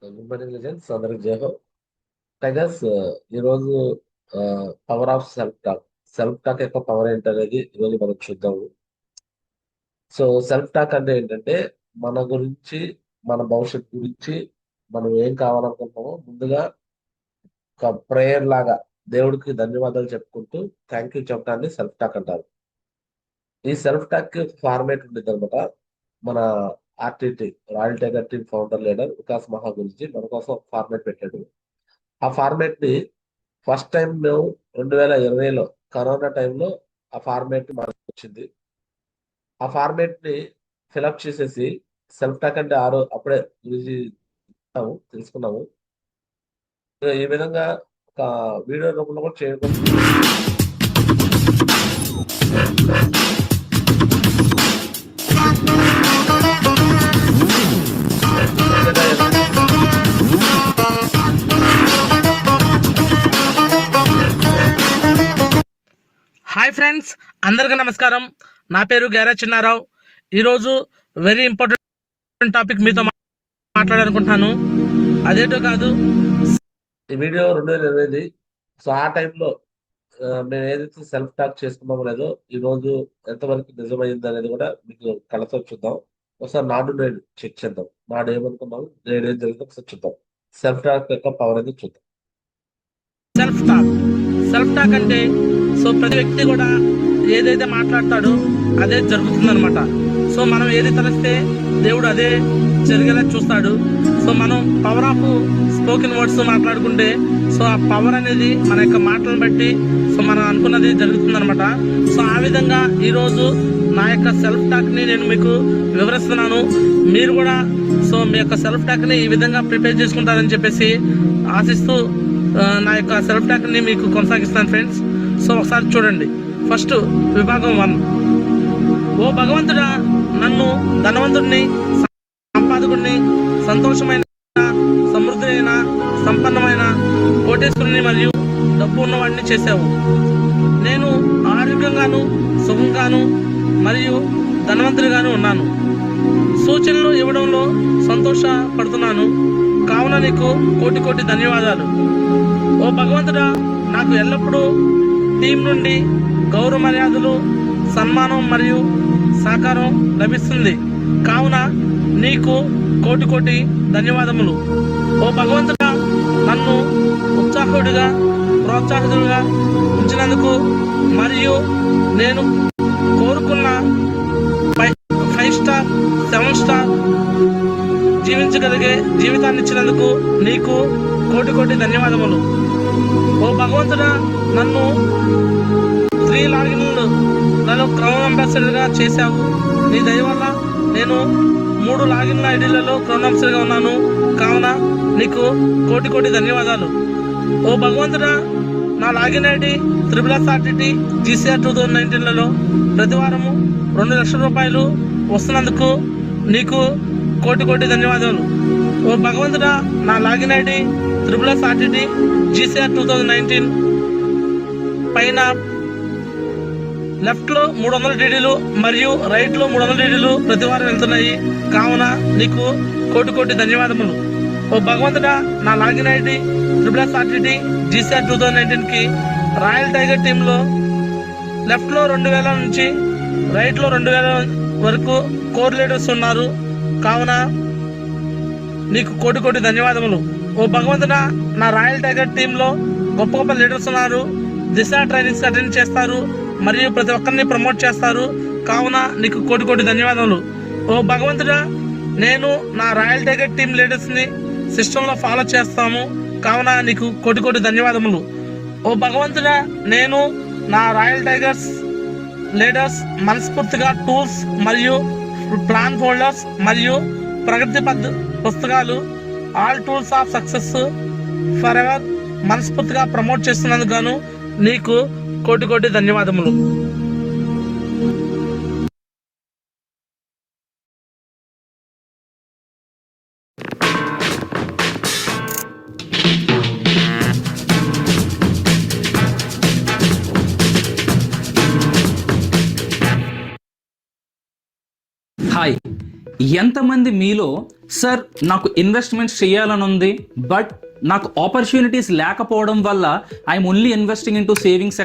Good morning legends అందరికి జై హో. టైగర్స్, ఈరోజు పవర్ ఆఫ్ సెల్ఫ్ టాక్ యొక్క పవర్ ఏంటనేది ఈరోజు మనం చూద్దాము. సో సెల్ఫ్ టాక్ అంటే ఏంటంటే మన గురించి, మన భవిష్యత్ గురించి మనం ఏం కావాలనుకుంటున్నామో ముందుగా ఒక ప్రేయర్ లాగా దేవుడికి ధన్యవాదాలు చెప్పుకుంటూ థ్యాంక్ యూ చెప్పడాన్ని సెల్ఫ్ టాక్ అంటారు. ఈ సెల్ఫ్ టాక్ ఫార్మేట్ ఉండేది అనమాట. మన RTT royal tiger team founder leader Vikas మహా గురించి మన కోసం ఫార్మేట్ పెట్టాడు. ఆ ఫార్మేట్ ని ఫస్ట్ టైం మేము 2020లో కరోనా టైంలో ఆ ఫార్మేట్ మనకు వచ్చింది. ఆ ఫార్మేట్ ని ఫిలప్ చేసేసి సెల్ఫ్ టాక్ అంటే అప్పుడే గురించి తెలుసుకున్నాము. ఈ విధంగా ఒక వీడియో రూపంలో కూడా చేయడం. హాయ్ ఫ్రెండ్స్, అందరికీ నమస్కారం. నా పేరు గైరా చిన్నారావు. ఈరోజు వెరీ ఇంపార్టెంట్ టాపిక్ మీతో మాట్లాడాలనుకుంటున్నాను. అదేటో కాదు, ఈ వీడియో 2020. సో ఆ టైంలో మేము ఏదైతే సెల్ఫ్ టాక్ చేసుకున్నామో లేదో ఈ రోజు ఎంతవరకు నిజమైంది అనేది కూడా మీకు కళ్ళతో చూద్దాం. ఒకసారి నాడు నేడు చెక్ చేద్దాం. నాడు ఏమనుకున్నాము, నేడు ఏం జరిగిందో ఒకసారి చూద్దాం. సెల్ఫ్ టాక్ యొక్క పవర్ అనేది చూద్దాం. సెల్ఫ్ టాక్ అంటే సో ప్రతి వ్యక్తి కూడా ఏదైతే మాట్లాడతాడో అదే జరుగుతుంది అనమాట. సో మనం ఏది తలస్తే దేవుడు అదే జరిగేలా చూస్తాడు. సో మనం పవర్ ఆఫ్ స్పోకెన్ వర్డ్స్ మాట్లాడుకుంటే సో ఆ పవర్ అనేది మన యొక్క మాటలను బట్టి సో మనం అనుకున్నది జరుగుతుంది అనమాట. సో ఆ విధంగా ఈరోజు నా యొక్క సెల్ఫ్ టాక్ని నేను మీకు వివరిస్తున్నాను. మీరు కూడా సో మీ యొక్క సెల్ఫ్ టాక్ని ఈ విధంగా ప్రిపేర్ చేసుకుంటారని చెప్పేసి ఆశిస్తూ నా యొక్క సెల్ఫ్ టాక్ని మీకు కొనసాగిస్తాను ఫ్రెండ్స్. సో ఒకసారి చూడండి. ఫస్ట్ విభాగం 1. ఓ భగవంతుడా, నన్ను ధనవంతుడిని, సంపాదకుడిని, సంతోషమైన, సమృద్ధి, సంపన్నమైన, కోటేశ్వరుని మరియు డబ్బు ఉన్నవాడిని చేశావు. నేను ఆరోగ్యంగాను, సుఖంగాను మరియు ధనవంతుడిగాను ఉన్నాను. సూచనలు ఇవ్వడంలో సంతోషపడుతున్నాను. కావున నీకు కోటి కోటి ధన్యవాదాలు. ఓ భగవంతుడా, నాకు ఎల్లప్పుడూ టీం నుండి గౌరవ మర్యాదలు, సన్మానం మరియు సహకారం లభిస్తుంది. కావున నీకు కోటి కోటి ధన్యవాదములు. ఓ భగవంతుడా, నన్ను ఉత్సాహుడిగా, ప్రోత్సాహితుడిగా ఉంచినందుకు మరియు నేను కోరుకున్న 5 స్టార్ 7 స్టార్ జీవించగలిగే జీవితాన్ని ఇచ్చినందుకు నీకు కోటి కోటి ధన్యవాదములు. ఓ భగవంతుడా, నన్ను 3 లాగిన్లలో క్రౌన్ అంబాసిడర్గా చేశావు. నీ దయ వల్ల నేను 3 లాగిన్ల ఐడీలలో క్రౌన్ అంబాసిడర్గా ఉన్నాను. కావున నీకు కోటి కోటి ధన్యవాదాలు. ఓ భగవంతుడా, నా లాగిన్ ఐడి SSRTT GCR 2019లలో ప్రతి వారము 2 లక్షల రూపాయలు వస్తున్నందుకు నీకు కోటి కోటి ధన్యవాదాలు. ఓ భగవంతుడా, నా లాగిన్ ఐడి SSRTT GCR 2019 పైన లెఫ్ట్లో 300 డీడీలు మరియు రైట్లో 300 డీడీలు ప్రతి వారం వెళ్తున్నాయి. కావున నీకు కోటి కోటి ధన్యవాదములు. ఓ భగవంతుడా, నా లాగిన్ ఐడి SSRTT GCR 2019కి రాయల్ టైగర్ టీంలో లెఫ్ట్లో 2000 నుంచి రైట్లో 2000 వరకు కోర్ లీడర్స్ ఉన్నారు. కావున నీకు కోటి కోటి ధన్యవాదములు. ఓ భగవంతుడా, నా రాయల్ టైగర్ టీంలో గొప్ప గొప్ప లీడర్స్ ఉన్నారు. దిశ ట్రైనింగ్స్ అటెండ్ చేస్తారు మరియు ప్రతి ఒక్కరిని ప్రమోట్ చేస్తారు. కావున నీకు కోటి కోటి ధన్యవాదములు. ఓ భగవంతుడా, నేను నా రాయల్ టైగర్ టీం లీడర్స్ని సిస్టంలో ఫాలో చేస్తాము. కావున నీకు కోటి కోటి ధన్యవాదములు. ఓ భగవంతుడా, నేను నా రాయల్ టైగర్స్ లీడర్స్ మనస్ఫూర్తిగా టూల్స్ మరియు ప్లాన్ ఫోల్డర్స్ మరియు ప్రగతి పుస్తకాలు all tools of success for ever మనస్ఫూర్తిగా ప్రమోట్ చేస్తున్నందుకు గాను నీకు కోటి కోటి ధన్యవాదములు. హాయ్, ఎంతమంది మీలో సార్ నాకు ఇన్వెస్ట్మెంట్స్ చేయాలని ఉంది బట్ నాకు ఆపర్చునిటీస్ లేకపోవడం వల్ల I'm only investing in to savings?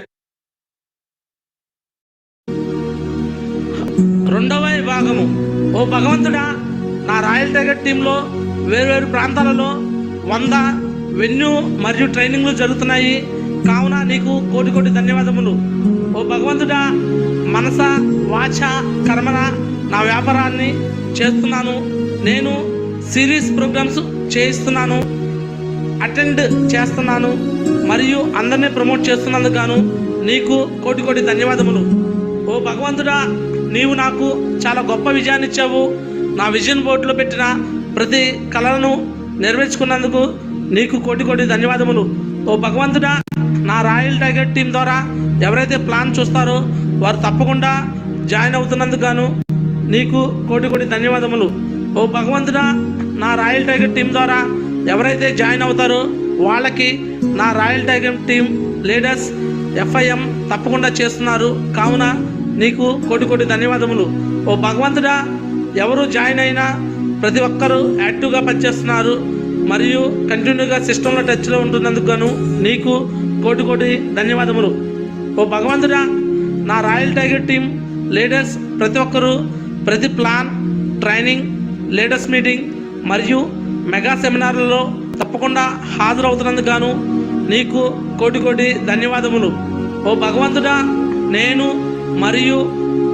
రెండవ విభాగము, ఓ భగవంతుడా, నా రాయల్ టైగర్ టీంలో వేర్వేరు ప్రాంతాలలో 100 వెన్యూ మరియు ట్రైనింగ్లు జరుగుతున్నాయి, కావున నీకు కోటి కోటి ధన్యవాదములు. ఓ భగవంతుడా, మనస వాచ కర్మన నా వ్యాపారాన్ని చేస్తున్నాను, నేను సిరీస్ ప్రోగ్రామ్స్ చేయిస్తున్నాను, అటెండ్ చేస్తున్నాను మరియు అందరినీ ప్రమోట్ చేస్తున్నందుకు గాను నీకు కోటి కోటి ధన్యవాదములు. ఓ భగవంతుడా, నీవు నాకు చాలా గొప్ప విజయాన్ని ఇచ్చావు. నా విజన్ బోర్డులో పెట్టిన ప్రతి కళలను నెరవేర్చుకున్నందుకు నీకు కోటి కోటి ధన్యవాదములు. ఓ భగవంతుడా, నా రాయల్ టైగర్ టీం ద్వారా ఎవరైతే ప్లాన్ చూస్తారో వారు తప్పకుండా జాయిన్ అవుతున్నందుకు గాను నీకు కోటి కోటి ధన్యవాదములు. ఓ భగవంతుడా, నా రాయల్ టైగర్ టీం ద్వారా ఎవరైతే జాయిన్ అవుతారో వాళ్ళకి నా royal tiger team leaders FIM తప్పకుండా చేస్తున్నారు, కావున నీకు కోటి కోటి ధన్యవాదములు. ఓ భగవంతుడా, ఎవరు జాయిన్ అయినా ప్రతి ఒక్కరూ యాక్టివ్గా పనిచేస్తున్నారు మరియు కంటిన్యూగా సిస్టంలో టచ్లో ఉంటున్నందుకు గాను నీకు కోటి కోటి ధన్యవాదములు. ఓ భగవంతుడా, నా రాయల్ టైగర్ టీం లీడర్స్ ప్రతి ఒక్కరూ ప్రతి ప్లాన్, ట్రైనింగ్, లీడర్స్ మీటింగ్ మరియు మెగా సెమినార్లలో తప్పకుండా హాజరవుతున్నందుకు గాను నీకు కోటి కోటి ధన్యవాదములు. ఓ భగవంతుడా, నేను మరియు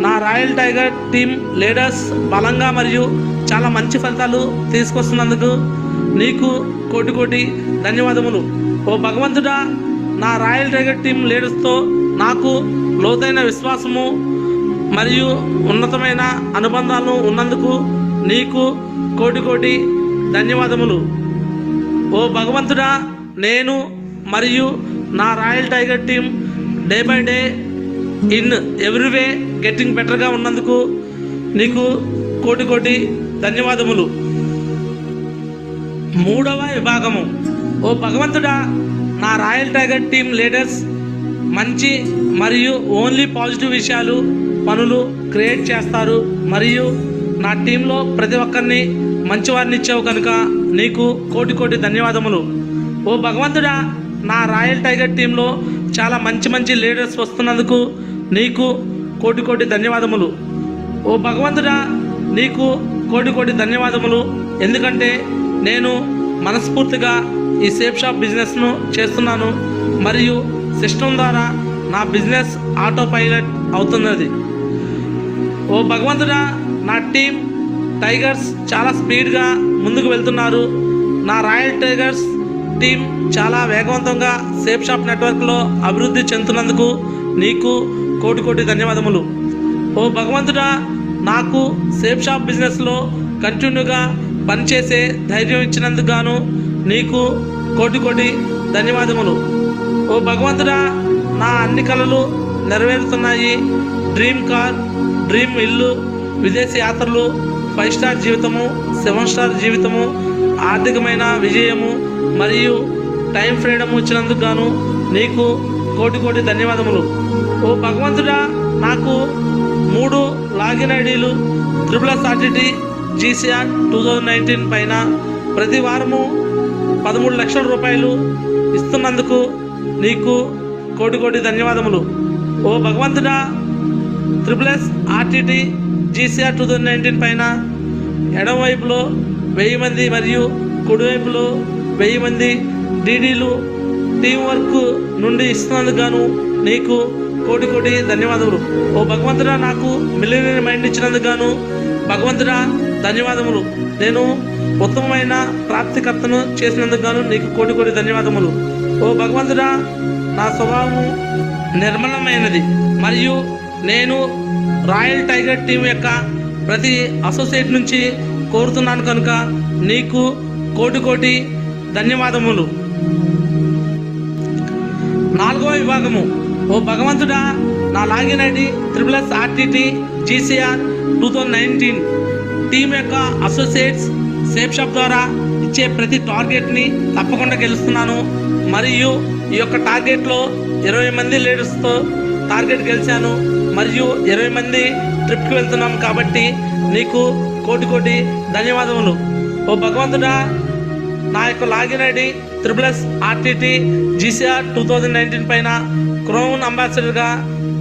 నా రాయల్ టైగర్ టీం లీడర్స్ బలంగా మరియు చాలా మంచి ఫలితాలు తీసుకొస్తున్నందుకు నీకు కోటి కోటి ధన్యవాదములు. ఓ భగవంతుడా, నా రాయల్ టైగర్ టీం లీడర్స్తో నాకు లోతైన విశ్వాసము మరియు ఉన్నతమైన అనుబంధాలను ఉన్నందుకు నీకు కోటి కోటి ధన్యవాదములు. ఓ భగవంతుడా, నేను మరియు నా royal tiger team day by day in every way getting బెటర్గా ఉన్నందుకు నీకు కోటి కోటి ధన్యవాదములు. మూడవ విభాగము, ఓ భగవంతుడా, నా రాయల్ టైగర్ టీం లీడర్స్ మంచి మరియు ఓన్లీ పాజిటివ్ విషయాలు, పనులు క్రియేట్ చేస్తారు మరియు నా టీంలో ప్రతి ఒక్కరిని మంచివారిని ఇచ్చావు కనుక నీకు కోటి కోటి ధన్యవాదములు. ఓ భగవంతుడా, నా రాయల్ టైగర్ టీంలో చాలా మంచి మంచి లీడర్స్ వస్తున్నందుకు నీకు కోటి కోటి ధన్యవాదములు. ఓ భగవంతుడా, నీకు కోటి కోటి ధన్యవాదములు. ఎందుకంటే నేను మనస్ఫూర్తిగా ఈ సేఫ్ షాప్ బిజినెస్ను చేస్తున్నాను మరియు సిస్టమ్ ద్వారా నా బిజినెస్ ఆటో పైలట్ అవుతున్నది. ఓ భగవంతుడా, నా టీం టైగర్స్ చాలా స్పీడ్గా ముందుకు వెళ్తున్నారు. నా రాయల్ టైగర్స్ టీం చాలా వేగవంతంగా సేఫ్ షాప్ నెట్వర్క్లో అభివృద్ధి చెందుతున్నందుకు నీకు కోటి కోటి ధన్యవాదములు. ఓ భగవంతుడా, నాకు సేఫ్ షాప్ బిజినెస్లో కంటిన్యూగా పనిచేసే ధైర్యం ఇచ్చినందుకు గాను నీకు కోటి కోటి ధన్యవాదములు. ఓ భగవంతుడా, నా అన్ని కళలు నెరవేరుతున్నాయి. డ్రీమ్ కార్, డ్రీమ్ ఇల్లు, విదేశీ యాత్రలు, 5 స్టార్ జీవితము, 7 స్టార్ జీవితము, ఆర్థికమైన విజయము మరియు టైం ఫ్రీడమ్ ఇచ్చినందుకు గాను నీకు కోటి కోటి ధన్యవాదములు. ఓ భగవంతుడా, నాకు 3 లాగిన్ ఐడీలు SSRTT GCR 2019 పైన ప్రతి వారము 13 లక్షల రూపాయలు ఇస్తున్నందుకు నీకు కోటి కోటి ధన్యవాదములు. ఓ భగవంతుడా, SSRTT GCR 2019 పైన ఎడమవైపులో 1000 మంది మరియు కుడివైపులో 1000 మంది DDలు టీం వర్క్ నుండి ఇస్తున్నందుకు గాను నీకు కోటి కోటి ధన్యవాదములు. ఓ భగవంతుడా, నాకు మిలియనరీ మైండ్ ఇచ్చినందుకు గాను భగవంతుడా ధన్యవాదములు. నేను ఉత్తమమైన ప్రాప్తికర్తను చేసినందుకు గాను నీకు కోటి కోటి ధన్యవాదములు. ఓ భగవంతుడా, నా స్వభావము నిర్మలమైనది మరియు నేను రాయల్ టైగర్ టీం యొక్క ప్రతి అసోసియేట్ నుంచి కోరుతున్నాను కనుక నీకు కోటి కోటి ధన్యవాదములు. 4వ విభాగము, ఓ భగవంతుడా, నా login ID SSRTT GCR 2019 team యొక్క అసోసియేట్స్ సేఫ్ షాప్ ద్వారా ఇచ్చే ప్రతి టార్గెట్ని తప్పకుండా గెలుస్తున్నాను మరియు ఈ యొక్క టార్గెట్లో 20 మంది లీడర్స్తో టార్గెట్ గెలిచాను మరియు 20 మంది ట్రిప్కి వెళ్తున్నాం కాబట్టి నీకు కోటి కోటి ధన్యవాదములు. ఓ భగవంతుడా, నా యొక్క లాగిన్ ఐడి RRT GCR 2019 పైన క్రౌన్ అంబాసిడర్గా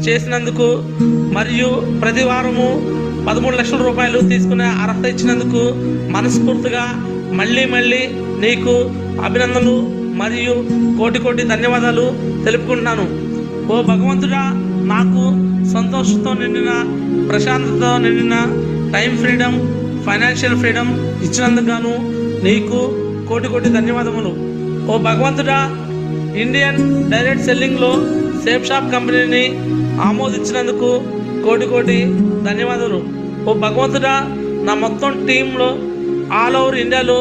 చేసినందుకు మరియు ప్రతి వారము 13 లక్షల రూపాయలు తీసుకునే అర్హత ఇచ్చినందుకు మనస్ఫూర్తిగా మళ్ళీ నీకు అభినందనలు మరియు కోటి కోటి ధన్యవాదాలు తెలుపుకుంటున్నాను. ఓ భగవంతుడా, నాకు సంతోషంతో నిండిన, ప్రశాంతతతో నిండిన టైం ఫ్రీడమ్, ఫైనాన్షియల్ ఫ్రీడమ్ ఇచ్చినందుకు గాను నీకు కోటి కోటి ధన్యవాదములు. ఓ భగవంతుడా, ఇండియన్ డైరెక్ట్ సెల్లింగ్లో సేఫ్ షాప్ కంపెనీని ఆమోదించినందుకు కోటి కోటి ధన్యవాదాలు. ఓ భగవంతుడా, నా మొత్తం టీంలో ఆల్ ఓవర్ ఇండియాలో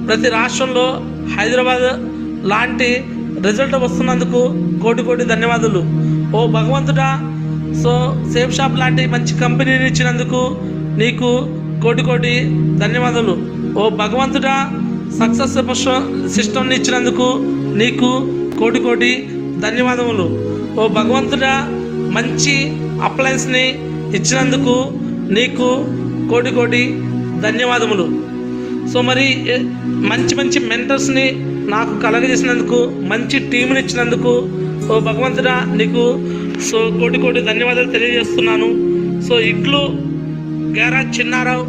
ప్రతి రాష్ట్రంలో హైదరాబాద్ లాంటి రిజల్ట్ వస్తున్నందుకు కోటి కోటి ధన్యవాదాలు. ఓ భగవంతుడా, సేఫ్ షాప్ లాంటి మంచి కంపెనీని ఇచ్చినందుకు నీకు కోటి కోటి ధన్యవాదాలు. ఓ భగవంతుడా, సక్సెస్ సిస్టమ్ని ఇచ్చినందుకు నీకు కోటి కోటి ధన్యవాదములు. ఓ భగవంతుడా, మంచి అప్లయన్స్ని ఇచ్చినందుకు నీకు కోటి కోటి ధన్యవాదములు. మరి మంచి మెంటర్స్ని నాకు కలగజేసినందుకు, మంచి టీంని ఇచ్చినందుకు ఓ భగవంతుడా నీకు కోటి కోటి ధన్యవాదాలు తెలియజేస్తున్నాను. ఇట్లు garage Chinnarao,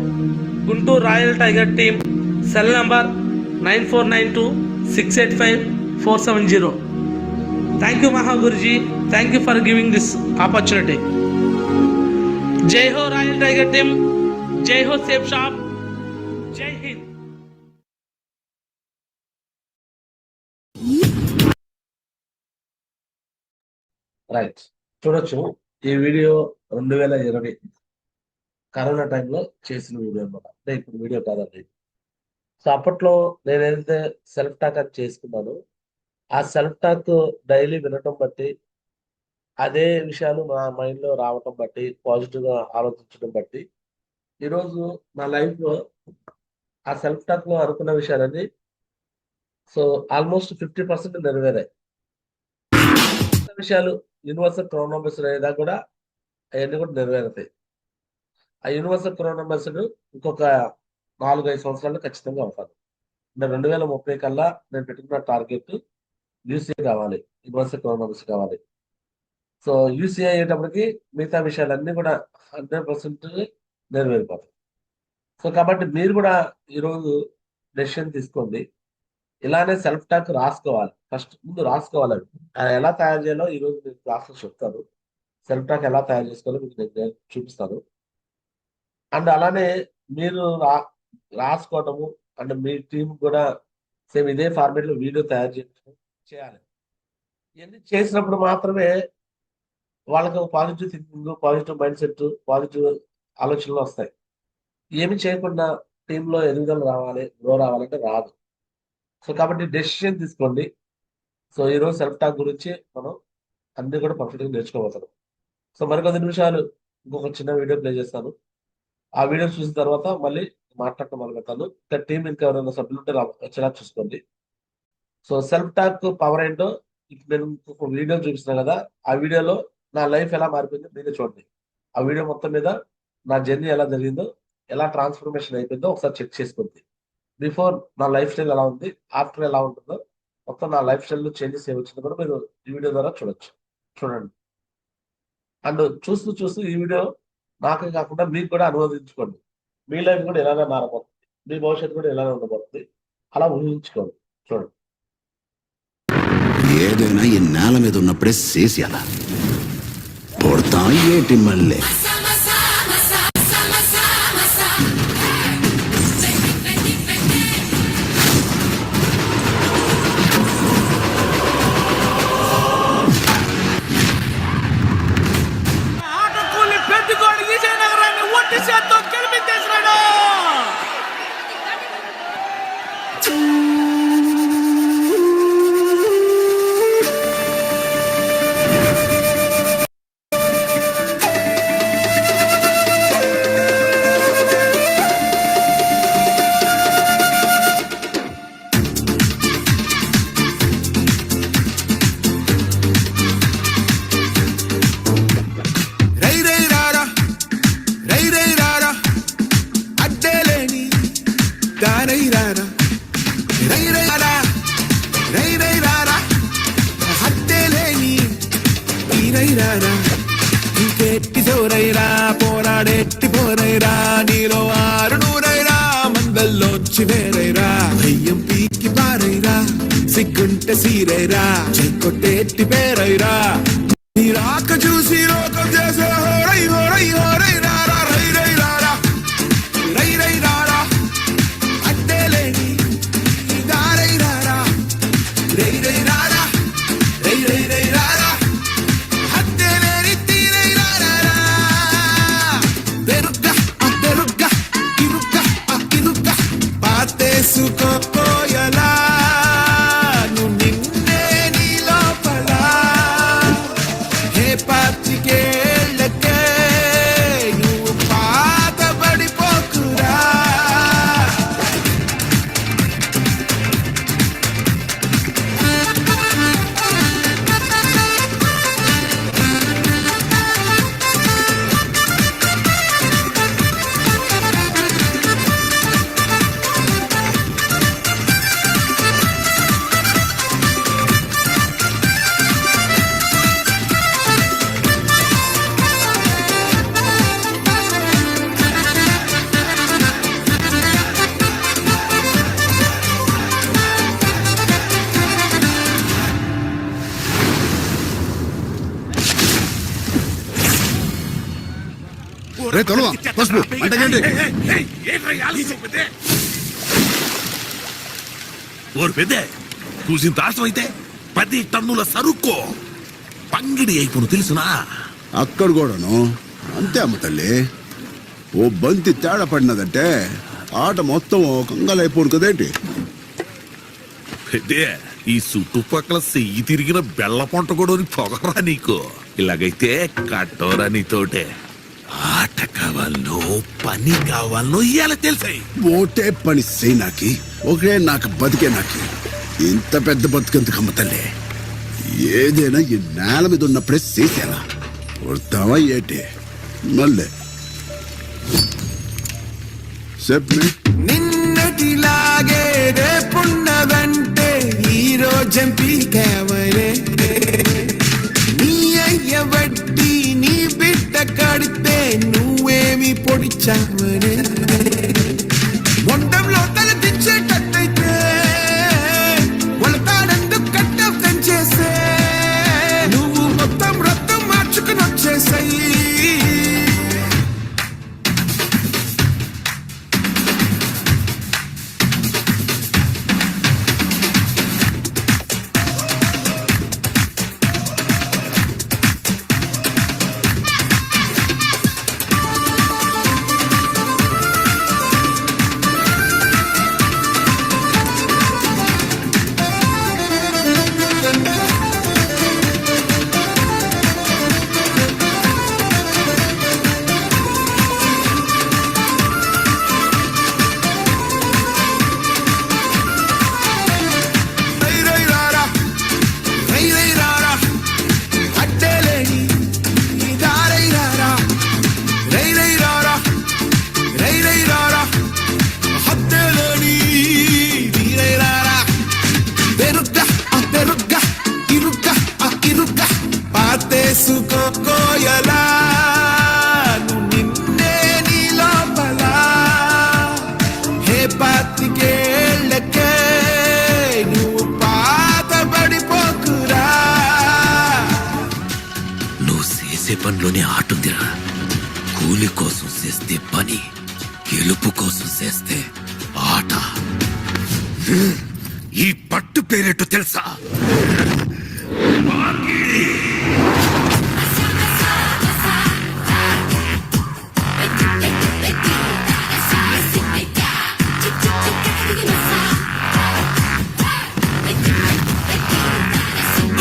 Guntur royal tiger team, cell number 9492685470. Thank you Maha Guruji, thank you for giving this opportunity. Jai Ho Royal Tiger Team, Jai Ho Safe Shop, Jai Hind. Right, చూడొచ్చు ఈ వీడియో 2020 కరోనా టైంలో చేసిన వీడియో అనమాట. అంటే ఇప్పుడు video కాదండి. అప్పట్లో నేను ఏదైతే సెల్ఫ్ టాక్ అని చేసుకున్నానో ఆ సెల్ఫ్ టాక్ డైలీ వినటం బట్టి, అదే విషయాలు నా మైండ్లో రావటం బట్టి, పాజిటివ్గా ఆలోచించడం బట్టి ఈరోజు నా లైఫ్లో ఆ సెల్ఫ్ టాక్లో అనుకున్న విషయాలన్నీ ఆల్మోస్ట్ 50% నెరవేరాయి. విషయాలు యూనివర్సల్ క్రోనోమీటర్ అయ్యేదా కూడా అవన్నీ కూడా నెరవేరుతాయి. ఆ యూనివర్సల్ క్రోనోమీటర్ ఇంకొక 4-5 సంవత్సరాలు ఖచ్చితంగా అవుతాను. అంటే 2030 కల్లా నేను పెట్టుకున్న టార్గెట్ యూసీఐ కావాలి, యూనివర్సల్ క్రోనోమీటర్ కావాలి. యూసీఐ అయ్యేటప్పటికి మిగతా విషయాలన్నీ కూడా 100% నెరవేరిపోతాయి. కాబట్టి మీరు కూడా ఈరోజు డెసిషన్ తీసుకోండి. ఇలానే సెల్ఫ్ టాక్ రాసుకోవాలి. ముందు రాసుకోవాలి. ఎలా తయారు చేయాలో ఈరోజు నేను క్లాస్లో చెప్తాను. సెల్ఫ్ టాక్ ఎలా తయారు చేసుకోవాలో మీకు నేను చూపిస్తాను. అండ్ అలానే మీరు రాసుకోవటము, అండ్ మీ టీం కూడా సేమ్ ఇదే ఫార్మేట్లో వీడియో తయారు చేయాలి. ఇవన్నీ చేసినప్పుడు మాత్రమే వాళ్ళకి positive thinking, positive mind set, positive ఆలోచనలు వస్తాయి. ఏమి చేయకుండా టీంలో ఎదుగుదల రావాలి, గ్రో రావాలంటే రాదు. కాబట్టి డెసిషన్ తీసుకోండి. ఈరోజు సెల్ఫ్ టాక్ గురించి మనం అన్ని కూడా పర్ఫెక్ట్గా నేర్చుకోబోతున్నాం. మరికొద్ది నిమిషాలు ఇంకొక చిన్న వీడియో ప్లే చేస్తాను. ఆ వీడియో చూసిన తర్వాత మళ్ళీ మాట్లాడటం మొదలు పెడతాను. ఇంకా టీం ఇంకా ఎవరైనా సభ్యులు ఉంటే వచ్చేలా చూసుకోండి. సెల్ఫ్ టాక్ పవర్ ఏంటో నేను ఇంకొక వీడియో చూపిస్తున్నాను కదా, ఆ వీడియోలో నా లైఫ్ ఎలా మారిపోయిందో మీరే చూడండి. ఆ వీడియో మొత్తం మీద నా జర్నీ ఎలా జరిగిందో, ఎలా ట్రాన్స్ఫర్మేషన్ అయిపోయిందో ఒకసారి చెక్ చేసుకోండి. బిఫోర్ నా లైఫ్ స్టైల్ ఎలా ఉంది, ఆఫ్టర్ ఎలా ఉంటుందో, మొత్తం నా లైఫ్ స్టైల్లో చేంజెస్ ఏమొచ్చిందో కూడా మీరు ఈ వీడియో ద్వారా చూడండి. అండ్ చూస్తూ ఈ వీడియో నాకే కాకుండా మీకు కూడా అనువదించుకోండి. మీ లైఫ్ కూడా ఎలానే మారబోతుంది, మీ భవిష్యత్తు కూడా ఎలానే ఉండబోతుంది, అలా ఊహించుకోండి. చూడండి. ఏదైనా ఈ నేల మీద ఉన్నప్పుడే చేసి అలా పొడతా ఏటి మళ్ళీ దారై రారా రై రై రారా రై రై రారా హత్తే లేని తీరై రారా ఇంకెట్టి జోరైరా పోరాడెట్టి పోరైరా నీలో ఆరు నూరైరా మందల్లోంచి వేరైరా భయ్యం పీకి పారైరా సిగ్గుంటే సీరైరా చెక్కొట్టేట్టి పేరైరా నీ రాక చూసి లోకం చేసే హోరై హోరై హోరై రారా రై రై రారా రై రై రారా అడ్డే లేని దారై రారా రై రై రారా రై రై రై రారా అడ్డే లేని తీరై రారా పెరుగ్గా పెరుగ్గా ఇరుగ్గా ఇరుగ్గా పాతేసుకో కోయలా నువ్వు నిన్నే నీ లోపల హే పాతికేళ్ళకే నువ్వు పాత పడిపోకురా రే తొలవా పసుపు అంటే ఓరు పెద్దే చూసిన తాసం అయితే 10 టన్నుల సరుకు పంగిడి అయిపోను తెలుసునా అక్కడ కూడాను అంతే అమ్మ తల్లి ఓ బంతి తేడా పడినదంటే ఆట మొత్తం కంగాలైపోను కదేంటి పెద్దే ఈ చుట్టుపక్కల చెయ్యి తిరిగిన బెల్ల పొంట కూడా పొగరా నీకు ఇలాగైతే కట్టోరా నీతోటే ఆట కావాలనో పని కావాలనో ఇవాళ తెలిసాయి ఓటే పని చేయి నాకి ఒకే నాకు బతికే నాకి ఇంత పెద్ద బతుకెందుకు అమ్మ తల్లి ఏదైనా ఈ నేల మీద ఉన్నప్పుడే చేసేలా కొడతావా ఏటి మళ్ళీ చెప్పి నిన్నటిలాగే రేపున్నదంటే ఈ రోజం పీకేవరే నీ అయ్య వడ్డీ నీ బిడ్డ కడితే నువ్వేమి పొడిచావనే మొండంలో తల దించేటట్టయితే వలతాడెందుకు కట్టం చేసే నువ్వు మొత్తం రక్తం మార్చుకుని వచ్చేసాయి రై రై రారా రై రై రారా అడ్డే లేని ఈ దారై రారా రై రై రారా రై రై రారా హత్తే లేని తీరై రారా పెరుగ్గా పెరుగ్గా ఇరుగ్గా ఇరుగ్గా పాతేసుకో కోయలా నువ్వు నిన్నే నీ లోపల హే పాతికేళ్ళకే నువ్వు పాత పడిపోకురా నువ్వు చేసే పనిలోనే ఆటుందిరా కూలి కోసం చేస్తే పని గెలుపు కోసం చేస్తే ఆట ఈ పట్టు పేరేటో తెలుసా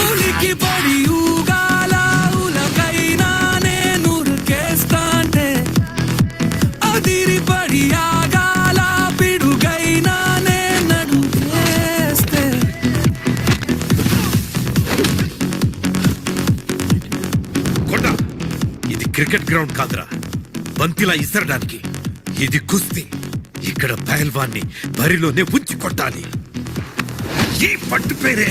ఉలికి పడి ఊగాల ఉలకైనా నేను ఉరికేస్తాంటే అదిరి పడి ఆగాల పిడుగైనా నేను వేస్తే కొండ ఇది క్రికెట్ గ్రౌండ్ కాదురా బంతిలా ఇసరడానికి ఇది కుస్తీ ఇక్కడ పహల్వాన్ని బరిలోనే ఉంచి కొట్టాలి. ఈ పట్టు పేరే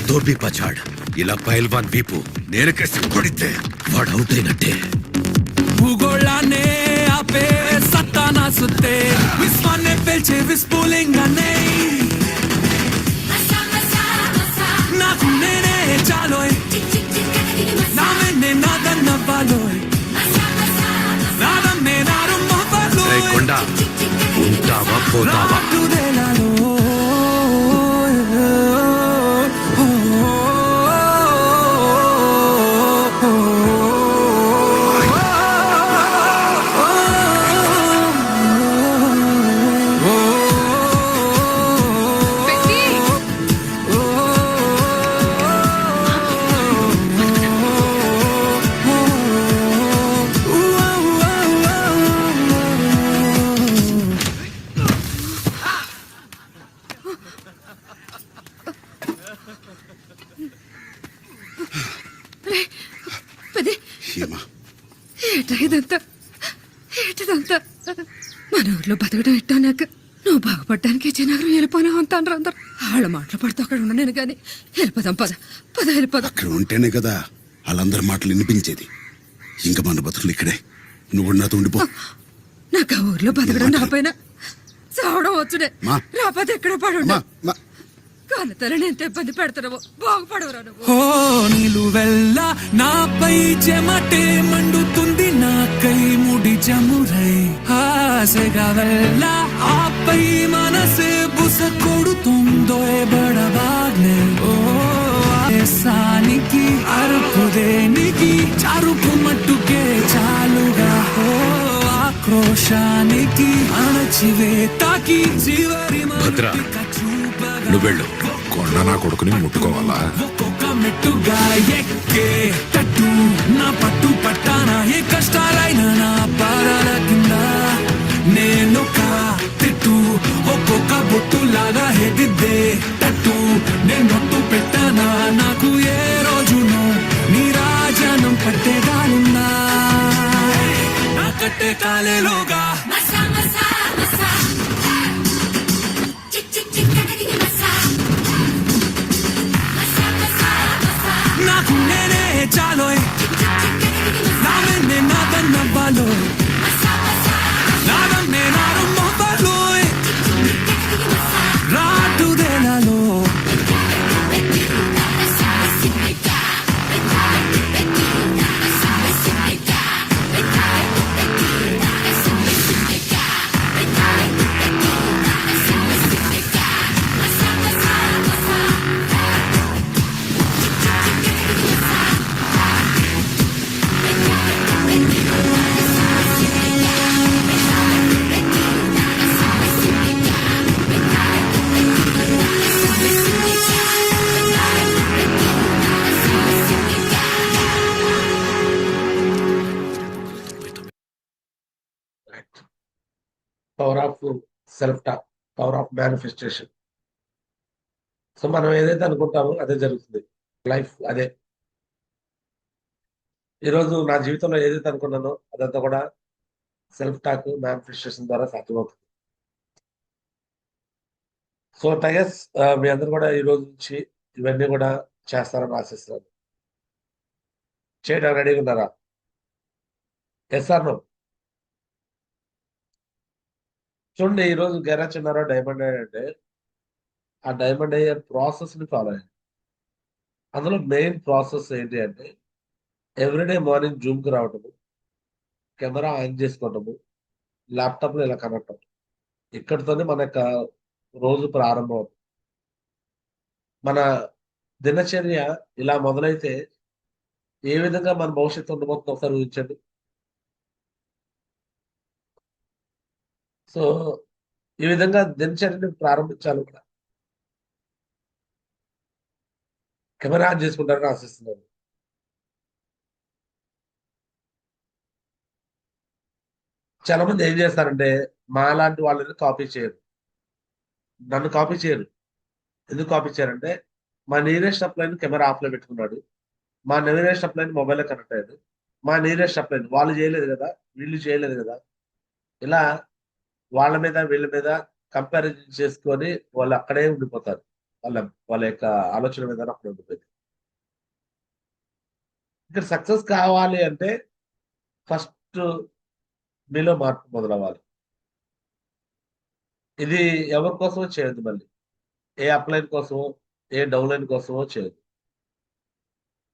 దోబీ పచాడ్. ఇలా పహల్వాన్ వీపు నేలకేసి కొడితే వాడు అవుట్ అయినట్టే. భూగోళాన్నే ఆపే సత్తా నా సుత్తే, విశ్వాన్నే పేల్చే విస్ఫులింగానే నాకు నేనే చాలోయ్, నామే నాదన్నవ్వాలోయ్, నాదమ్మే రే కొండ, ఉంటావా పోతావా? ఏమా ఏటైదంతా ఏటదంతా మన ఊర్లో బతకడం ఎట్టా నాకు నువ్వు బాగుపడడానికి జనగరం వెళ్ళిపోనా అంటాను అందరు వాళ్ళ మాటలు పడితే అక్కడ ఉండను కానీ వెళ్ళిపోదాం పద పద వెళ్ళిపోదాం. అక్కడ ఉంటేనే కదా వాళ్ళందరి మాటలు వినిపించేది. ఇంకా మన బతుకులు ఇక్కడే. నువ్వు నాతో ఉండిపో. నాకు ఆ ఊర్లో బతకడం రాపోయినా చావడం వచ్చునే, మా. రాకపోతే ఎక్కడ పడు అమ్మా, అమ్మా. కన్నతలని ఎంత ఇబ్బంది పెడతావు, బాగుపడవురా నువ్వు. ఓ నిలువెల్ల నాపై చెమటే మండుతుంది, నాకై ముడి చమురై ఆశగా వెళ్ళ ఆపై మనసే బుస కొడుతుందో బడబాగ్నే. ఓ ఆసానికి అరుపుదేనికి చరుపు మట్టుకే చాలుగా. ఓ ఆక్రోశానికి అణచివేతాకి చివరి భద్ర, నువ్వెళ్ళు. కొండ నా కొడుకుని ముట్టుకోవాలా? ఒక్కొక్క మెట్టుగా ఎక్కే తట్టు నా పట్టు పట్టానా, ఏ కష్టాలైనా నా పారాల కింద నేనొక తిట్టు, ఒక్కొక్క బొట్టులాగా ఎగిద్దే తట్టు నేనొట్టు పెట్టానా. నాకు ఏ రోజునో నీరాజనం పట్టేదానున్నా, నా కట్టే కాలేలోగా నాకు నేనే చాలోయ్, నామే నాదన్నవ్వాలోయ్, నాదమ్మే నారమ్మవ్వాలోయ్, రాటుదేలలో power of self talk, power of manifestation. So మనం ఏదైతే అనుకుంటామో అదే జరుగుతుంది. లైఫ్ అదే. ఈరోజు నా జీవితంలో ఏదైతే అనుకున్నానో అదంతా కూడా సెల్ఫ్ టాక్, మేనిఫెస్టేషన్ ద్వారా సాధ్యమవుతుంది. సో టైగర్స్, మీ అందరూ కూడా ఈ రోజు నుంచి ఇవన్నీ కూడా చేస్తారని ఆశిస్తున్నాను. చేయడానికి రెడీగా ఉన్నారా? Yes or no? చూడండి, ఈరోజు గెరా చిన్నారో డైమండ్ అయ్యారు అంటే ఆ డైమండ్ అయ్యే ప్రాసెస్ ని ఫాలో అయ్యారు. అందులో మెయిన్ ప్రాసెస్ ఏంటి అంటే ఎవ్రీడే మార్నింగ్ జూమ్ కి రావటము, కెమెరా ఆన్ చేసుకోవటము, ల్యాప్టాప్ లో ఇలా కనెక్ట్ అవ్వటం. ఇక్కడితోనే మన యొక్క రోజు ప్రారంభం అవుతుంది. మన దినచర్య ఇలా మొదలైతే ఏ విధంగా మన భవిష్యత్తు ఉండబోతుందో ఒకసారి ఊహించండి. సో ఈ విధంగా దినచర్యని ప్రారంభించాలి కూడా. కెమెరా ఆన్ చేసుకుంటారని ఆశిస్తున్నాను. చాలా మంది ఏం చేస్తారంటే మా లాంటి వాళ్ళని కాపీ చేయరు, నన్ను కాపీ చేయరు. ఎందుకు కాపీ చేయరంటే మా నీరెస్ట్ అప్లైన్ కెమెరా ఆఫ్ లో పెట్టుకున్నాడు, మా నీరెస్ట్ అప్లైన్ మొబైల్ కనెక్ట్ అయ్యాడు, మా నీరెస్ట్ అప్లైన్ వాళ్ళు చేయలేదు కదా, వీళ్ళు చేయలేదు కదా, ఇలా వాళ్ళ మీద వీళ్ళ మీద కంపారిజన్ చేసుకొని వాళ్ళు అక్కడే ఉండిపోతారు. వాళ్ళ వాళ్ళ యొక్క ఆలోచన విధానం అక్కడ ఉండిపోయింది. ఇక్కడ సక్సెస్ కావాలి అంటే ఫస్ట్ మీలో మార్పు మొదలవ్వాలి. ఇది ఎవరి కోసమో చేయొద్దు మళ్ళీ. ఏ అప్లైన్ కోసమో, ఏ డౌన్లైన్ కోసమో చేయొద్దు.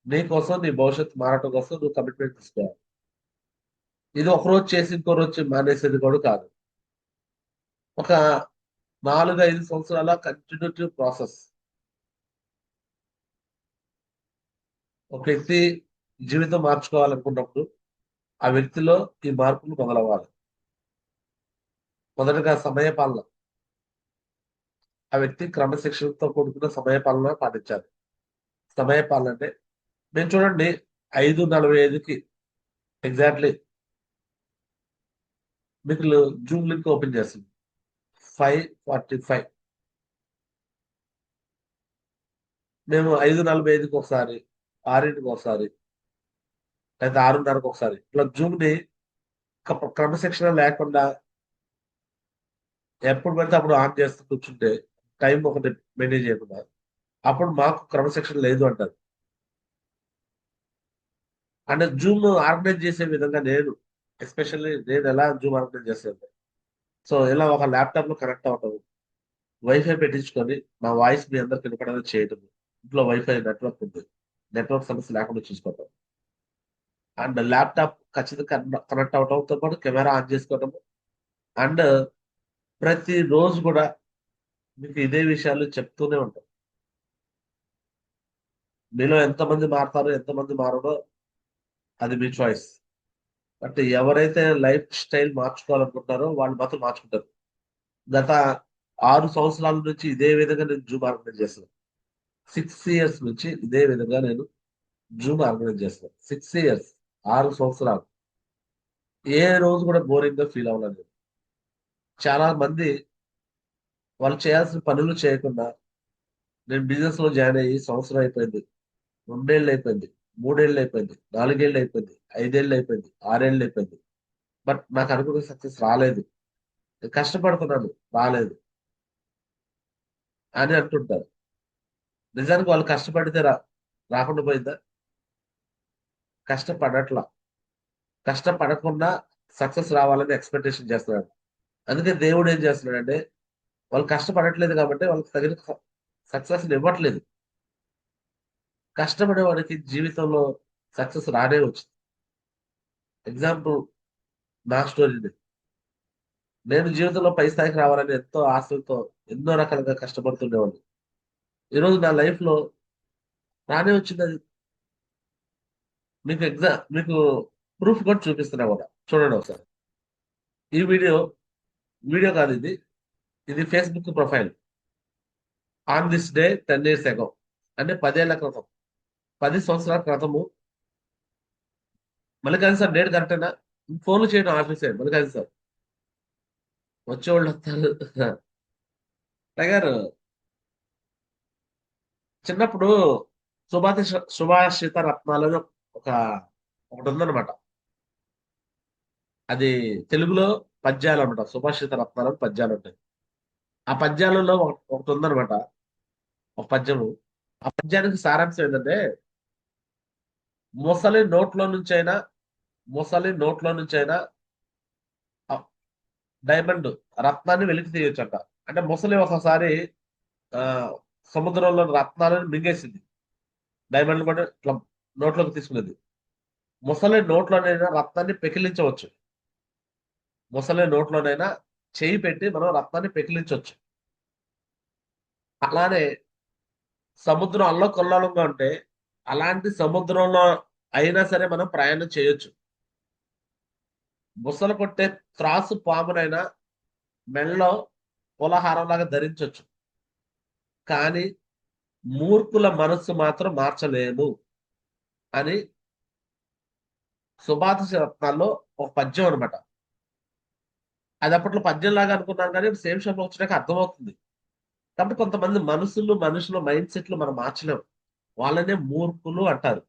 నీ కోసం, నీ భవిష్యత్తు మారటం కోసం నువ్వు కమిట్మెంట్ తీసుకోవాలి. ఇది ఒకరోజు చేసి ఇంకో రోజు మానేసేది కూడా కాదు. ఒక 4-5 సంవత్సరాల కంటిన్యూటివ్ ప్రాసెస్. ఒక వ్యక్తి జీవితం మార్చుకోవాలనుకున్నప్పుడు ఆ వ్యక్తిలో ఈ మార్పులు మొదలవ్వాలి. మొదటగా సమయపాలన. ఆ వ్యక్తి క్రమశిక్షణతో కూడుకున్న సమయపాలన పాటించాలి. సమయపాలన అంటే నేను చూడండి 5:45కి ఎగ్జాక్ట్లీ మీకు జూమ్ లింక్ ఓపెన్ చేస్తుంది. 5:45 మేము 5:45కి ఒకసారి, 6కి ఒకసారి, లేదా 6:30కి ఒకసారి ఇట్లా జూమ్ ని క్రమశిక్షణ లేకుండా ఎప్పుడు పడితే అప్పుడు ఆన్ చేస్తూ కూర్చుంటే టైం ఒకటి మెయింటైన్ చేయకుండా అప్పుడు మాకు క్రమశిక్షణ లేదు అంటారు. అంటే జూమ్ ఆర్గనైజ్ చేసే విధంగా నేను ఎస్పెషల్లీ నేను ఎలా జూమ్ ఆర్గనైజ్ చేస్తాను. సో ఇలా ఒక ల్యాప్టాప్ లో కనెక్ట్ అవటం, వైఫై పెట్టించుకొని మా వాయిస్ మీ అందరికి వినపడేలా చేయటం. ఇంట్లో వైఫై నెట్వర్క్ ఉంది, నెట్వర్క్ సమస్య లేకుండా చూసుకోవటం. అండ్ ల్యాప్టాప్ ఖచ్చితంగా కనెక్ట్ అవటంతో పాటు కెమెరా ఆన్ చేసుకోవటం. అండ్ ప్రతి రోజు కూడా మీకు ఇదే విషయాలు చెప్తూనే ఉంటాం. మీలో ఎంతమంది మారతారో ఎంతమంది మారడో అది మీ చాయిస్. బట్ ఎవరైతే లైఫ్ స్టైల్ మార్చుకోవాలనుకుంటారో వాళ్ళు మాత్రం మార్చుకుంటారు. గత 6 సంవత్సరాల నుంచి ఇదే విధంగా నేను జూమ్ ఆర్గనైజ్ చేస్తున్నాను. 6 ఇయర్స్ నుంచి ఇదే విధంగా నేను జూమ్ ఆర్గనైజ్ చేస్తున్నాను. 6 ఇయర్స్, 6 సంవత్సరాలు. ఏ రోజు కూడా బోరింగ్ గా ఫీల్ అవ్వలేదు. చాలా మంది వాళ్ళు చేయాల్సిన పనులు చేయకుండా నేను బిజినెస్ లో జాయిన్ అయ్యి సంవత్సరం అయిపోయింది, 2 ఏళ్ళు అయిపోయింది, 3 ఏళ్ళు అయిపోయింది, 4 ఏళ్ళు అయిపోయింది, 5 ఏళ్ళు అయిపోయింది, 6 ఏళ్ళు అయిపోయింది. బట్ నాకు అనుకున్న సక్సెస్ రాలేదు. నేను కష్టపడుతున్నాను, రాలేదు అని అంటుంటారు. నిజానికి వాళ్ళు కష్టపడితే రాకుండా పోయిందా? కష్టపడట్లా. కష్టపడకుండా సక్సెస్ రావాలని ఎక్స్పెక్టేషన్ చేస్తున్నాడు. అందుకే దేవుడు ఏం చేస్తున్నాడంటే వాళ్ళు కష్టపడట్లేదు కాబట్టి వాళ్ళకి తగిన సక్సెస్ ఇవ్వట్లేదు. కష్టపడే వాడికి జీవితంలో సక్సెస్ రానే వచ్చింది. ఎగ్జాంపుల్ నా స్టోరీని. నేను జీవితంలో పై స్థాయికి రావాలని ఎంతో ఆశలతో ఎన్నో రకాలుగా కష్టపడుతుండేవాడిని. ఈరోజు నా లైఫ్ లో రానే వచ్చింది అది. మీకు ప్రూఫ్ కూడా చూపిస్తున్నా కూడా చూడండి ఒకసారి. ఈ వీడియో కాదు ఇది. ఇది Facebook profile. On this day 10 years ago, అంటే 10 ఏళ్ల క్రితం, 10 సంవత్సరాల క్రితము. మల్లికార్జున సార్ డేట్ కరెక్టేనా? ఫోన్లు చేయడం ఆఫీసే మల్లికార్జున సార్ వచ్చేవాళ్ళు వస్తారు. టైగర్ చిన్నప్పుడు సుభాషిత రత్నాలు ఒక ఒకటి ఉందన్నమాట. అది తెలుగులో పద్యాలు అనమాట. సుభాషిత రత్నాలు పద్యాలు ఉంటాయి. ఆ పద్యాలలో ఒకటి ఉందన్నమాట, ఒక పద్యము. ఆ పద్యానికి సారాంశం ఏంటంటే ముసలి నోట్లో నుంచైనా డైమండ్ రత్నాన్ని వెలికి తీయొచ్చంట. అంటే ముసలి ఒకసారి ఆ సముద్రంలో రత్నాలను మింగేసింది, డైమండ్ కూడా ఇట్లా నోట్లోకి తీసుకునేది. ముసలి నోట్లోనైనా రత్నాన్ని పెకిలించవచ్చు. ముసలి నోట్లోనైనా చేయి పెట్టి మనం రత్నాన్ని పెకిలించవచ్చు. అలానే సముద్రం అల్లకొల్లాలంగా ఉంటే అలాంటి సముద్రంలో అయినా సరే మనం ప్రయాణం చేయొచ్చు. బుసలు కొట్టే త్రాసు పామునైనా మెళ్ళలో పులహారంలాగా ధరించవచ్చు. కానీ మూర్ఖుల మనస్సు మాత్రం మార్చలేము అని సుభాషిత రత్నాల్లో ఒక పద్యం అనమాట. అది అప్పట్లో పద్యం లాగా అనుకున్నాను కానీ సేమ్ షాప్ వచ్చినాక అర్థమవుతుంది. కాబట్టి కొంతమంది మనుషుల మైండ్ సెట్లు మనం మార్చలేము. వాళ్ళనే మూర్ఖులు అంటారు.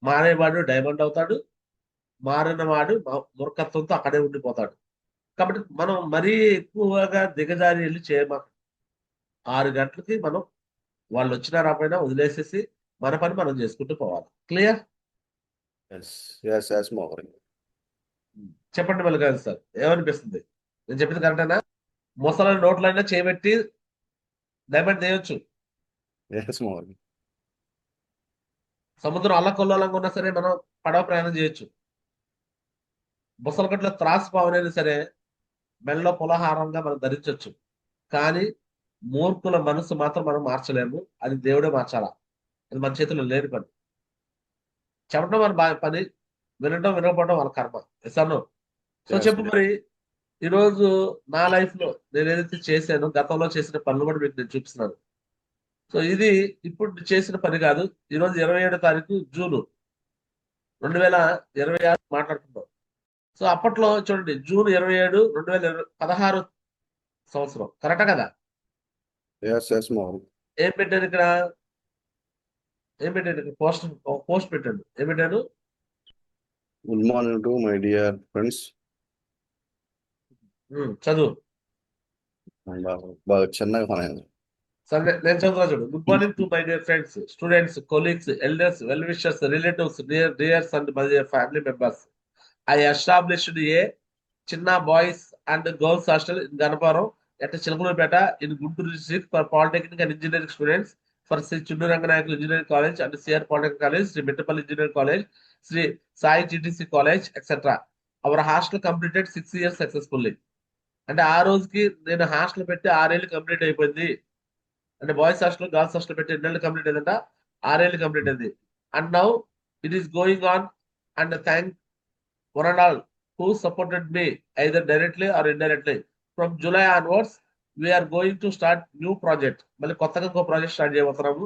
మారేవాడు డైమండ్ అవుతాడు, మారిన వాడు మూర్ఖత్వంతో అక్కడే ఉండిపోతాడు. కాబట్టి మనం మరీ ఎక్కువగా దిగజారి వెళ్ళి చేయమా. 6 గంటలకి మనం వాళ్ళు వచ్చినా రాపోయినా వదిలేసేసి మన పని మనం చేసుకుంటూ పోవాలి. క్లియర్? ఎస్ మోహన్. చెప్పండి మల్లికార్జున సార్, ఏమనిపిస్తుంది? నేను చెప్పింది కరెక్టేనా? ముసలి నోట్లైనా చేయబెట్టి డైమండ్ తీయొచ్చు. ఎస్ మోహన్. సముద్రం అల్లకొల్లోలంగా ఉన్నా సరే మనం పడవ ప్రయాణం చేయొచ్చు. ముసలగట్ల త్రాసు పావునైనా సరే మెడలో పులహారంగా మనం ధరించవచ్చు. కానీ మూర్ఖుల మనసు మాత్రం మనం మార్చలేము. అది దేవుడే మార్చాలా. అది మన చేతిలో లేని పని. చెప్పడం మన పని, వినడం వినకపోవడం వాళ్ళ కర్మ. ఎసాను. సో Yes, చెప్పు yes. మరి, ఈరోజు నా లైఫ్ లో నేను ఏదైతే చేశానో, గతంలో చేసిన పనులు కూడా మీకు నేను చూపిస్తున్నాను. సో ఇది ఇప్పుడు చేసిన పని కాదు. ఈరోజు 27వ తారీఖు జూన్ 2026 మాట్లాడుతున్నాం. సో అప్పట్లో చూడండి, జూన్ 27, 2016 సంవత్సరం. కరెక్టా కదా? ఎస్ మోహన్. ఏం పెట్టాను ఇక్కడ? ఏం పెట్టాను ఇక్కడ? పోస్ట్ పెట్టాను. ఏం పెట్టాను? Good morning to my dear friends. చదువు. బాగా చిన్నగా పని. సరే నేను చదువుతా చూడు. Good morning to my dear friends, students, colleagues, elders, well wishers, relatives, dears and my family members. I established a Chinna boys and girls hostel in Ganaparam at Chilkulpeta in Guntur district for polytechnic and engineering students, for Sri Chinnu Ranganayakulu Engineering College and CR Polytechnic College, Sri Metropolitan Engineering College, Sri Sai GTC College, etc. Our hostel completed 6 years successfully. అంటే ఆ రోజుకి నేను hostel పెట్టి 6 ఏళ్ళు complete అయిపోయింది. అంటే boys hostel, girls hostel పెట్టి 2 ఏళ్ళు కంప్లీట్ అయిందంట, 6 ఏళ్ళు కంప్లీట్ అయింది. And now it is going on. And thank one and all who supported me either directly or indirectly. From July onwards, we are going to start new project. మళ్ళీ కొత్తగా ఇంకో project start చేయబోతున్నాము.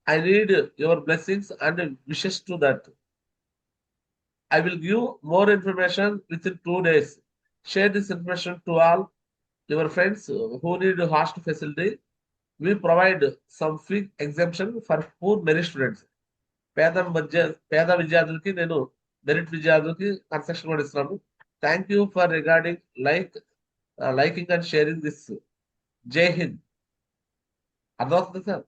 I need your blessings and wishes to that. I will give more information within 2 days. Share this information to all your friends who need hostel facility. We provide some fee exemption for poor merit students. పేద విద్యార్థులకి నేను merit విద్యార్థులకి concession కూడా ఇస్తున్నాను. Thank you for regarding liking and sharing this. జై హింద్. అర్థమవుతుంది sir?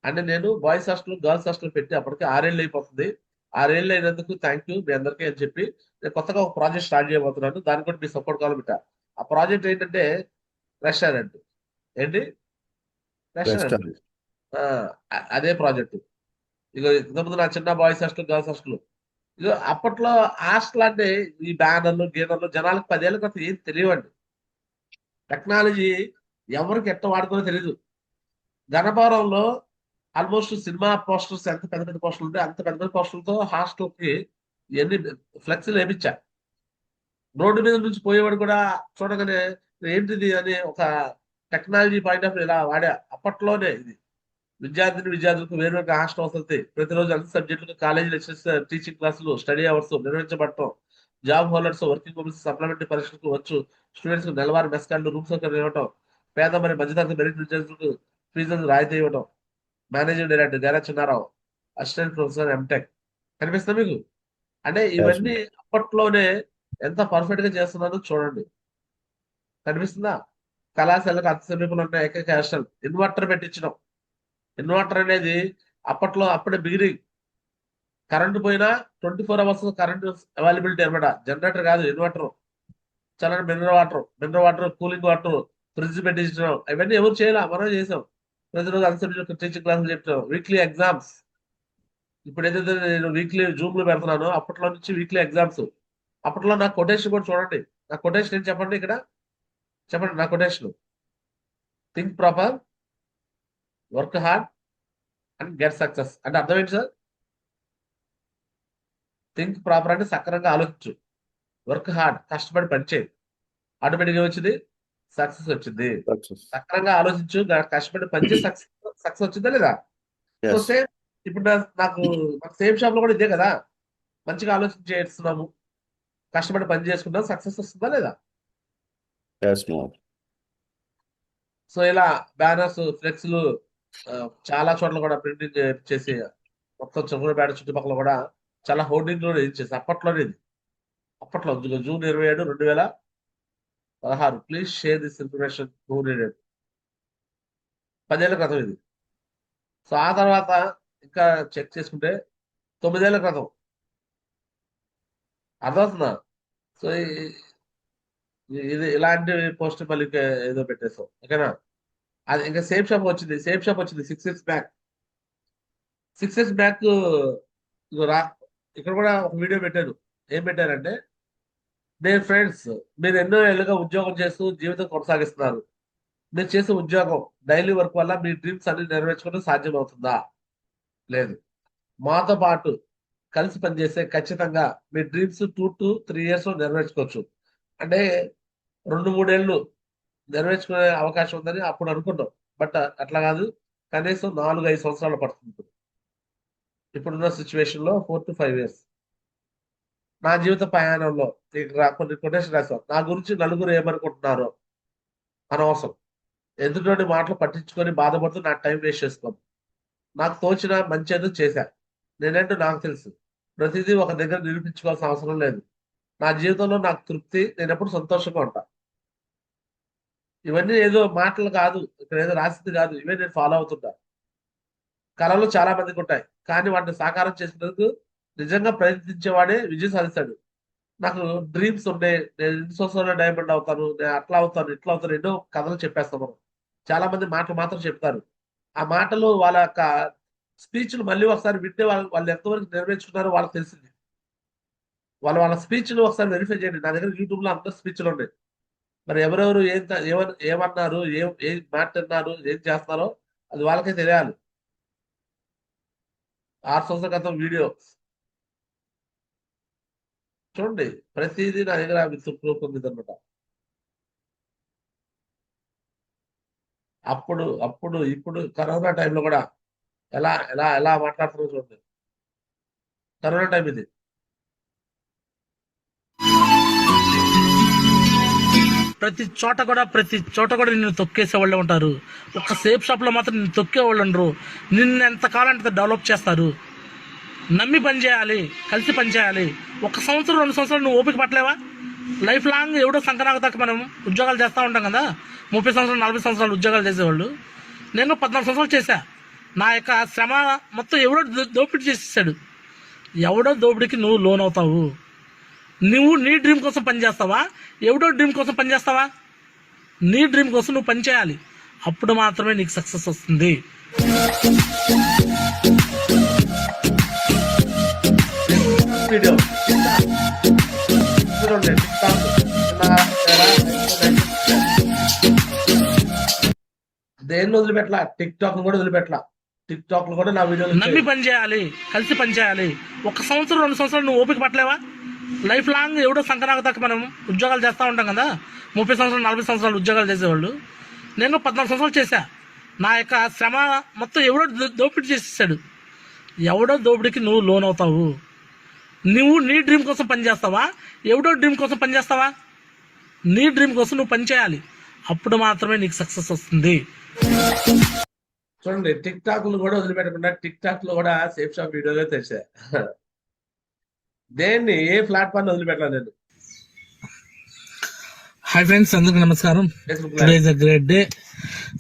అంటే నేను బాయ్స్ హాస్టల్, గర్ల్స్ హాస్టల్ పెట్టి అప్పటికి 6 ఏళ్ళు అయిపోతుంది. 6 ఏళ్ళు అయినందుకు థ్యాంక్ యూ మీ అందరికీ అని చెప్పి నేను కొత్తగా ఒక ప్రాజెక్ట్ స్టార్ట్ చేయబోతున్నాను. దానికి కూడా మీ సపోర్ట్ కావాలి బిడ్డ. ఆ ప్రాజెక్ట్ ఏంటంటే రెస్టారెంట్. ఏంటి? రెస్టారెంట్. అదే ప్రాజెక్టు. ఇక ఇంతకుముందు నా చిన్న బాయ్స్ హాస్టల్, గర్ల్స్ హాస్టల్. ఇక అప్పట్లో హాస్టల్ అంటే ఈ బ్యానర్లు, గీనర్లు జనాలకు 10 ఏళ్ళ క్రితం ఏం తెలియవండి. టెక్నాలజీ ఎవరికి ఎట్ట వాడుకోనో తెలియదు. గణపవరంలో ఆల్మోస్ట్ సినిమా పోస్టర్స్ ఎంత పెద్ద పెద్ద పోస్టర్లు ఉంటే అంత పెద్ద పెద్ద పోస్టర్లతో హాస్టల్కి ఎన్ని ఫ్లెక్సీలు వేయించా. రోడ్డు మీద నుంచి పోయేవాడు కూడా చూడగానే ఏంటిది అని ఒక టెక్నాలజీ పాయింట్ ఆఫ్ ఇలా వాడా. అప్పట్లోనే ఇది విద్యార్థులకు వేరు హాస్టల్ వసతి, ప్రతిరోజు అన్ని సబ్జెక్టులకు కాలేజీ లెక్చర్స్, టీచింగ్ క్లాసులు, స్టడీ అవర్స్ నిర్వహించబడటం, job holders, working womens supplementary పరీక్షలకు వచ్చు స్టూడెంట్స్ నెలవారీ మెస్ కార్డులు, రూమ్ సౌకర్యం ఇవ్వడం, పేద మరియు మధ్యతరగతి మెరిట్ విద్యార్థులకు ఫీజులు రాయితీ ఇవ్వడం. మేనేజింగ్ డైరెక్టర్ గారా చిన్నారావు, అసిస్టెంట్ ప్రొఫెసర్ ఎంటెక్. కనిపిస్తుంది మీకు? అంటే ఇవన్నీ అప్పట్లోనే ఎంత పర్ఫెక్ట్ గా చేస్తున్నారో చూడండి. కనిపిస్తుందా? కళాశాలకు అతి సమీపంలో ఉన్న ఏకైక హాస్టల్. ఇన్వర్టర్ పెట్టించడం. ఇన్వర్టర్ అనేది అప్పట్లో అప్పుడే బిగినింగ్. కరెంటు పోయినా 24 hours కరెంటు అవైలబిలిటీ అనమాట. జనరేటర్ కాదు, ఇన్వర్టర్. చల్లని mineral water, cooling water, fridge పెట్టించడం. ఇవన్నీ ఎవరు చేయాలి? మనం చేసాం. ప్రతిరోజు అన్సబ్జెక్ట్ టీచింగ్ క్లాసులు చెప్తాం. Weekly exams. ఇప్పుడు ఏదైతే నేను వీక్లీ జూమ్ లో పెడుతున్నానో అప్పట్లో నుంచి వీక్లీ ఎగ్జామ్స్. అప్పట్లో నా కొటేషన్ కూడా చూడండి. నా కొటేషన్ ఏంటి చెప్పండి ఇక్కడ? చెప్పండి నా quotation. Think proper, work hard and get success. అంటే అర్థం ఏంటి సార్? థింక్ ప్రాపర్ అంటే సక్రమంగా ఆలోచించు, వర్క్ హార్డ్ కష్టపడి పనిచేయి, ఆటోమేటిక్గా వచ్చింది సక్సెస్ వచ్చింది. సక్రమంగా ఆలోచించు, కష్టపడి పనిచేసి సక్సెస్ వచ్చిందా లేదా? సో సేమ్ ఇప్పుడు నాకు సేమ్ షాప్ లో కూడా ఇదే కదా. మంచిగా ఆలోచించి చేస్తున్నాము, కష్టపడి పని చేసుకుంటాం, సక్సెస్ వస్తుందా లేదా? సో ఇలా బ్యానర్స్, ఫ్లెక్స్లు చాలా చోట్ల కూడా ప్రింటింగ్ చేసి మొత్తం చెరుకులపేట చుట్టుపక్కల కూడా చాలా హోర్డింగ్లు ఇచ్చేసి అప్పట్లోనే ఇది. అప్పట్లో June 27, 16 please share this information who needed. 10 ఏళ్ల క్రితం ఇది. సో ఆ తర్వాత ఇంకా చెక్ చేసుకుంటే 9 ఏళ్ల క్రితం. అర్థమవుతుందా? సో ఇది ఇలాంటి పోస్ట్ మళ్ళీ ఏదో పెట్టేస్తాం, ఓకేనా? అది ఇంకా సేమ్ షాప్ వచ్చింది 6 ఇయర్స్ బ్యాక్. 6 ఇయర్స్ బ్యాక్ రా, ఇక్కడ కూడా ఒక వీడియో పెట్టాను. ఏం పెట్టారంటే, నేను ఫ్రెండ్స్ మీరు ఎన్నో ఏళ్ళుగా ఉద్యోగం చేస్తూ జీవితం కొనసాగిస్తున్నారు. మీరు చేసే ఉద్యోగం డైలీ వర్క్ వల్ల మీ డ్రీమ్స్ అన్ని నెరవేర్చుకోవడం సాధ్యం అవుతుందా? లేదు. మాతో పాటు కలిసి పనిచేస్తే ఖచ్చితంగా మీ డ్రీమ్స్ 2 to 3 years లో నెరవేర్చుకోవచ్చు. అంటే 2-3 ఏళ్ళు నెరవేర్చుకునే అవకాశం ఉందని అప్పుడు అనుకున్నాం. బట్ అట్లా కాదు, కనీసం 4-5 సంవత్సరాలు పడుతుంది. ఇప్పుడున్న సిచ్యువేషన్ లో 4 to 5 years. నా జీవిత ప్రయాణంలో కొన్ని కొటేషన్ రాశాం. నా గురించి నలుగురు ఏమనుకుంటున్నారో అనవసరం. ఎదుటి మాటలు పట్టించుకొని బాధపడుతూ నా టైం వేస్ట్ చేసుకోను. నాకు తోచిన మంచి ఏదో చేశా. నేనేంటో నాకు తెలుసు. ప్రతిదీ ఒక దగ్గర నిరూపించుకోవాల్సిన అవసరం లేదు. నా జీవితంలో నాకు తృప్తి, నేను ఎప్పుడు సంతోషంగా ఉంటా. ఇవన్నీ ఏదో మాటలు కాదు, ఇక్కడ ఏదో రాసింది కాదు, ఇవే నేను ఫాలో అవుతుంటా. కళలు చాలా మందికి ఉంటాయి, కానీ వాటిని సాకారం చేసినందుకు నిజంగా ప్రయత్నించేవాడే విజయం సాధిస్తాడు. నాకు డ్రీమ్స్ ఉన్నాయి, నేను ఇన్ని సంవత్సరాల్లో డైమండ్ అవుతాను, నేను అట్లా అవుతాను, ఇట్లా అవుతాను, ఎన్నో కథలు చెప్పేస్తాం మనం. చాలా మంది మాటలు మాత్రం చెప్తారు. ఆ మాటలు వాళ్ళ యొక్క స్పీచ్లు మళ్ళీ ఒకసారి వింటే వాళ్ళు ఎంతవరకు నెరవేర్చుకున్నారో వాళ్ళకి తెలిసింది. వాళ్ళ స్పీచ్లు ఒకసారి వెరిఫై చేయండి. నా దగ్గర యూట్యూబ్ లో అందరు స్పీచ్లు ఉన్నాయి. మరి ఎవరెవరు ఏమన్నారు, ఏం మాట్లాడినారు, ఏం చేస్తున్నారో అది వాళ్ళకే తెలియాలి. 6 సంవత్సరాల క్రితం వీడియో చూడండి. ప్రతిదీ నా దగ్గర విత్ ప్రూఫ్ ఉంది అనమాట. ఇప్పుడు కరోనా టైంలో కూడా ఎలా ఎలా ఎలా మాట్లాడుతున్నారో చూడండి. కరోనా టైం ఇది. ప్రతి చోట కూడా నిన్ను తొక్కేసే వాళ్ళే ఉంటారు. ఒక సేఫ్ షాప్ లో మాత్రం నిన్ను తొక్కే వాళ్ళు ఉండరు. నిన్ను ఎంతకాలం అంటే డెవలప్ చేస్తారు. నమ్మి పని చేయాలి, కలిసి పని చేయాలి. 1 సంవత్సరం 2 సంవత్సరాలు నువ్వు ఓపిక పట్టలేవా? లైఫ్ లాంగ్ ఎవడో సంకనాకు దాకా మనం ఉద్యోగాలు చేస్తూ ఉంటాం కదా. 30 సంవత్సరాలు 40 సంవత్సరాలు ఉద్యోగాలు చేసేవాళ్ళు. నేను 14 సంవత్సరాలు చేశా. నా యొక్క శ్రమ మొత్తం ఎవడో దోపిడీ చేసేసాడు. ఎవడో దోపిడీకి నువ్వు లోన్ అవుతావు. నువ్వు నీ డ్రీమ్ కోసం పనిచేస్తావా, ఎవడో డ్రీమ్ కోసం పనిచేస్తావా? నీ డ్రీమ్ కోసం నువ్వు పని చేయాలి. అప్పుడు మాత్రమే నీకు సక్సెస్ వస్తుంది. వీడియో దేన్ని వదిలిపెట్టలా, టిక్ టాక్ కూడా వదిలిపెట్టలా. టిక్ టాక్ లో కూడా నా వీడియోలు నమ్మి పని చేయాలి, కలిసి పని చేయాలి. 1 సంవత్సరం 2 సంవత్సరాలు నువ్వు ఓపిక పట్టలేవా? లైఫ్ లాంగ్ ఎవడో సంకనాకు దాకా మనం ఉద్యోగాలు చేస్తూ ఉంటాం కదా. 30 సంవత్సరాలు 40 సంవత్సరాలు ఉద్యోగాలు చేసేవాళ్ళు. నేను 14 సంవత్సరాలు చేశా. నా యొక్క శ్రమ మొత్తం ఎవడో దోపిడీ చేసేసాడు. ఎవడో దోపిడీకి నువ్వు లోన్ అవుతావు. నువ్వు నీ డ్రీమ్ కోసం పనిచేస్తావా, ఎవడో డ్రీమ్ కోసం పనిచేస్తావా? నీ డ్రీమ్ కోసం నువ్వు పని చేయాలి. అప్పుడు మాత్రమే నీకు సక్సెస్ వస్తుంది. చూడండి, టిక్ టాక్ లు కూడా వదిలిపెట్టకుండా టిక్ టాక్ లో కూడా సేఫ్ షాప్ వీడియోలో తెచ్చా. దేన్ని ఏ ప్లాట్ఫామ్ వదిలిపెట్టాలి నేను. హాయ్ ఫ్రెండ్స్, అందరికి నమస్కారం. Today is a great day.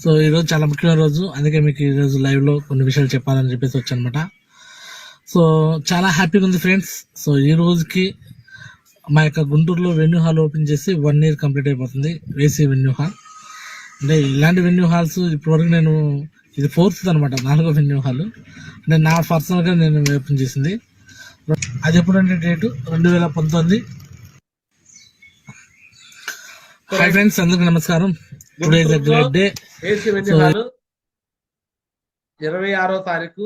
So ఈరోజు చాలా ముఖ్యమైన రోజు, అందుకే మీకు ఈరోజు లైవ్ లో కొన్ని విషయాలు చెప్పాలని చెప్పేసి వచ్చానమాట. సో చాలా హ్యాపీగా ఉంది ఫ్రెండ్స్. సో ఈ రోజుకి మా యొక్క గుంటూరులో వెన్యూ హాల్ ఓపెన్ చేసి 1 year కంప్లీట్ అయిపోతుంది. వేసి వెన్యూ హాల్ అంటే ఇలాంటి వెన్యూ హాల్స్ ఇప్పటివరకు నేను ఇది 4th అనమాట, 4వ వెన్యూ హాల్. అంటే నా పర్సనల్గా నేను ఓపెన్ చేసింది. అది ఎప్పుడంటే డేటు 2019. హాయ్ ఫ్రెండ్స్, అందరికి నమస్కారం. Today is a great day. AC venue hall 26వ తారీఖు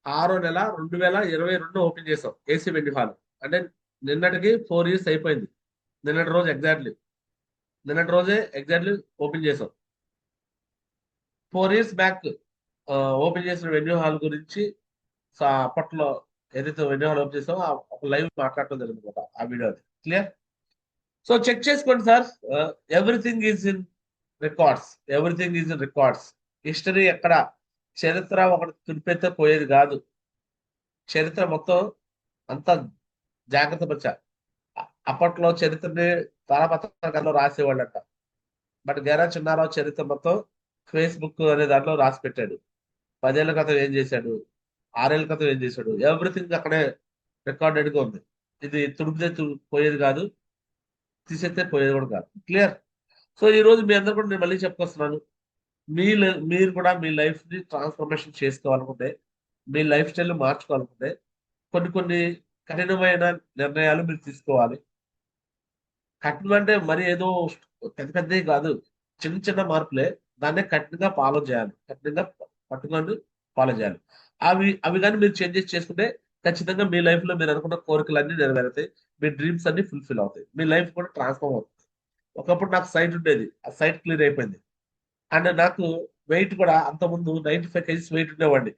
6వ నెల 2022 ఓపెన్ చేసాం. ఏసీ వెన్యూ హాల్ అంటే నిన్నటికి 4 years అయిపోయింది. నిన్నటి రోజే ఎగ్జాక్ట్లీ ఓపెన్ చేసాం. 4 years బ్యాక్ ఓపెన్ చేసిన వెన్యూ హాల్ గురించి అప్పట్లో ఏదైతే వెన్యూ హాల్ ఓపెన్ చేసామో ఒక లైవ్ మాట్లాడటం జరిగింది అనమాట. ఆ వీడియో అది క్లియర్. సో చెక్ చేసుకోండి sir. Everything is in records. History ఎక్కడ, చరిత్ర ఒకటి తుడిపెత్తే పోయేది కాదు. చరిత్ర మొత్తం అంతా జాగ్రత్త పరిచా. అప్పట్లో చరిత్రని తాళపత్రంలో రాసేవాళ్ళంట. బట్ గేరా చిన్నారావు చరిత్ర మొత్తం ఫేస్బుక్ అనే దాంట్లో రాసి పెట్టాడు. 10 ఏళ్ల క్రితం ఏం చేశాడు, 6 ఏళ్ల క్రితం ఏం చేశాడు, ఎవ్రీథింగ్ అక్కడే రికార్డెడ్ గా ఉంది. ఇది తుడిపితే పోయేది కాదు, తీసేస్తే పోయేది కూడా కాదు. క్లియర్. సో ఈ రోజు మీ అందరు కూడా నేను మళ్ళీ చెప్పుకొస్తున్నాను, మీరు కూడా మీ లైఫ్ ని ట్రాన్స్ఫర్మేషన్ చేసుకోవాలనుకుంటే, మీ లైఫ్ స్టైల్ మార్చుకోవాలనుకుంటే కొన్ని కఠినమైన నిర్ణయాలు మీరు తీసుకోవాలి. కఠినం అంటే మరి ఏదో పెద్దవి కాదు, చిన్న మార్పులే. దాన్నే కఠినంగా ఫాలో చేయాలి, కఠినంగా పట్టుకొని ఫాలో చేయాలి. అవి కానీ మీరు చేంజెస్ చేసుకుంటే ఖచ్చితంగా మీ లైఫ్ లో మీరు అనుకున్న కోరికలన్నీ నెరవేరుతాయి, మీ డ్రీమ్స్ అన్ని ఫుల్ఫిల్ అవుతాయి, మీ లైఫ్ కూడా ట్రాన్స్ఫార్మ్ అవుతుంది. ఒకప్పుడు నాకు సైట్ ఉండేది, ఆ సైట్ క్లియర్ అయిపోయింది. అండ్ నాకు వెయిట్ కూడా అంతకుముందు 95 kgs వెయిట్ ఉండేవాడిని.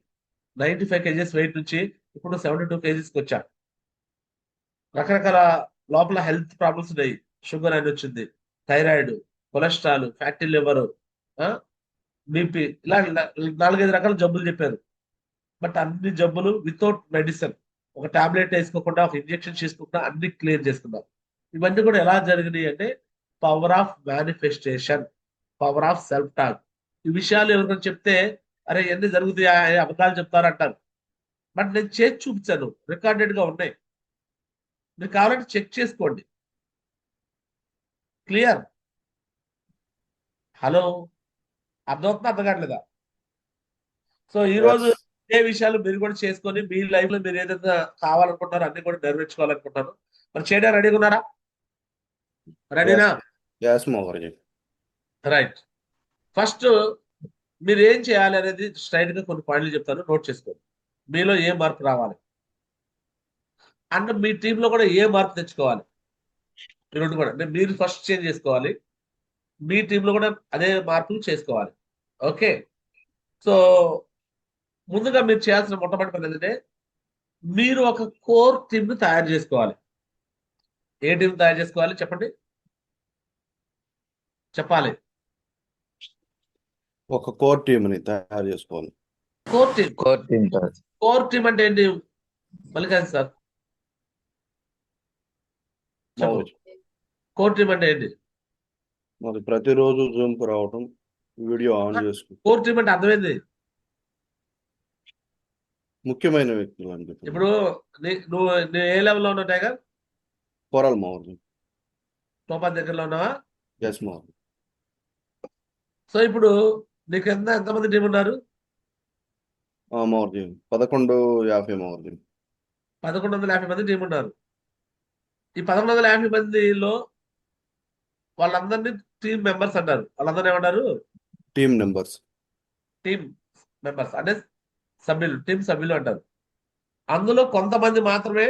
95 kgs వెయిట్ నుంచి ఇప్పుడు 72 kgsకి వచ్చా. రకరకాల లోపల హెల్త్ ప్రాబ్లమ్స్ ఉన్నాయి. షుగర్ అని వచ్చింది, thyroid, cholesterol, fatty liver, BP, ఇలా 4-5 రకాల జబ్బులు చెప్పారు. బట్ అన్ని జబ్బులు వితౌట్ మెడిసిన్, ఒక టాబ్లెట్ వేసుకోకుండా, ఒక ఇంజెక్షన్ చేసుకోకుండా అన్ని క్లియర్ చేసుకున్నాం. ఇవన్నీ కూడా ఎలా జరిగినాయి అంటే power of manifestation, power of self talk. ఈ విషయాలు ఎవరికైనా చెప్తే అరే ఎన్ని జరుగుతాయి, అబద్ధాలు చెప్తారంటారు. బట్ నేను చేసి చూపించాను, రికార్డెడ్ గా ఉన్నాయి. మీరు కావాలంటే చెక్ చేసుకోండి. క్లియర్. హలో, అర్థమవుతుందా, అర్థం కావట్లేదా? సో ఈ రోజు ఏ విషయాలు మీరు కూడా చేసుకొని మీ లైఫ్ లో మీరు ఏదైతే కావాలనుకుంటారో అన్ని కూడా నెరవేర్చుకోవాలనుకుంటారు. మరి చేయడానికి రెడీగా ఉన్నారా? రెడీనా? Yes, Moharji. రైట్. ఫస్ట్ మీరు ఏం చేయాలి అనేది స్ట్రైట్ గా కొన్ని పాయింట్లు చెప్తాను, నోట్ చేసుకోండి. మీలో ఏ మార్పు రావాలి అండ్ మీ టీంలో కూడా ఏ మార్పు తెచ్చుకోవాలి, ఈ రెండు కూడా మీరు ఫస్ట్ చేంజ్ చేసుకోవాలి, మీ టీంలో కూడా అదే మార్పులు చేసుకోవాలి. ఓకే. సో ముందుగా మీరు చేయాల్సిన మొట్టమొదటి పని ఏంటంటే మీరు ఒక కోర్ టీమ్ ని తయారు చేసుకోవాలి. ఏ టీం తయారు చేసుకోవాలి చెప్పండి, చెప్పాలి. ఒక కోర్ టీమ్ ని తయారు చేసుకోవాలి. కోర్ టీం అంటే ఏంటి Mallikarjuna sir? Moharji. Core team అంటే ఏంటి? మరి ప్రతిరోజు జూమ్ కు రావటం, వీడియో ఆన్ చేసుకు, కోర్ టీం అంటే అర్థమైంది. ముఖ్యమైన వ్యక్తులు అని చెప్పి. ఇప్పుడు నువ్వు ఏ లెవెల్లో ఉన్నావు టైగర్? Coral Moharji. టోపా దగ్గరలో ఉన్నావా? Yes, Moharji. సో ఇప్పుడు నీకు ఎంతమంది టీం ఉన్నారు? Moharji. 1150 Moharji. 1150 మంది టీం ఉన్నారు. ఈ 1150 మందిలో వాళ్ళందరినీ టీం మెంబర్స్ అంటారు. వాళ్ళందరూ ఏమంటారు? Team members. టీం మెంబర్స్ అంటే సభ్యులు, టీం సభ్యులు అంటారు. అందులో కొంతమంది మాత్రమే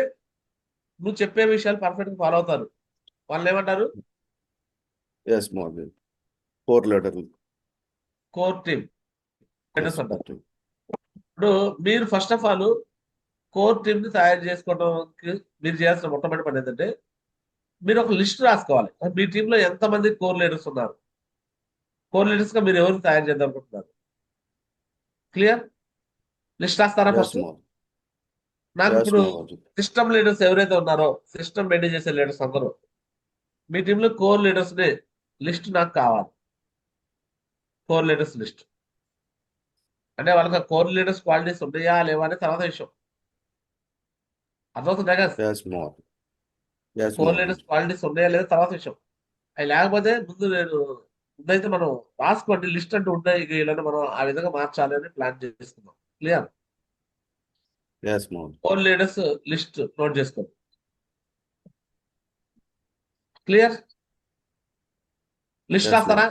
నువ్వు చెప్పే విషయాలు పర్ఫెక్ట్ గా ఫాలో అవుతారు. వాళ్ళని ఏమంటారు? Yes, Moharji. 4 letters. Core team leaders అంటారు. ఇప్పుడు మీరు first of all core team ని తయారు చేసుకోవడానికి మీరు చేయాల్సిన మొట్టమొదటి పని ఏంటంటే మీరు ఒక లిస్ట్ రాసుకోవాలి. మీ టీంలో ఎంతమంది కోర్ లీడర్స్ ఉన్నారు, కోర్ లీడర్స్ గా మీరు ఎవరు తయారు చేద్దాం అనుకుంటున్నారు? క్లియర్. లిస్ట్ రాస్తారా Yes, ఫస్ట్? Moharji. నాకు Yes, ఇప్పుడు Moharji. సిస్టమ్ లీడర్స్ ఎవరైతే ఉన్నారో, సిస్టమ్ మెయింటైన్ చేసే లీడర్స్ అందరూ మీ టీంలో కోర్ లీడర్స్ ని లిస్ట్ నాకు కావాలి. కోర్ లీడర్స్ లిస్ట్ అంటే వాళ్ళకి కోర్ లీడర్స్ క్వాలిటీస్ ఉన్నాయా లేవా అనే తర్వాత విషయం. అర్థమవుతుందా కదా? Yes, Moharji. Yes, core Moharji. Leaders qualities ఉన్నాయా లేదా తర్వాత విషయం. అవి లేకపోతే ముందైతే మనం రాసుకోండి, లిస్ట్ అంటూ ఉన్నాయి, ఇలా మనం ఆ విధంగా మార్చాలి అని ప్లాన్ చేసుకుందాం. Clear. Yes, Moharji. Core leaders list note చేసుకోండి. క్లియర్. లిస్ట్ Yes, రాస్తారా?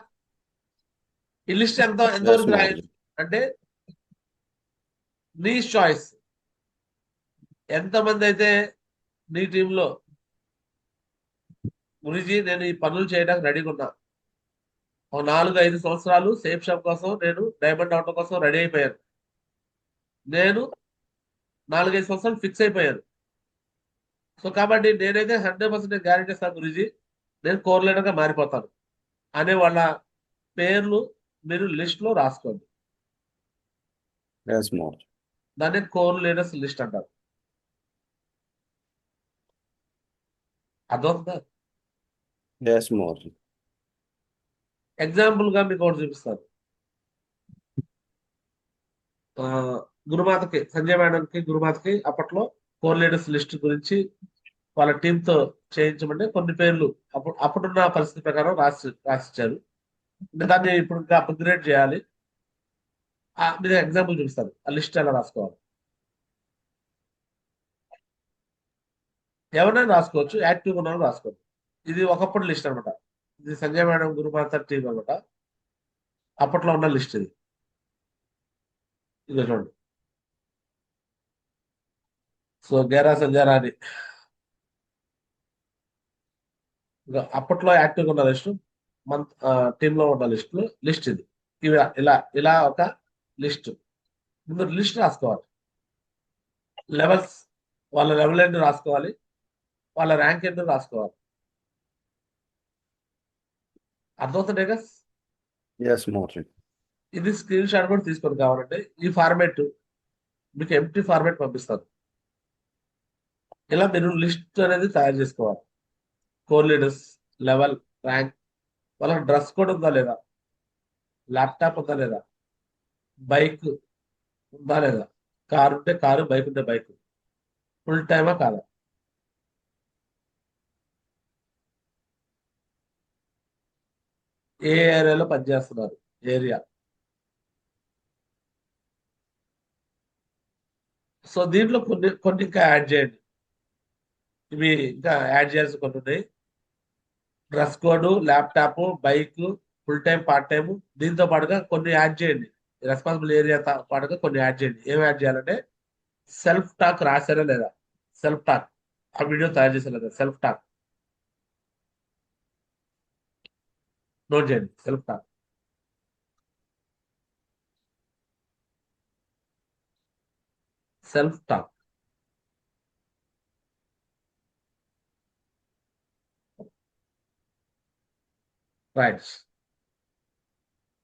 ఈ లిస్ట్ ఎంతవరకు Yes, రాయొచ్చు Moharji. అంటే నీ చాయిస్. ఎంతమంది అయితే నీ టీంలో గురుజీ నేను ఈ పనులు చేయడానికి రెడీగా ఉన్నా, ఒక 4-5 సంవత్సరాలు సేఫ్ షాప్ కోసం నేను డైమండ్ అవటం కోసం రెడీ అయిపోయాను, నేను 4-5 సంవత్సరాలు ఫిక్స్ అయిపోయాను. సో కాబట్టి నేనైతే 100% గ్యారెంటీ ఇస్తాను గురుజీ, నేను కోర్ లీడర్ గా మారిపోతాను అనే వాళ్ళ పేర్లు మీరు లిస్ట్ లో రాసుకోండి. Yes, Moharji. దాన్ని కోర్ లీడర్స్ లిస్ట్ అంటారు. అర్థమవుతుందా? ఎస్ మోహన్. ఎగ్జాంపుల్ గా మీకు ఒకటి చూపిస్తాను. ఆ, గురుమాతకి సంజయ్ మేడంకి గురుమాతకి అప్పట్లో కోర్ లీడర్స్ లిస్ట్ గురించి వాళ్ళ టీమ్ తో చేయించమంటే కొన్ని పేర్లు అప్పుడున్న పరిస్థితి ప్రకారం రాసిచ్చారు. దాన్ని ఇప్పుడు ఇంకా అప్గ్రేడ్ చేయాలి. మీరు ఎగ్జాంపుల్ చూపిస్తాను, ఆ లిస్ట్ ఎలా రాసుకోవాలి. ఎవరైనా రాసుకోవచ్చు, యాక్టివ్ ఉన్న వాళ్ళు రాసుకోవచ్చు. ఇది ఒకప్పుడు లిస్ట్ అనమాట. ఇది సంజయ్ మేడం గురుమాత టీం అనమాట. అప్పట్లో ఉన్న లిస్ట్ ఇది. ఇది చూడండి. సో గేరా సంజయ్ రాణి ఇంకా అప్పట్లో యాక్టివ్ ఉన్న లిస్ట్, మన టీమ్ లో ఉన్న లిస్ట్ ఇది. ఇవి ఇలా ఇలా ఒక లిస్ట్. ముందు లిస్ట్ రాసుకోవాలి. లెవెల్స్, వాళ్ళ లెవెల్ ఏంటో రాసుకోవాలి, వాళ్ళ ర్యాంక్ ఏంటో రాసుకోవాలి. అర్థమవుతుండే కదా? ఎస్ మోహన్. ఇది స్క్రీన్ షాట్ కూడా తీసుకొని కావాలంటే ఈ ఫార్మేట్ మీకు ఎంటీ ఫార్మేట్ పంపిస్తాను. ఇలా మీరు లిస్ట్ అనేది తయారు చేసుకోవాలి. కోర్ లీడర్స్, లెవెల్, ర్యాంక్, వాళ్ళకి డ్రెస్ కోడ్ ఉందా లేదా, ల్యాప్టాప్ ఉందా లేదా, బైక్ ఉందా లేదా, కారు ఉంటే కారు, బైక్ ఉంటే బైక్, ఫుల్ టైమా కాదా, ఏ ఏరియాలో పనిచేస్తున్నారు, ఏరియా. సో దీంట్లో కొన్ని కొన్ని ఇంకా యాడ్ చేయండి. ఇవి ఇంకా యాడ్ చేయాల్సి కొన్ని ఉన్నాయి. Dress code, laptop, bike, full time, part time, దీంతో పాటుగా కొన్ని యాడ్ చేయండి. రెస్పాన్సిబుల్ ఏరియా పాటుగా కొన్ని యాడ్ చేయండి. ఏం యాడ్ చేయాలంటే సెల్ఫ్ టాక్ రాశారా లేదా, సెల్ఫ్ టాక్ ఆ వీడియో తయారు చేశారా లేదా, సెల్ఫ్ టాక్ నోట్ చేయండి. Self talk, self talk. Right.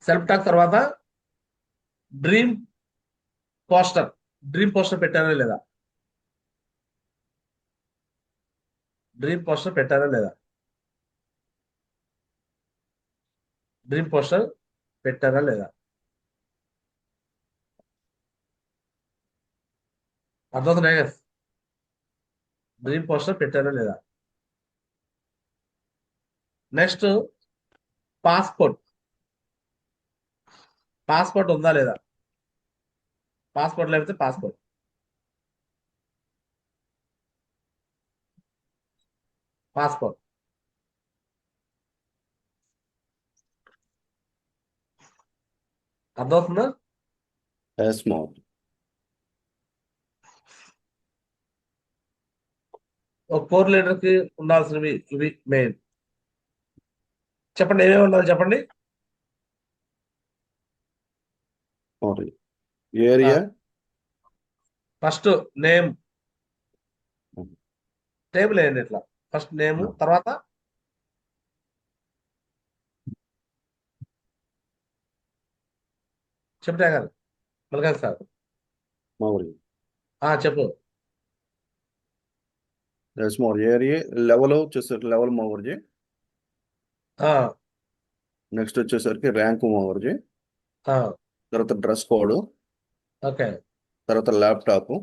Self talk తర్వాత డ్రీమ్ పోస్టర్. డ్రీమ్ పోస్టర్ పెట్టారా లేదా, డ్రీమ్ పోస్టర్ పెట్టారా లేదా, డ్రీమ్ పోస్టర్ పెట్టారా లేదా. అర్థమవుతున్నాయి కదా? డ్రీమ్ పోస్టర్ పెట్టారా లేదా. Next passport. పాస్పోర్ట్ ఉందా లేదా, పాస్పోర్ట్ లేకపోతే పాస్పోర్ట్. పాస్పోర్ట్ అర్థమవుతుందా? ఎస్ మోహన్. ఒక కోర్ లీడర్ కి ఉండాల్సినవి ఇవి మెయిన్. చెప్పండి ఏమేమి ఉండాలి చెప్పండి. ఏరియా, ఫస్ట్ నేమ్, టేబుల్ వేయండి ఇట్లా. ఫస్ట్ నేమ్, తర్వాత చెప్తే కాదు మల్కాన్ సార్. మోహన్. చెప్పు. ఎస్ మోహన్. ఏరియా, లెవెల్ వచ్చేసరికి లెవెల్ మోహర్జీ. నెక్స్ట్ వచ్చేసరికి ర్యాంక్ మోహర్జీ. తర్వాత డ్రెస్ కోడ్, ఓకే తర్వాత ల్యాప్టాప్,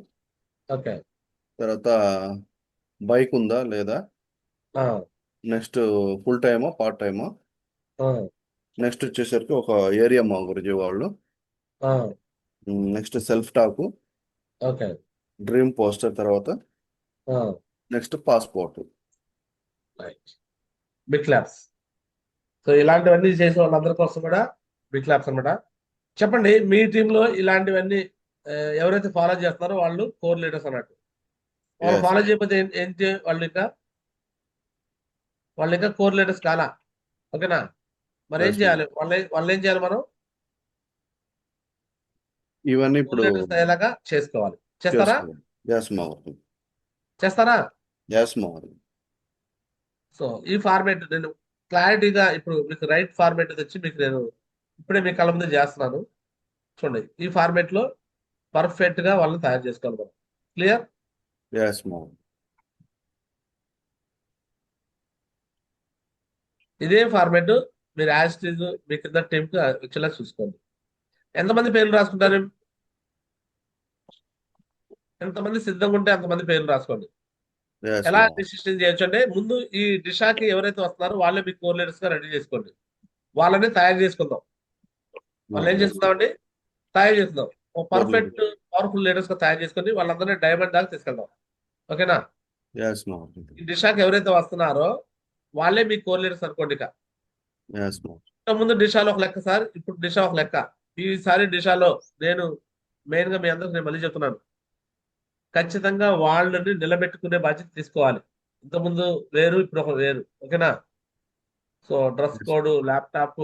ఓకే తర్వాత బైక్ ఉందా లేదా, నెక్స్ట్ ఫుల్ టైమా పార్ట్ టైమా, నెక్స్ట్ వచ్చేసరికి ఒక ఏరియా మా గురించి వాళ్ళు, next self talk, okay dream poster, తర్వాత next passport. Right. Big claps. So ఇలాంటివన్నీ చేసే వాళ్ళందరి కోసం కూడా బిగ్ క్లాప్స్ అనమాట. చెప్పండి మీ టీంలో ఇలాంటివన్నీ ఎవరైతే ఫాలో చేస్తున్నారో వాళ్ళు కోర్ లీడర్స్ అన్నట్టు. వాళ్ళు Yes. ఫాలో చేయకపోతే ఏంటి, వాళ్ళు ఇంకా కోర్ లీడర్స్ కాలా. ఓకేనా? మరి ఏం Yes, చేయాలి, వాళ్ళు ఏం చేయాలి, మనం ఇవన్నీ కోర్ ఇప్పుడు లీడర్స్ అయ్యేలాగా చేసుకోవాలి. చేస్తారా? ఎస్ మోహన్. చేస్తారా? ఎస్ మోహన్. సో ఈ ఫార్మేట్ నేను క్లారిటీగా ఇప్పుడు మీకు రైట్ ఫార్మేట్ తెచ్చి మీకు నేను ఇప్పుడే మీ కళ్ళ ముందు చేస్తున్నాను. చూడండి, ఈ ఫార్మేట్ లో పర్ఫెక్ట్ గా వాళ్ళని తయారు చేసుకోవాలి మనం. క్లియర్? ఎస్ మోహన్. ఇదే ఫార్మాట్ మీరు యాజ్ ఇట్ ఈజ్ మీ కింద టీంకి వచ్చేలా చూసుకోండి. ఎంతమంది పేర్లు రాసుకుంటారు? ఎంతమంది సిద్ధంగా ఉంటే అంతమంది పేర్లు రాసుకోండి. ఎస్ ఎలా మామ. డిసిషన్ చేయొచ్చు అంటే, ముందు ఈ దిశాకి ఎవరైతే వస్తున్నారో వాళ్ళే మీ కోర్ లీడర్స్ గా రెడీ చేసుకోండి. వాళ్ళని తయారు చేసుకుందాం. వాళ్ళు ఏం చేసుకుందామండి? తయారు చేసుకుందాం. ఒక పర్ఫెక్ట్ పవర్ఫుల్ లీడర్స్ గా తయారు చేసుకొని వాళ్ళందరినీ డైమండ్ దాకా తీసుకెళ్దాం. ఓకేనా? ఎస్ మామ. ఈ దిశాకి ఎవరైతే వస్తున్నారో వాళ్ళే మీ కోర్ లీడర్స్ అనుకోండి. ఇక ఎస్ మామ. ముందు దిశాలో ఒక లెక్క సార్, ఇప్పుడు దిశ ఒక లెక్క. ఈసారి దిశలో నేను మెయిన్ గా మీ అందరికి నేను మళ్ళీ చెప్తున్నాను, ఖచ్చితంగా వాళ్ళని నిలబెట్టుకునే బాధ్యత తీసుకోవాలి. ఇంతకుముందు వేరు, ఇప్పుడు ఒక వేరు. ఓకేనా? So dress code, laptop,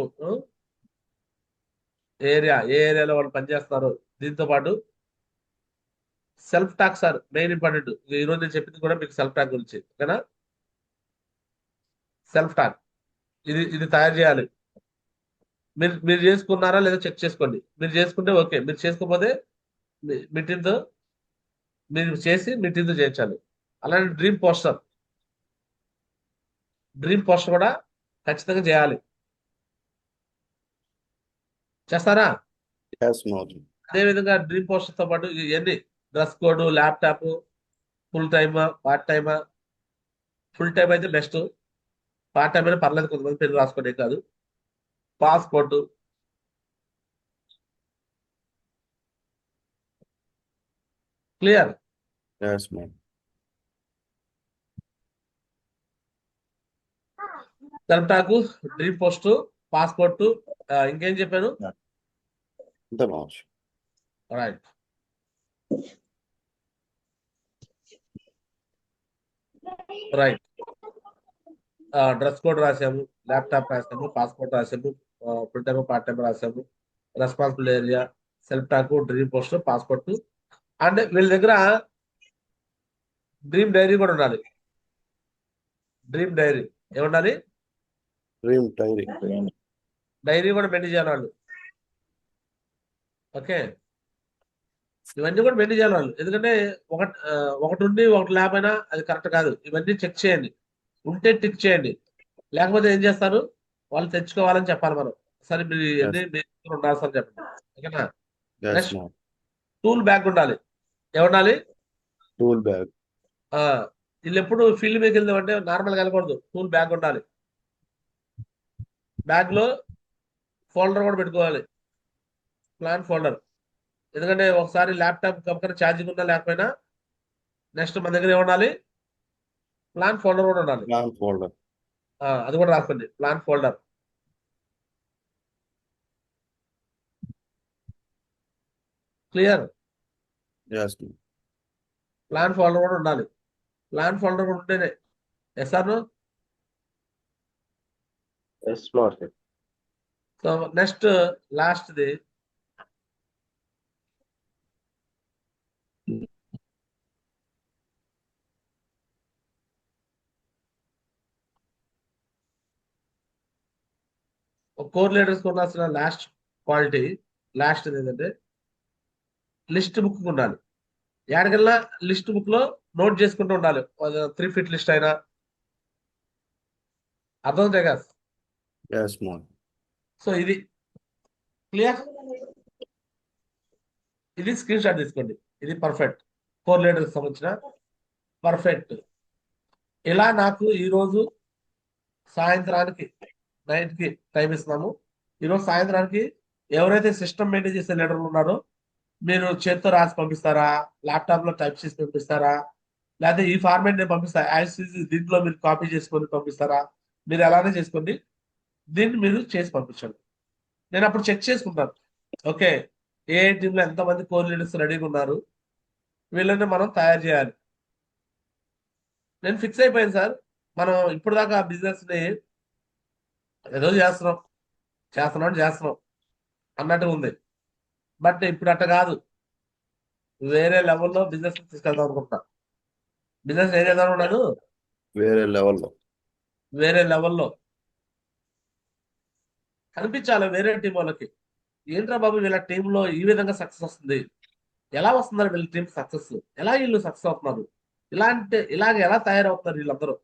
area, ఏ ఏరియాలో వాళ్ళు పనిచేస్తున్నారు, దీంతో పాటు self talk sir main important. ఈ రోజు నేను చెప్పింది కూడా మీకు సెల్ఫ్ టాక్ గురించి. ఓకేనా? సెల్ఫ్ టాక్ ఇది తయారు చేయాలి. మీరు చేసుకున్నారా లేదా చెక్ చేసుకోండి. మీరు చేసుకుంటే ఓకే, మీరు చేసుకోకపోతే మీ టీంతో మీరు చేసి మీ టీంతో చేయించాలి. అలానే డ్రీమ్ పోస్టర్ కూడా ఖచ్చితంగా చేయాలి. చేస్తారా? ఎస్ మామ. అదే విధంగా డ్రీమ్ పోస్టర్ తో పాటు ఇవన్నీ డ్రెస్ కోడ్, ల్యాప్టాప్, ఫుల్ టైమా, పార్ట్ టైమా. ఫుల్ టైం అయితే బెస్ట్, పార్ట్ టైం అయినా పర్లేదు, కొంతమంది పేరు రాసుకోవడం కాదు. Passport, clear? ఎస్ మామ. Self talk, dream post, passport, ఇంకేం చెప్పాను? అంతే మామ. రైట్. రైట్. డ్రెస్ కోడ్ రాసాము, ల్యాప్టాప్ రాసాము, పాస్పోర్ట్ రాసాము, ఫుల్ టైమ్ పార్ట్ టైం రాసాము, responsible area, self talk, dream post, passport. And వీళ్ళ దగ్గర డ్రీమ్ డైరీ కూడా ఉండాలి. డ్రీమ్ డైరీ ఏముండాలి? Dream diary. డైరీ కూడా మెయింటైన్ చేయాలి వాళ్ళు. ఓకే, ఇవన్నీ కూడా మెయింటైన్ చేయాలి వాళ్ళు. ఎందుకంటే ఒకటి ఉండి ఒకటి లేకపోయినా అది కరెక్ట్ కాదు. ఇవన్నీ చెక్ చేయండి, ఉంటే టిక్ చేయండి. లేకపోతే ఏం చేస్తారు? వాళ్ళు తెచ్చుకోవాలని చెప్పాలి మనం. సరే మీరు ఎన్ని మీరు ఉండాలి సార్ చెప్పండి. ఓకేనా? ఎస్ నెక్స్ట్ మామ. టూల్ బ్యాగ్ ఉండాలి. ఏముండాలి? Tool bag. వీళ్ళు ఎప్పుడు ఫీల్డ్ మీద వెళ్దామంటే నార్మల్గా వెళ్ళకూడదు, టూల్ బ్యాగ్ ఉండాలి. బ్యాగ్ లో ఫోల్డర్ కూడా పెట్టుకోవాలి, ప్లాన్ ఫోల్డర్. ఎందుకంటే ఒకసారి ల్యాప్టాప్ కనుక ఛార్జింగ్ ఉన్నా లేకపోయినా నెక్స్ట్ మన దగ్గర ఏముండాలి? ప్లాన్ ఫోల్డర్ కూడా ఉండాలి. Plan folder. అది కూడా రాసుకోండి, ప్లాన్ ఫోల్డర్. క్లియర్? ఎస్ మామ. ప్లాన్ ఫోల్డర్ కూడా ఉండాలి. ప్లాన్ ఫోల్డర్ కూడా ఉంటేనే ఎస్ఆర్. సో నెక్స్ట్ లాస్ట్ది కోర్ లీడర్స్ ఉండాల్సిన లాస్ట్ క్వాలిటీ, లాస్ట్ ఏంటంటే లిస్ట్ బుక్ ఉండాలి. ఎక్కడికల్లా లిస్ట్ బుక్ లో నోట్ చేసుకుంటూ ఉండాలి. 3 feet లిస్ట్ అయినా. అర్థమవుతాయి కదా? ఎస్ మామ. సో ఇది క్లియర్. ఇది స్క్రీన్ షాట్ తీసుకోండి. ఇది పర్ఫెక్ట్ కోర్ లీడర్స్ సంబంధించిన పర్ఫెక్ట్. ఇలా నాకు ఈరోజు సాయంత్రానికి, నైట్కి టైం ఇస్తున్నాము. ఈరోజు సాయంత్రానికి ఎవరైతే సిస్టమ్ మెయింటైన్ చేసే లీడర్లు ఉన్నారో మీరు చేత్తో రాసి పంపిస్తారా, ల్యాప్టాప్ లో టైప్ చేసి పంపిస్తారా, లేకపోతే ఈ ఫార్మాట్ నేను పంపిస్తా దీంట్లో మీరు కాపీ చేసుకొని పంపిస్తారా? మీరు ఎలానే చేసుకోండి, దీన్ని మీరు చేసి పంపించండి. నేను అప్పుడు చెక్ చేసుకుంటాను. ఓకే, ఏ టీంలో ఎంతమంది కోర్ లీడర్స్ రెడీగా ఉన్నారు, వీళ్ళని మనం తయారు చేయాలి. నేను ఫిక్స్ అయిపోయాను సార్, మనం ఇప్పుడు దాకా బిజినెస్ ని ఏదో చేస్తున్నాం అన్నట్టుగా ఉంది. బట్ ఇప్పుడు అట్ట కాదు, వేరే లెవెల్లో బిజినెస్ తీసుకెళ్దాం అనుకుంటున్నా. బిజినెస్ ఏం చేద్దాం అనుకున్నాను? వేరే లెవెల్లో. వేరే లెవెల్లో కనిపించాలి వేరే టీం వాళ్ళకి. ఏంట్రా బాబు వీళ్ళ టీంలో ఈ విధంగా సక్సెస్ వస్తుంది, ఎలా వస్తున్నారు వీళ్ళ టీం సక్సెస్, ఎలా వీళ్ళు సక్సెస్ అవుతున్నారు, ఇలాగ ఎలా తయారవుతున్నారు వీళ్ళందరూ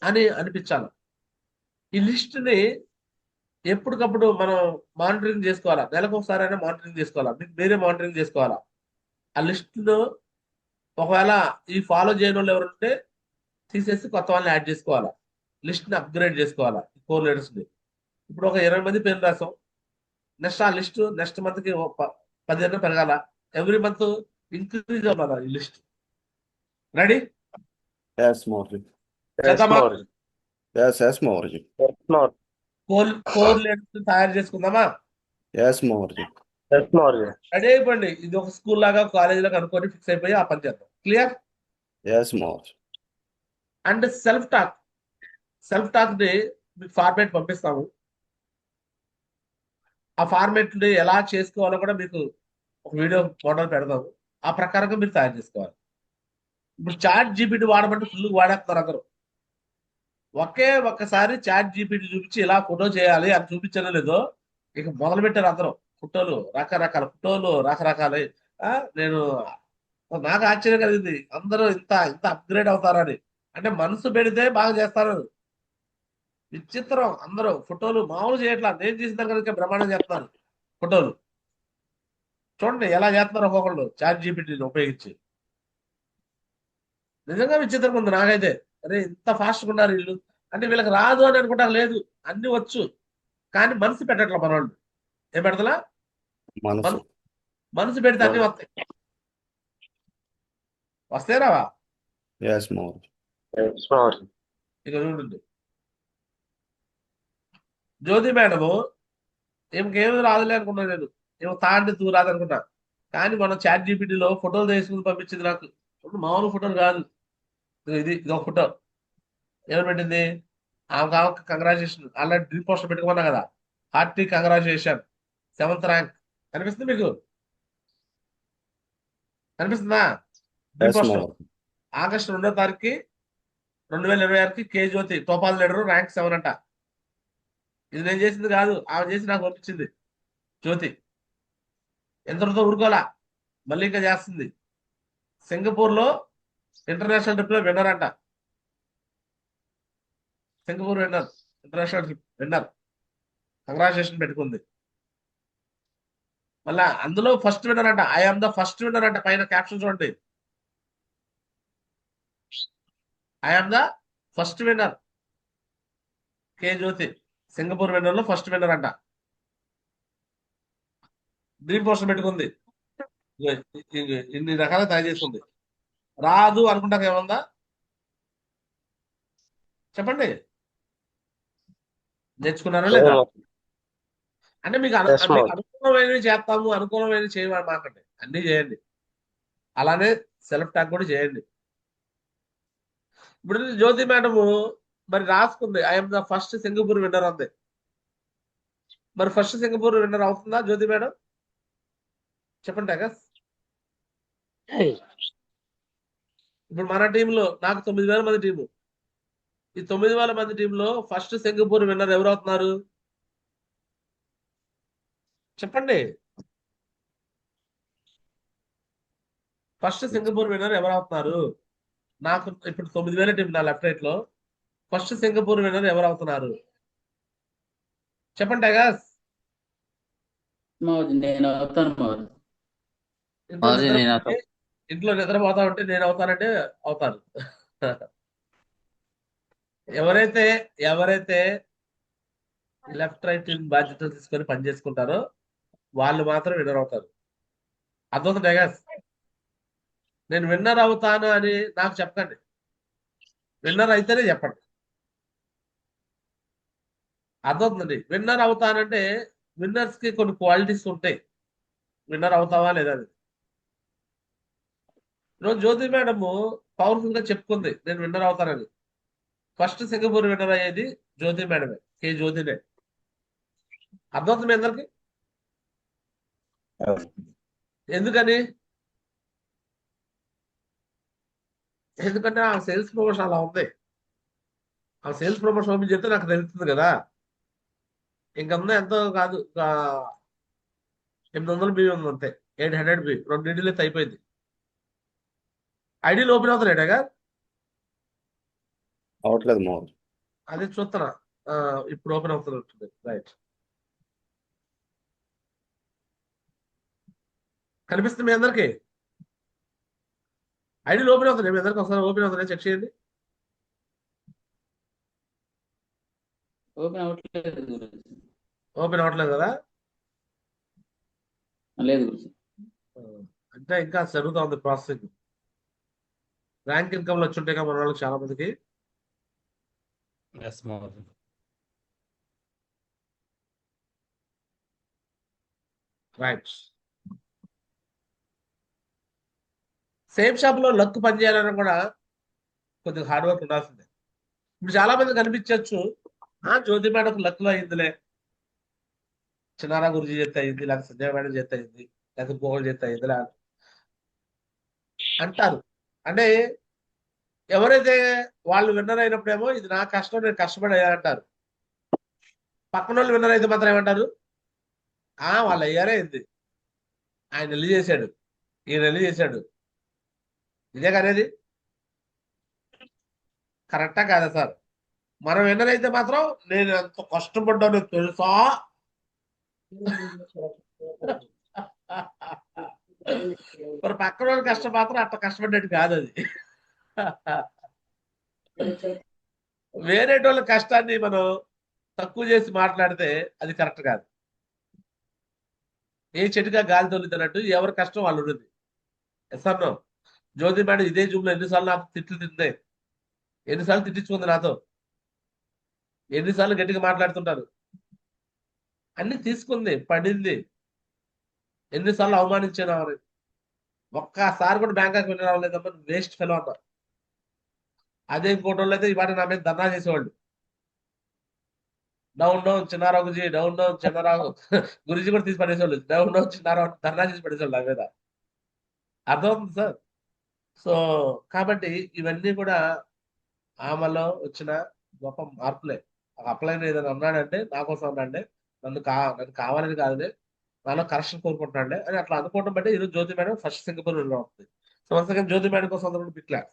అని అనిపించాలి. ఈ లిస్ట్ ని ఎప్పటికప్పుడు మనం మానిటరింగ్ చేసుకోవాలా, నెలకు ఒకసారి అయినా మానిటరింగ్ చేసుకోవాలా, మీకు మీరే మానిటరింగ్ చేసుకోవాలా. ఆ లిస్ట్ లో ఒకవేళ ఈ ఫాలో చేయని వాళ్ళు ఎవరు ఉంటే తీసేసి కొత్త వాళ్ళని యాడ్ చేసుకోవాలా, లిస్ట్ ని అప్గ్రేడ్ చేసుకోవాలా, 4 లీడర్స్ ని. ఇప్పుడు ఒక 20 మంది పేరు రాసాం, నెక్స్ట్ ఆ లిస్ట్ నెక్స్ట్ మంత్ కి 10 పెరగాల, ఎవ్రీ మంత్ ఇంక్రీజ్ అవ్వాలా ఈ లిస్ట్. రెడీ? Yes, Maurji. చేద్దామా? Yes, Maurji. ఫోర్ లీడర్స్ తయారు చేసుకుందామా? Yes, Maurji. రెడీ అయిపోండి. ఇది ఒక స్కూల్ లాగా కాలేజ్ లాగా అనుకొని ఫిక్స్ అయిపోయి ఆ పని చేద్దాం. Clear? Yes, Maurji. And self talk ని మీకు ఫార్మేట్ పంపిస్తాము. ఆ ఫార్మేట్ ని ఎలా చేసుకోవాలో కూడా మీకు ఒక వీడియో మోడల్ పెడదాము. ఆ ప్రకారంగా మీరు తయారు చేసుకోవాలి. ఇప్పుడు చాట్ జీపీటీ వాడమంటే ఫుల్ వాడేస్తున్నారు అందరూ. ఒక్కసారి చాట్ జీపీటీ చూపించి ఇలా ఫోటో చేయాలి అని చూపించడం లేదో ఇక మొదలు పెట్టారు అందరూ. ఫోటోలు రకరకాల ఫోటోలు రకరకాల. నేను నాకు ఆశ్చర్యం కలిగింది, అందరూ ఇంత ఇంత అప్గ్రేడ్ అవుతారని. అంటే మనసు పెడితే బాగా చేస్తారు. విచిత్రం, అందరూ ఫోటోలు మామూలు చేయట్లా. నేను చేసిన కనుక బ్రహ్మాండం చేస్తున్నారు ఫోటోలు. చూడండి ఎలా చేస్తున్నారు ఒక్కొక్కళ్ళు చాట్ జీపీటీని ఉపయోగించి. నిజంగా విచిత్రంగా ఉంది నాకైతే. అరే ఇంత ఫాస్ట్గా ఉన్నారు వీళ్ళు. అంటే వీళ్ళకి రాదు అని అనుకుంటా, లేదు అన్ని వచ్చు, కానీ మనసు పెట్టట్లా మనవాళ్ళు. ఏం పెడతలా? మనసు. మనసు పెడితే అన్ని వస్తాయి. వస్తాయి రావా? Yes, Maurji. ఇక చూడండి, జ్యోతి మేడము ఏం రాదులే అనుకున్నా నేను, ఏమో తాండి తూ రాదనుకున్నా. కానీ మనం చాట్ జీపీటీలో ఫోటోలు తీసుకుని పంపించింది నాకు. మామూలు ఫోటోలు కాదు. ఇది ఒక ఫోటో ఎవరు పెట్టింది? ఆమెకు కంగ్రాచులేషన్. ఆల్రెడీ డ్రీమ్ పోస్టర్ పెట్టుకున్నా కదా, హార్టీ కంగ్రాచులేషన్ 7th ర్యాంక్. కనిపిస్తుంది మీకు? కనిపిస్తుందా? Dream Yes, poster. Maurji. August 2వ తారీఖుకి 2026కి కే జ్యోతి టోపాల్ లీడరు ర్యాంక్ 7 అంట. ఇది నేను చేసింది కాదు, ఆమె చేసి నాకు పంపించింది జ్యోతి. ఎంతటితో ఊరుకోలా, మళ్ళీ ఇంకా చేస్తుంది. సింగపూర్ లో ఇంటర్నేషనల్ ట్రిప్ లో విన్నర్ అంట. Singapore winner, international trip winner. Congratulation పెట్టుకుంది. మళ్ళా అందులో ఫస్ట్ విన్నర్ అంట. ఐఎమ్ ద ఫస్ట్ విన్నర్ అంట. పైన క్యాప్షన్ చూడండి, I'm the first winner. K Jyothi Singapore winner లో ఫస్ట్ విన్నర్ అంట. డ్రీమ్ పోస్టర్ పెట్టుకుంది. ఇన్ని రకాలుగా తయారు చేసుకుంది. రాదు అనుకుంటాక ఏముందా చెప్పండి? నేర్చుకున్నారా లేదా? అంటే మీకు అనుకూలమైనవి చేస్తాము, అనుకూలమైనవి చేయమని మాకండి. అన్ని చేయండి. అలానే సెల్ఫ్ టాక్ కూడా చేయండి. ఇప్పుడు జ్యోతి మేడము మరి రాసుకుంది I'm the first Singapore winner అంది. మరి ఫస్ట్ సింగపూర్ విన్నర్ అవుతుందా జ్యోతి మేడం? చెప్పండి అగస్. ఇప్పుడు మన టీంలో నాకు 9,000 మంది టీము. ఈ 9,000 మంది టీంలో ఫస్ట్ సింగపూర్ విన్నర్ ఎవరు అవుతున్నారు చెప్పండి? ఫస్ట్ సింగపూర్ విన్నర్ ఎవరు అవుతున్నారు? నాకు ఇప్పుడు 9,000 టీం నా లెఫ్ట్ రైట్ లో. ఫస్ట్ సింగపూర్ విన్నర్ ఎవరు అవుతున్నారు చెప్పండి అగస్. నేను అవుతాను. ఇంట్లో నిద్రపోతా ఉంటే నేను అవుతానంటే అవుతాను. ఎవరైతే లెఫ్ట్ రైట్ బాధ్యతలు తీసుకొని పని చేసుకుంటారో వాళ్ళు మాత్రం విన్నర్ అవుతారు. అర్థవుతుంది అగస్? నేను విన్నర్ అవుతాను అని నాకు చెప్పండి, విన్నర్ అయితేనే చెప్పండి. అర్థవుతుందండి? విన్నర్ అవుతానంటే విన్నర్స్ కి కొన్ని క్వాలిటీస్ ఉంటాయి. విన్నర్ అవుతావా లేదా అని. ఈరోజు జ్యోతి మేడము పవర్ఫుల్ గా చెప్పుకుంది నేను విన్నర్ అవుతానని. ఫస్ట్ సింగపూర్ విన్నర్ అయ్యేది జ్యోతి మేడమే, కే జ్యోతినే. అర్థమవుతుంది మీ అందరికి? ఎందుకని? ఎందుకంటే ఆ సేల్స్ ప్రమోషన్ అలా ఉంది. ఆ సేల్స్ ప్రమోషన్ ఓపెన్ చెప్తే నాకు తెలుస్తుంది కదా. ఇంకంతా ఎంతో కాదు, 800 బియ్యం ఉంది అంతే. 800 బియ్యం 2 నీళ్ళు అయిపోయింది. ఐడీలు ఓపెన్ అవుతున్నాయి కదా? అవట్లేదు Maurji. అదే చూస్తున్నా. ఇప్పుడు ఓపెన్ అవుతుంది. రైట్, కనిపిస్తుంది మీ అందరికి? ఐడీలు ఓపెన్ అవుతున్నాయి మీ అందరికి? ఒకసారి ఓపెన్ అవుతున్నాయి, చెక్ చేయండి. ఓపెన్ అవ్వట్లేదు గురుజీ. ఓపెన్ అవ్వట్లేదు కదా? లేదు గురుజీ. ఆ, అంటే ఇంకా జరుగుతూ ఉంది ప్రాసెసింగ్. ర్యాంక్ ఇన్కమ్లు వచ్చి ఉంటాయి కదా మన వాళ్ళకి చాలా మందికి. రైట్, సేమ్ షాప్ లో లక్ పని చేయాలని కూడా కొద్దిగా హార్డ్ వర్క్ ఉండాల్సిందే. ఇప్పుడు చాలా మంది కనిపించవచ్చు, జ్యోతి మేడం లక్ లో అయిందిలే, చిన్నారా గురుజీ చేస్తే అయింది, లేకపోతే సంజయ్ మేడం చేస్తే అయింది, లేకపోతే గోగుల్ చేస్తే అయింది అంటారు. అంటే ఎవరైతే వాళ్ళు విన్నర్ అయినప్పుడేమో ఇది నా కష్టం, నేను కష్టపడి అయ్యా అంటారు. పక్కన వాళ్ళు విన్నర్ అయితే మాత్రం ఏమంటారు? వాళ్ళు అయ్యారే అయింది, ఆయన వెళ్ళి చేశాడు, ఈయన వెళ్ళి చేశాడు. ఇదే కనేది కరెక్టా కాదా సార్? మనం విన్నర్ అయితే మాత్రం నేను ఎంత కష్టపడ్డానో తెలుసా. మరి పక్కన వాళ్ళ కష్టం మాత్రం అంత కష్టపడ్డట్టు కాదు అది. వేరేటోళ్ళ కష్టాన్ని మనం తక్కువ చేసి మాట్లాడితే అది కరెక్ట్ కాదు. ఏ చెట్టుగా గాలి తొలుతున్నట్టు ఎవరి కష్టం వాళ్ళు ఉంటుంది. ఎస్ఆర్నో జ్యోతి మేడం ఇదే జూమ్ లో ఎన్నిసార్లు నాకు తిట్లు తిందే, ఎన్నిసార్లు తిట్టించుకుంది నాతో, ఎన్నిసార్లు గట్టిగా మాట్లాడుతుంటారు, అన్ని తీసుకుంది, పడింది, ఎన్నిసార్లు అవమానించాను ఆమె. ఒక్కసారి కూడా బ్యాంకాక్ వెళ్ళి రావలేదమ్మా, వేస్ట్ ఫెలో అన్నా. అదే ఇంకోటి అయితే ఇవాళ నా మీద ధర్నా చేసేవాళ్ళు. Down down Chinnarao Guruji, down down Chinnarao Guruji కూడా తీసి పడేసేవాళ్ళు. డౌన్ డౌన్ చిన్నారావు ధర్నా చేసి పడేసేవాళ్ళు నా మీద. అర్థమవుతుంది సార్? సో కాబట్టి ఇవన్నీ కూడా ఆమెలో వచ్చిన గొప్ప మార్పులే. అప్లైన్ ఏదైనా అన్నాడంటే నా కోసం అన్నాడే, నన్ను కావాలని కాదులే, నాలో కరెక్షన్ కోరుకుంటున్నాడే అని అట్లా అనుకోవడం బట్టి ఈరోజు జ్యోతి మేడం ఫస్ట్ సింగపూర్ ఉంటుంది. So once again Jyothi madam కోసం అందరూ big clap.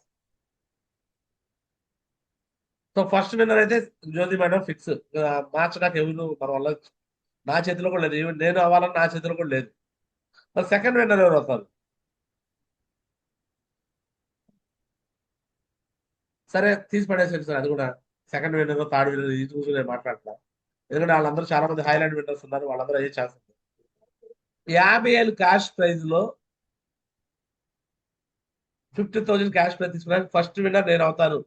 So first winner అయితే జ్యోతి మేడం ఫిక్స్. మార్చడానికి ఎవరు మన వల్ల నా చేతిలో కూడా లేదు, ఈవెన్ నేను అవ్వాలని నా చేతిలో కూడా లేదు. మరి సెకండ్ విన్నర్ ఎవరు వస్తారు? సరే తీసి పడేసారు సార్, అది కూడా సెకండ్ విన్నర్ థర్డ్ విన్నర్ ఇది చూసి నేను మాట్లాడతా. ఎందుకంటే వాళ్ళందరూ చాలా మంది హైలాండ్ విన్నర్స్ ఉన్నారు, వాళ్ళందరూ అయ్యే ఛాన్స్ ఉంది. 50,000 క్యాష్ ప్రైజ్ లో 50,000 క్యాష్ ప్రైజ్ తీసుకోవడానికి ఫస్ట్ విన్నర్ నేను అవుతాను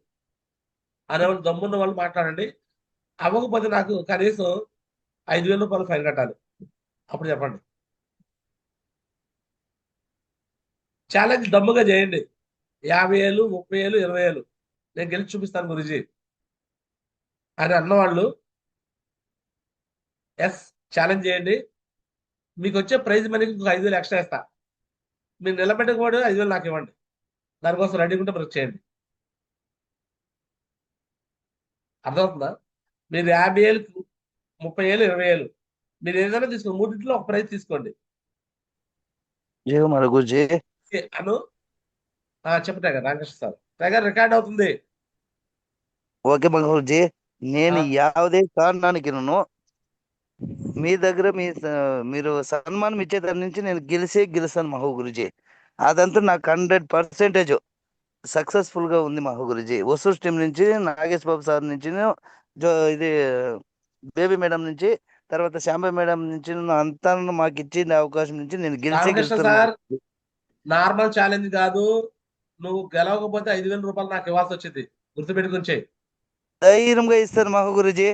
అనేవాళ్ళు దమ్మున్న వాళ్ళు మాట్లాడండి. అవ్వకపోతే నాకు కనీసం 5,000 రూపాయలు ఫైన్ కట్టాలి, అప్పుడు చెప్పండి. ఛాలెంజ్ దమ్ముగా చేయండి. 50,000, 30,000, 20,000 నేను గెలిచి చూపిస్తాను గురుజీ అని అన్నవాళ్ళు ఎస్ ఛాలెంజ్ చేయండి. మీకు వచ్చే ప్రైజ్ మనీకి 5,000 ఎక్స్ట్రా ఇస్తా. మీరు నిలబెట్టకపోతే 5,000 నాకు ఇవ్వండి. దానికోసం రెడీగా ఉంటే బ్రష్ చేయండి. అర్థమవుతుందా? మీరు 50,000, 30,000, 20,000 మీరు ఏదైనా తీసుకోండి, మూడింటిలో ఒక ప్రైజ్ తీసుకోండి. అను చెప్పు tiger, Ramakrishna sir. Tiger record అవుతుంది. ఓకే గురూజీ, నేను యావదే కారణానికి మీ దగ్గర మీరు సన్మానం ఇచ్చే దాని నుంచి నేను గెలిచాను మహో గురుజీ. అదంతా నాకు 100% సక్సెస్ఫుల్ గా ఉంది మహో గురుజీ. వసూస్ టీం నుంచి, నాగేష్ బాబు సార్ నుంచి, ఇది బేబీ మేడం నుంచి, తర్వాత శాంబ మేడం నుంచి, అంతా మాకు ఇచ్చిన అవకాశం నుంచి నేను సార్ నార్మల్ ఛాలెంజ్ కాదు, నువ్వు గెలవకపోతే 5,000 రూపాయలు నాకు ఇవ్వాల్సి వచ్చింది, గుర్తుపెట్టుకుని. ధైర్యంగా ఇస్తాను మహో గురుజీ.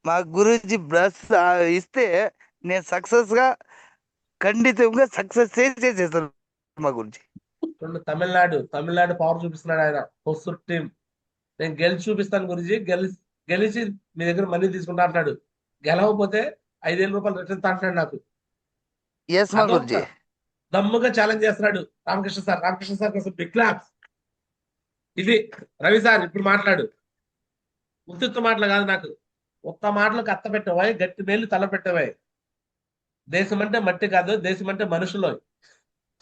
మా గురూజీ బ్లస్ ఇస్తే నేను సక్సెస్ గా ఖండితంగా సక్సెస్ చేసేస్తాను మా గురించి. తమిళనాడు పవర్ చూపిస్తున్నాడు ఆయన. హొస్సూర్ టీం నేను గెలిచి చూపిస్తాను గురుజీ, గెలిచి మీ దగ్గర మనీ తీసుకుంటా అంటాడు. గెలవకపోతే 5,000 రూపాయలు రిటర్న్ అంటున్నాడు నాకు. ఎస్ మా గురుజీ. దమ్ముగా ఛాలెంజ్ చేస్తున్నాడు రామకృష్ణ సార్. రామకృష్ణ సార్ కోసం బిగ్ క్లాప్స్. ఇది రవి సార్ ఇప్పుడు మాట్లాడు. ఉత్తుత్త మాటలు కాదు, నాకు ఒక్క మాటలకు అత్త పెట్టవాయి, గట్టి మేలు తల పెట్టవాయి. దేశం అంటే మట్టి కాదు, దేశం అంటే మనుషులు.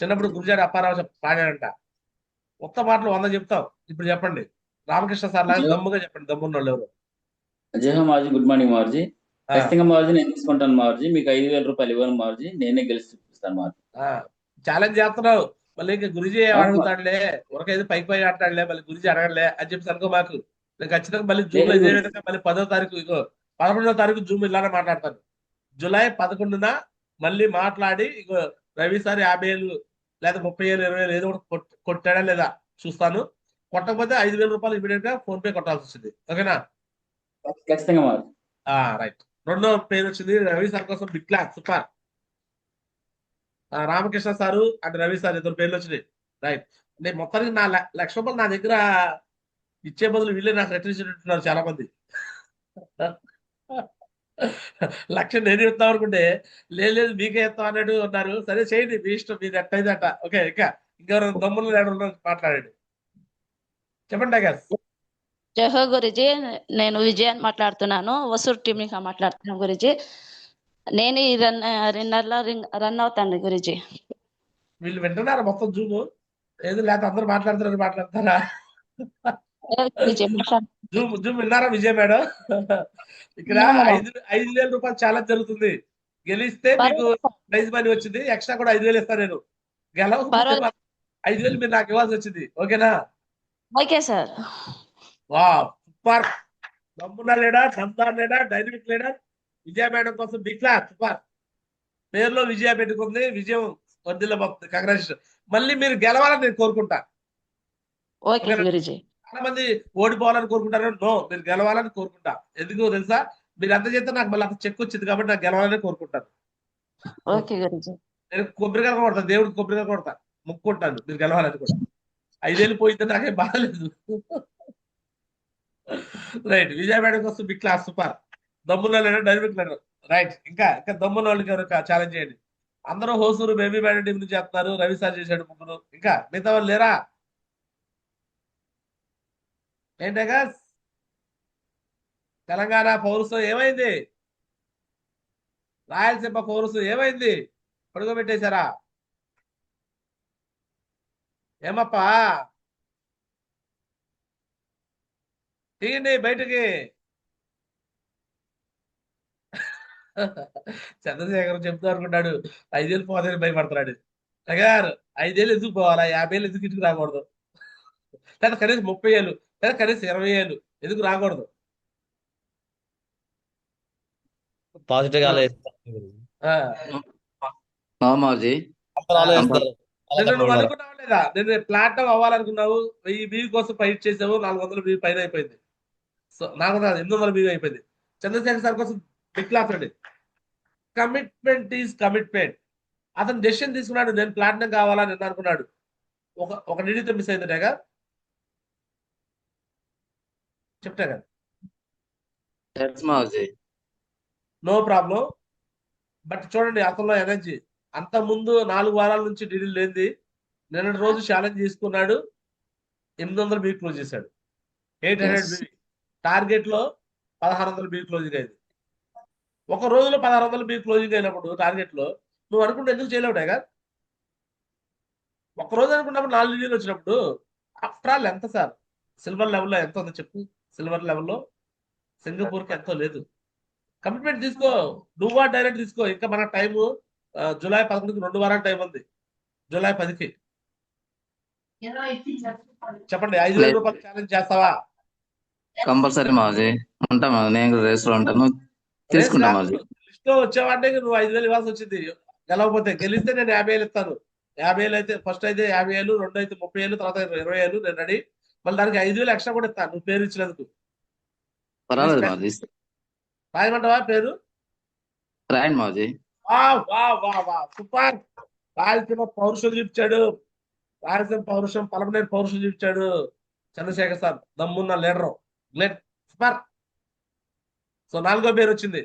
చిన్నప్పుడు గురుజారి అప్పారావు పాడాడంట. ఒక్క మాటలు 100 చెప్తాం. ఇప్పుడు చెప్పండి, రామకృష్ణ సార్ లాగా దమ్ముగా చెప్పండి, దమ్మున్న వాళ్ళు ఎవరు? జయహో మారుజీ, గుడ్ మార్నింగ్ మారుజీ. ఆ, ఖచ్చితంగా మారుజీ నేను తీసుకుంటాను మారుజీ. మీకు 5,000 రూపాయలు ఇవ్వను మారుజీ. నేనే గెలిచి చూపిస్తాను మారుజీ. ఆ, ఛాలెంజ్ చేస్తున్నావు. మళ్ళీ ఇంకా గురుజీ ఏం అవును మా- అడుగుతాడులే, ఉరకైతే పైకి పై అంటాడులే, మళ్ళీ గురుజీ అడగలే అని చెప్పి అనుకో మాకు. నేను ఖచ్చితంగా మళ్ళీ జూమ్ లో లేదు ఇదే గురు. విధంగా మళ్ళీ 10వ తారీఖు, ఇగో 11వ తారీఖు జూమ్ ఇలానే మాట్లాడతాను. జూలై 11న మళ్ళీ మాట్లాడి, ఇగో రవి సార్ 50,000 లేదా 30,000 20,000 ఏదో ఒకటి కొట్టాడా లేదా చూస్తాను. కొట్టకపోతే 5,000 రూపాయలు ఇమీడియట్ గా ఫోన్ పే కొట్టాల్సి వచ్చింది. ఓకేనా? ఖచ్చితంగా మారుజీ. రైట్. రెండో పేరు వచ్చింది రవి సార్ కోసం, big class, super. Ramakrishna sir and Ravi sir ఇద్దరు పేర్లు వచ్చినాయి. రైట్. నేను మొత్తానికి నా 1,00,000 రూపాయలు నా దగ్గర ఇచ్చే బదులు వీళ్ళే నాకు రిటర్న్ ఇచ్చినట్టున్నారు చాలా మంది. 1,00,000 నేను ఇస్తాం అనుకుంటే, లేదు లేదు మీకే ఇస్తాం అన్నట్టు ఉన్నారు. సరే చేయండి, మీ ఇష్టం, మీరు ఎట్టయితే అట్ట. ఓకే, ఇంకా ఇంకెవరు దమ్ములు లేడు మాట్లాడండి. చెప్పండి టైగర్స్. జహో గురుజీ, నేను విజయాన్ని మాట్లాడుతున్నాను. వసూరు టీం నుంచి మాట్లాడుతున్నాను గురుజీ. నేను ఈ రన్నర్లో రన్ అవుతాను గురుజీ. వీళ్ళు వింటున్నారా మొత్తం జూము? ఏది లేకపోతే అందరూ మాట్లాడతారా? గురుజీ జూమ్ జూమ్ విన్నారా విజయ్ మేడం? ఇక్కడ విన్నాను మేడం. 5,000 రూపాయలు ఛాలెంజ్ జరుగుతుంది. గెలిస్తే మీకు పర్వాలేదు సార్. ప్రైజ్ మనీ వచ్చింది, ఎక్స్ట్రా కూడా 5,000 ఇస్తాను నేను. గెలవకపోతే పర్వాలేదు. 5,000 మీరు నాకు ఇవ్వాల్సి వచ్చింది. ఓకేనా? Okay sir. వా, సూపర్. దమ్మున్న లీడర్, దమ్దార్ లీడర్, డైనమిక్ లీడర్ విజయ మేడం కోసం బిగ్ క్లాస్, సూపర్. పేరులో విజయ పెట్టుకుంది, విజయం వర్ధిల్ల కంగ్రాచులేషన్. మళ్ళీ మీరు గెలవాలని నేను కోరుకుంటా. ఓకే ఓకేనా? గురుజీ. చాలా మంది ఓడిపోవాలని కోరుకుంటారు. నో, మీరు గెలవాలని కోరుకుంటా. ఎందుకు తెలుసా? మీరు ఎంత చేస్తే నాకు మళ్ళీ అంత చెక్ వచ్చింది కాబట్టి నాకు గెలవాలని కోరుకుంటాను. ఓకే గురుజీ. నేను కొబ్బరికాయ కొడతాను, దేవుడికి కొబ్బరికాయ కొడతా, ముక్కుంటాను మీరు గెలవాలని కూడా. 5,000 పోయితే నాకేం బాగాలేదు. రైట్. విజయ మేడం కోసం బిగ్ క్లాస్, సూపర్. దమ్మున్న లీడర్, డైనమిక్ లీడర్. రైట్. ఇంకా ఇంకా దమ్మున్న వాళ్ళకి ఎవరు ఛాలెంజ్ చేయండి. అందరూ హోసూరు బేబీ మేడం టీం నుంచి చేస్తున్నారు. రవి సార్ చేశాడు, ముగ్గురు. ఇంకా మిగతా వాళ్ళు లేరా? ఏంటగా తెలంగాణ పౌరసం ఏమైంది? రాయలసీమ పౌరసం ఏమైంది? పడుకోబెట్టేశారా? ఏమప్పా, తీయండి బయటకి. చంద్రశేఖర్ చెప్తూ అనుకుంటాడు 5,000 పోదని భయపడుతున్నాడు. గారు 5,000 ఎందుకు పోవాలా? 50,000 ఎందుకు ఇంటికి రాకూడదు? లేదా కనీసం 30,000 లేదా కనీసం 20,000 ఎందుకు రాకూడదు? పాజిటివ్ గా ఆ, మాజీ నిన్న నువ్వు అనుకున్నావు లేదా? నేను ప్లాట్ఫామ్ అవ్వాలనుకున్నావు, 1000 బీ కోసం ఫైట్ చేసావు, 400 బీ పైన అయిపోయింది. సో నాకు 800 బీ అయిపోయింది. చంద్రశేఖర్ సార్ కోసం బిగ్ క్లాస్ అండి. Commitment is commitment. అతను డెసిషన్ తీసుకున్నాడు, నేను ప్లాటినం కావాలని నిన్న అనుకున్నాడు. ఒక నిడితో మిస్ అయిందటగా చెప్తా కదా. మాజీ నో ప్రాబ్లం. బట్ చూడండి అతనిలో ఎనర్జీ. అంత ముందు 4 వారాల నుంచి డీడీలు లేనిది నిన్నటి రోజు ఛాలెంజ్ తీసుకున్నాడు, 800 బీ క్లోజ్ చేశాడు. 800 బీ టార్గెట్ లో 1,600 బీ క్లోజింగ్ అయింది. ఒక రోజులో 1,600 బీ క్లోజింగ్ అయినప్పుడు టార్గెట్ లో నువ్వు అనుకుంటే ఎందుకు చేయలేవుటాయి కదా? ఒక రోజు అనుకున్నప్పుడు 4 డీడీలు వచ్చినప్పుడు ఆఫ్టర్ ఆల్ ఎంత సార్? సిల్వర్ లెవెల్లో ఎంత ఉందో చెప్పు. సిల్వర్ లెవెల్లో సింగపూర్ కి ఎంతో లేదు. కమిట్మెంట్ తీసుకో, నువ్వా డైరెక్ట్ తీసుకో. ఇంకా మన టైము జూలై 11కి 2 వారాల టైం ఉంది. జూలై 10కి చెప్పండి, 5,000 రూపాయలు ఛాలెంజ్ చేస్తావా? కంపల్సరీ మాజీ ఉంటా మాజీ. నేను రేస్ లో ఉంటాను, తీసుకుంటా మాజీ. లిస్ట్ లో వచ్చావంటే నువ్వు 5,000 ఇవ్వాల్సి వచ్చింది. గెలవకపోతే, గెలిస్తే నేను 50,000 ఇస్తాను. 50,000 అయితే ఫస్ట్ అయితే 50,000, 2 అయితే 30,000, తర్వాత 20,000 నేను రెడీ. మళ్ళీ దానికి 5,000 ఎక్స్ట్రా కూడా ఇస్తాను నువ్వు పేరు ఇచ్చినందుకు. పర్వాలేదు మాజీ, రాయమంటావా పేరు? రాయండి మాజీ. సూపర్. రాయలసీమ పౌరుషం చూపించాడు. రాయలసీమ పౌరుషం, పలమనేరు పౌరుషం చూపించాడు చంద్రశేఖర్ సార్. దమ్మున్న లీడరు, గ్రేట్, సూపర్. సో 4వ పేరు వచ్చింది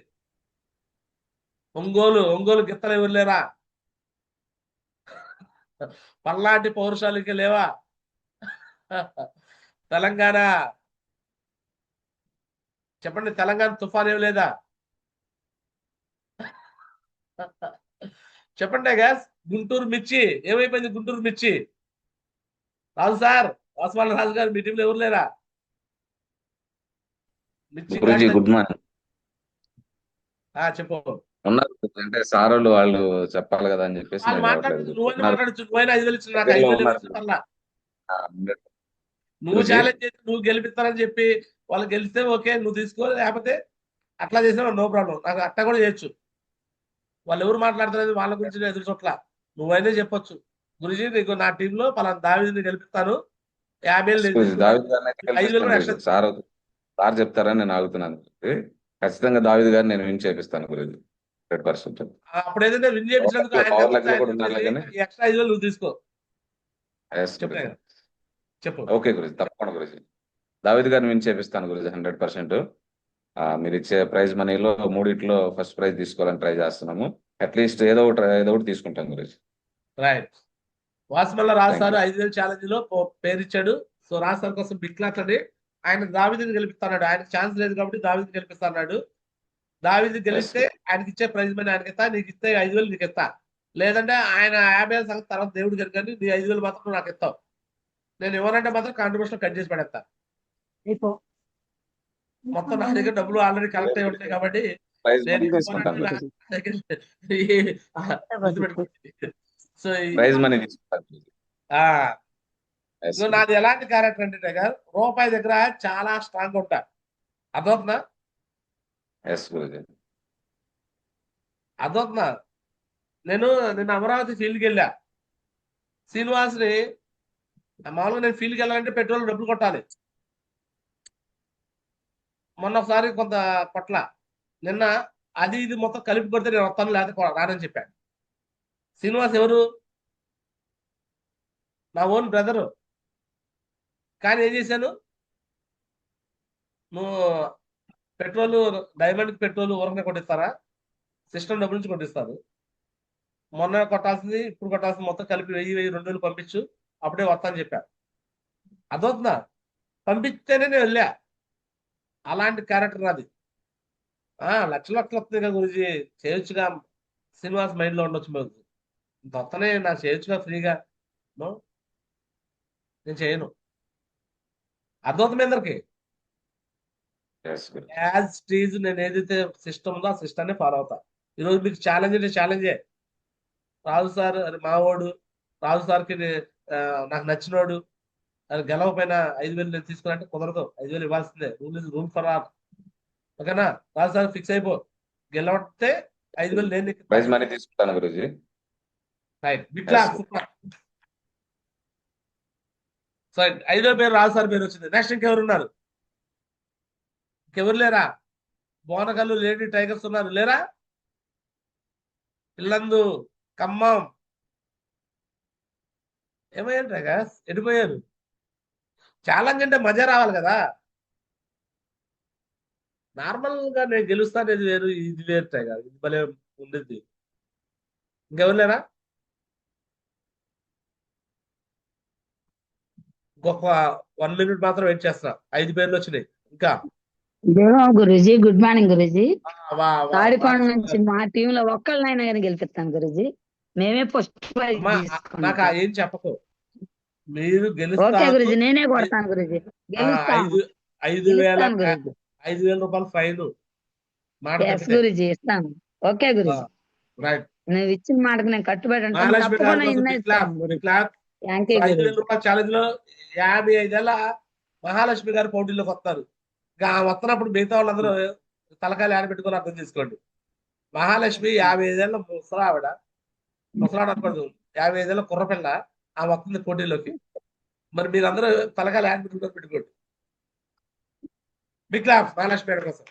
ఒంగోలు గిత్తలు ఎవరు లేరా? పల్లాంటి పౌరుషాలకి లేవా? తెలంగాణ చెప్పండి, తెలంగాణ తుఫాన్ ఏమి లేదా? చెప్పండి గ్యాస్. గుంటూరు మిర్చి ఏమైపోయింది? గుంటూరు మిర్చి రాజు సార్, వాసవాళ్ళ రాజు గారు, మీ టీంలో ఎవరు లేరా? మిర్చి గురూజీ కాస్త గుడ్ మార్నింగ్. చెప్పు. ఉన్నారు అంటే సారోళ్ళు వాళ్ళు చెప్పాలి కదా అని చెప్పేసి వాళ్ళు నేను మాట్లాడచ్చు, రావట్లేదు. నువ్వైనా ఉన్నారు, మాట్లాడచ్చు. నువ్వైనా 5,000 ఇచ్చు, నాకు దగ్గరలో 5,000 ఉన్నారు ఇవ్వచ్చు పర్లా. అందరూ. నువ్వు గురూజీ ఛాలెంజ్ చేసి నువ్వు గెలిపిస్తానని చెప్పి వాళ్ళు గెలిస్తే ఓకే, నువ్వు తీసుకో. లేకపోతే అట్లా చేసినా నో ప్రాబ్లం, నాకు అట్లా కూడా చేయొచ్చు. వాళ్ళు ఎవరు మాట్లాడుతున్నది వాళ్ళ గురించి నేను ఎదురు చూట్ల. నువ్వైనా చెప్పొచ్చు, గురుజీ నీకు నా టీంలో పలానా దావీదుని గెలిపిస్తాను, 50,000 నేను గురూజీ తీసుకుంటాను, దావీద్ గారిని అయితే 5,000 గెలిపిస్తాను కూడా గురూజీ. ఎక్స్ట్రా. సార్ చెప్తారని నేను ఆగుతున్నాను గురూజీ. ఖచ్చితంగా దావీద్ గారిని నేను విన్ చేపిస్తాను గురూజీ 100%. అప్పుడు ఏదైతే విన్ చేయించినందుకు ఆయన పవర్ గెలిపిస్తే లెక్కలు ఆయన కూడా ఉండాలి కానీ గెలిచేసి ఎక్స్ట్రా 5,000 నువ్వు తీసుకో. yes చెప్పే గురూజీ. కదా, చెప్పు. ఓకే గురూజీ, తప్పకుండా గురూజీ. దావీద్ గారిని విన్ చేపిస్తాను గురూజీ 100%. మీరు ఇచ్చే ప్రైజ్ మనీలో మూడిట్లో ఫస్ట్ ప్రైజ్ తీసుకోవాలని ట్రై చేస్తున్నాము. అట్లీస్ట్ ఏదో ఒకటి తీసుకుంటాం Guruji. Right. Vasumalla Raju thank sir you. 5,000 challenge లో పేరు ఇచ్చాడు. సో రాజు సార్ కోసం బిగ్ క్లాస్ అని ఆయన దావీదుని గెలిపిస్తాడు. ఆయనకు ఛాన్స్ లేదు కాబట్టి దావీదుని గెలిపిస్తాడు. దావీదు గెలిస్తే ఆయనకి ఇచ్చే ప్రైజ్ మనీ ఆయనకి ఇస్తా, నీకు ఇస్తే 5,000 నీకు ఇస్తా. లేదంటే ఆయన 50,000 సంగతి తర్వాత దేవుడు కానీ నీ 5,000 మాత్రం నువ్వు నాకు ఇస్తావు. నేను ఎవరంటే మాత్రం కాంట్రిబ్యూషన్ కట్ చేసి పడేస్తా. మొత్తం నా దగ్గర డబ్బులు ఆల్రెడీ కలెక్ట్ అయి ఉంటాయి కాబట్టి ప్రైజ్ నేను మనీ తీసుకుంటాను ఇవ్వనంటే గురూజీ. నా దగ్గర గుర్తుపెట్టుకోండి. సో ప్రైజ్ మనీ తీసుకుంటాను గురూజీ. Yes, ఇదిగో నాది ఎలాంటి క్యారెక్టర్ అంటే గారు, రూపాయి దగ్గర చాలా స్ట్రాంగ్ ఉంటా. అర్థవుతుందా? yes గురూజీ. అర్థవుతుందా? నిన్న అమరావతి ఫీల్డ్కి వెళ్ళా. శ్రీనివాస్ని మామూలుగా నేను ఫీల్డ్కి వెళ్ళాలంటే పెట్రోల్ డబ్బులు కొట్టాలి. మొన్న ఒకసారి కొంత కొట్ల. నిన్న అది ఇది మొత్తం కలిపి కొడితే నేను వస్తాను, లేకపోతే రానని చెప్పాను. శ్రీనివాస్ ఎవరు? నా ఓన్ బ్రదరు. కానీ ఏం చేశాను, నువ్వు పెట్రోల్ డైమండ్కి పెట్రోల్ ఊరకనే కొట్టిస్తారా, సిస్టమ్ డబ్బుల నుంచి కొట్టిస్తారు. మొన్న కొట్టాల్సింది ఇప్పుడు కొట్టాల్సింది మొత్తం కలిపి 1,000, 2,000 పంపించు, అప్పుడే వస్తా అని చెప్పా. అదవుతుందా? పంపిస్తేనే నేను వెళ్ళా. అలాంటి క్యారెక్టర్ నాది. లక్షలు వస్తుంది కదా గురించి, చేయొచ్చుగా. శ్రీనివాస్ మైండ్లో ఉండొచ్చు. మేము వస్తనే నాకు చేయొచ్చుగా ఫ్రీగా. నేను చేయను. అర్థమవుతుంది అందరికి. yes గురూజీ. యాజ్ స్టీజ్ నేను ఏదైతే సిస్టమ్ ఉందో ఆ సిస్టమ్ని ఫాలో అవుతా. ఈరోజు మీకు ఛాలెంజ్ అంటే ఛాలెంజే. రాజు సార్ అది మావాడు, రాజు సార్కి నాకు నచ్చినోడు, అది గెలవపోయినా 5,000 నేను తీసుకున్నట్టే కుదరదు. 5,000 ఇవ్వాల్సిందే. Rule for all. ఓకేనా? రాజు సార్ ఫిక్స్ అయిపో. గెలవతే 5,000 నేను ప్రైజ్ మనీ తీసుకుంటాను గురూజీ. రైట్. బిట్లా Yes, సూపర్. సో 5,000 పేరు రాజు సార్ పేరు వచ్చింది. నెక్స్ట్ ఇంకెవరు ఉన్నారు? ఇంకెవరు లేరా? బోనకల్లు లేడీ టైగర్స్ ఉన్నారు లేరా? ఇల్లందు, ఖమ్మం ఏమయ్యారు టైగర్స్? ఎడిపోయారు. ఛాలెంజ్ అంటే మజా రావాలి కదా. నార్మల్ గా నేను గెలుస్తాను ఇది వేరు, ఇది వేరు టైగర్. ఇది భలే ఉండేది. ఇంకెవరు లేరా? ఇంకొక 1 minute మాత్రం వెయిట్ చేస్తా. 5 పేర్లు వచ్చినాయి ఇంకా. Guruji good morning Guruji. వా తాడికొండ నుంచి మా టీమ్ లో ఒక్కళ్ళనైనా కానీ గెలిపిస్తాను గురుజీ. మేమే ఫస్ట్ ప్రైజ్ నాకు ఏం చెప్పకు. మీరు ఓకే గెలుస్తారు. గురుజీ, నేనే కొడతాను గురుజీ. గెలుస్తాను. 5,000 రూపాయలు ఫైన్. మాట ఎస్ గురుజీ ఇస్తాను. Okay Guruji, right. నువ్వు ఇచ్చిన మాటకు నేను కట్టుబడి ఉంటాను. మహాలక్ష్మి తప్పకుండా గారి ఇన్నే ఇస్తాను గురుజీ. Thank you 5,000 Guruji. రూపాయల ఛాలెంజ్ లో 55 ఏళ్ళ మహాలక్ష్మి గారు పోటీలోకి వస్తారు. ఇంకా వస్తున్నప్పుడు మిగతా వాళ్ళందరూ తలకాయలు ఆడబెట్టుకొని అర్థం చేసుకోండి. మహాలక్ష్మి 55 ఏళ్ళ ముసలావిడ, ముసలాడు అనకూడదు, 55 ఏళ్ళ కుర్రపిల్ల. ఆమె వస్తుంది పోటీలోకి. మరి మీరందరూ తలకాయలు ఆడబెట్టుకొని పెట్టుకోండి. బిగ్ క్లాప్ మహాలక్ష్మి గారి కోసం.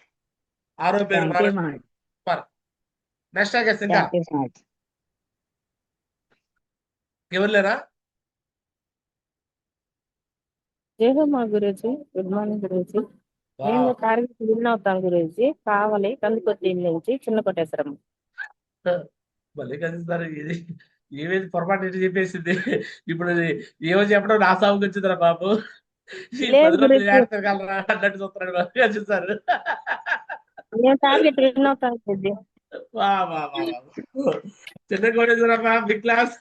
6వ పేరు మహాలక్ష్మి. నెక్స్ట్ ఆగేసి ఇంకా ఎవరు లేరా? జయహోమా గురూజీ, గుడ్ మార్నింగ్ గురూజీ. నేను టార్గెట్ విన్ అవుతాను గురూజీ. కావాలి కందుకొత్తి నుంచి చిన్న కొట్టేశ్వరం. మళ్ళీ కనిపిస్తారు. ఇది ఏమేది పొరపాటు ఏంటి చెప్పేసింది. ఇప్పుడు ఏమో చెప్పడం నా సాగుకి వచ్చిందిరా బాబు. ఈ 10 రోజులు ఏడతగలరా అన్నట్టు చూస్తున్నాడు బాబు. చూస్తారు. నేను టార్గెట్ విన్ అవుతాను గురూజీ. చిన్న కోటేశ్వరమ్మ బిగ్ క్లాస్.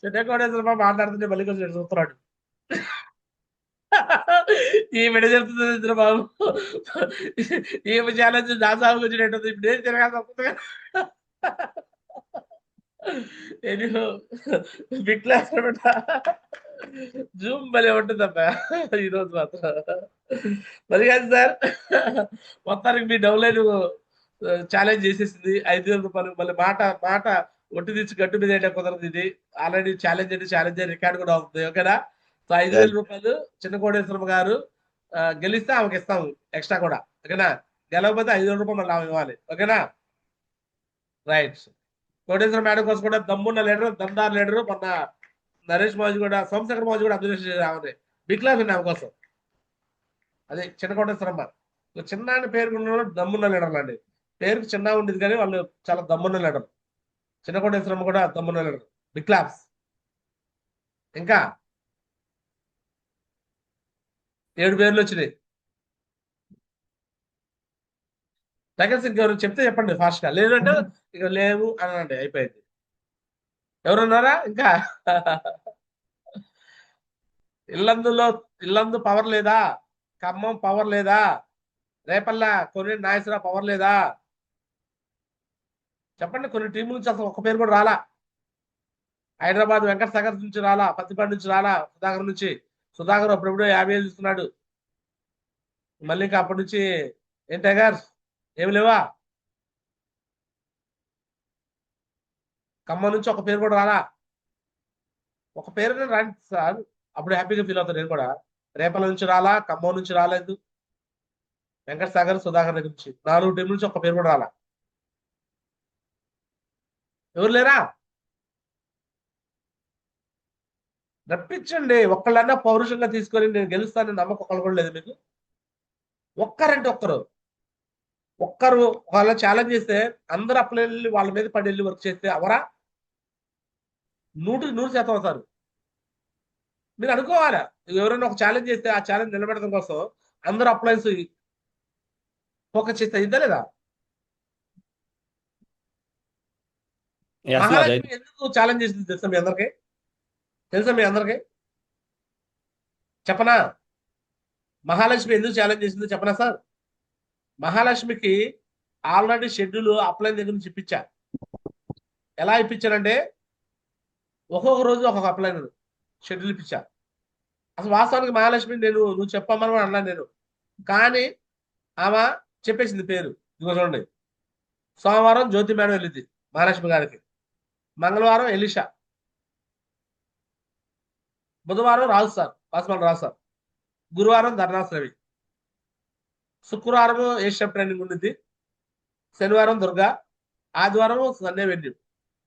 చిన్న కోటేశ్వరమ్మ మాట్లాడుతుంటే మళ్ళీ కొంచెం చూస్తున్నాడు. ఈమెడ చెప్తుంది బాబు. ఈమె ఛాలెంజ్ నా సాగు వచ్చినట్టుంది. ఇప్పుడు ఏం తిరగాల్సి వస్తుంది. ఎనిహో బిగ్ క్లాస్ అనమాట. జూమ్ భలే ఉంటుందమ్మా ఈరోజు మాత్రం. మరి కాదు సార్, మొత్తానికి మీ డౌన్లైన్ ఛాలెంజ్ చేసేసింది. 5,000 రూపాయలు. మళ్ళీ మాట మాట ఒట్టి తెచ్చి గట్టు మీద వేయడం కుదరదు. ఇది ఆల్రెడీ ఛాలెంజ్ అంటే ఛాలెంజ్ రికార్డు కూడా అవుతుంది. ఓకేనా? సో 5,000 రూపాయలు చిన్న కోటేశ్వరం గారు గెలిస్తే ఆమెకి ఇస్తాము ఎక్స్ట్రా కూడా. ఓకేనా? గెలవకపోతే 5,000 రూపాయలు మళ్ళీ ఆమె ఇవ్వాలి. ఓకేనా? రైట్. కోటేశ్వరం మేడం కోసం కూడా దమ్మున్న లీడర్, దమ్దార్ లీడరు, మొన్న నరేష్ మోజీ కూడా, సోమశేఖర్ మోజీ కూడా అబ్జర్వేషన్ చేయాలి. బిగ్ క్లాస్ ఉంది ఆమె కోసం. అదే చిన్న కోటేశ్వరమ్మ. చిన్న అని పేరు దమ్మున్న లీడర్లు అండి. పేరుకి చిన్న ఉండేది కానీ వాళ్ళు చాలా దమ్మున్న లీడర్. చిన్న కోటేశ్వరమ్మ కూడా దమ్మున్న లీడర్. Big class. ఇంకా 7 పేర్లు వచ్చినాయి. సెకండ్స్ ఇంకెవరు చెప్తే చెప్పండి ఫాస్ట్ గా. లేదంటే ఇక లేవు అనండి, అయిపోయింది. ఎవరున్నారా ఇంకా? ఇల్లందు పవర్ లేదా? ఖమ్మం పవర్ లేదా? రేపల్ల కొన్ని నాయసరా పవర్ లేదా? చెప్పండి. కొన్ని టీముల నుంచి అసలు ఒక్క పేరు కూడా రాలా. హైదరాబాద్ వెంకట సాగర్ నుంచి రాలా, పత్తిపాటి నుంచి రాలా, సుధాకర్ నుంచి. సుధాకర్ అప్పుడెప్పుడో 50,000 ఇస్తున్నాడు. మళ్ళీ ఇంకా అప్పటి నుంచి ఏం టైగర్ ఏమి లేవా? ఖమ్మం నుంచి ఒక పేరు కూడా రాలా. ఒక పేరు రండి సార్, అప్పుడు హ్యాపీగా ఫీల్ అవుతాను నేను కూడా. రేపల నుంచి రాలా, ఖమ్మం నుంచి రాలేదు, వెంకట సాగర్, సుధాకర్ దగ్గర నుంచి 4 టీంల నుంచి ఒక పేరు కూడా రాలా. ఎవరు లేరా? రప్పించండి. ఒక్కళ్ళన్నా పౌరుషంగా తీసుకొని నేను గెలుస్తానని నమ్మకం ఒకళ్ళు కూడా లేదు మీకు? ఒక్కరంటే ఒక్కరు వాళ్ళ ఛాలెంజ్ చేస్తే అందరు అప్లై వెళ్ళి వాళ్ళ మీద పడి వెళ్ళి వర్క్ చేస్తే అవరా? 100% అవుతారు. మీరు అనుకోవాలా, ఎవరైనా ఒక ఛాలెంజ్ చేస్తే ఆ ఛాలెంజ్ నిలబెట్టడం కోసం అందరూ అప్లైన్స్ ఫోకస్ చేస్తే ఇద్దా లేదా? మహాలక్ష్మి ఎందుకు ఛాలెంజ్ చేసింది తెలుసా మీ అందరికి? చెప్పనా? మహాలక్ష్మి ఎందుకు ఛాలెంజ్ చేసిందో చెప్పనా సార్? మహాలక్ష్మికి ఆల్రెడీ షెడ్యూల్ అప్లై దగ్గర నుంచి ఇప్పించా. ఎలా ఇప్పించానంటే ఒక్కొక్క రోజు ఒక్కొక్క అప్లైన్ షెడ్యూల్ ఇప్పించా. అసలు వాస్తవానికి మహాలక్ష్మి నువ్వు చెప్పమని కూడా అన్నాను నేను, కానీ ఆమె చెప్పేసింది పేరు. ఇదిగో చూడండి, సోమవారం జ్యోతి మేడం వెళ్ళింది మహాలక్ష్మి గారికి, మంగళవారం ఎలిషా, బుధవారం రాజు సార్, వాసుమల్ రాజు సార్, గురువారం ధర్నాస్ రవి, శుక్రవారం ఏషియా ట్రైనింగ్ ఉండింది, శనివారం దుర్గా, ఆదివారం సండే వెన్యూ.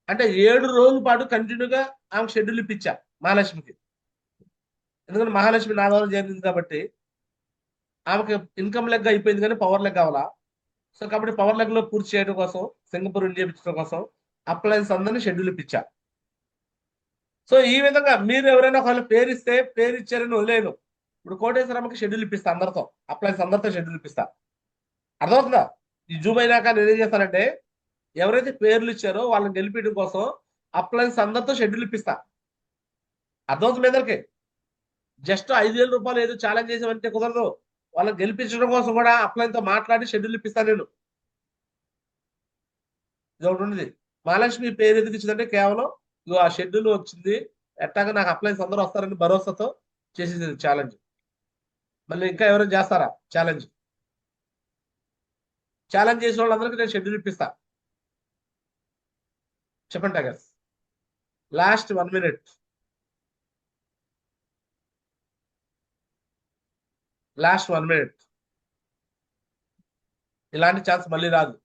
అంటే 7 రోజుల పాటు కంటిన్యూగా ఆమె షెడ్యూల్ ఇప్పించా మహాలక్ష్మికి. ఎందుకంటే మహాలక్ష్మి నా ద్వారా చేరింది కాబట్టి ఆమెకి ఇన్కమ్ లెగ్ అయిపోయింది కానీ పవర్ లెగ్ కావాలా. సో కాబట్టి పవర్ లెగ్ లో పూర్తి చేయడం కోసం, సింగపూర్ ఇండియా ఇప్పించడం కోసం అప్లయన్స్ అందరినీ షెడ్యూల్ ఇప్పించా. సో ఈ విధంగా మీరు ఎవరైనా ఒకవేళ పేరు ఇస్తే పేరు ఇచ్చారని వదిలేను. ఇప్పుడు కోటేశ్వరమ్మకి షెడ్యూల్ ఇప్పిస్తా, అందరితో అప్లయన్స్ అందరితో షెడ్యూల్ ఇప్పిస్తా. అర్థమవుతుందా? ఈ జూమ్ అయినాక నేనేం చేస్తానంటే ఎవరైతే పేర్లు ఇచ్చారో వాళ్ళని గెలిపించడం కోసం అప్లయన్స్ అందరితో షెడ్యూల్ ఇప్పిస్తా. అర్థమవుతుంది మీ అందరికి? జస్ట్ 5,000 రూపాయలు ఏదో ఛాలెంజ్ చేసామంటే కుదరదు. వాళ్ళని గెలిపించడం కోసం కూడా అప్లయన్ తో మాట్లాడి షెడ్యూల్ ఇప్పిస్తాను నేను. ఇది ఒకటి ఉంది. మహాలక్ష్మి పేరు ఎందుకు ఇచ్చిందంటే కేవలం ఆ షెడ్యూల్ వచ్చింది, ఎట్టాగా నాకు అప్లయన్స్ అందరూ వస్తారని భరోసాతో చేసేది ఛాలెంజ్. మళ్ళీ ఇంకా ఎవరైనా చేస్తారా ఛాలెంజ్? ఛాలెంజ్ చేసిన వాళ్ళందరికీ నేను షెడ్యూల్ ఇప్పిస్తా. చెప్పండి tigers. Last 1 minute. Last 1 minute. ఇలాంటి ఛాన్స్ మళ్ళీ రాదు.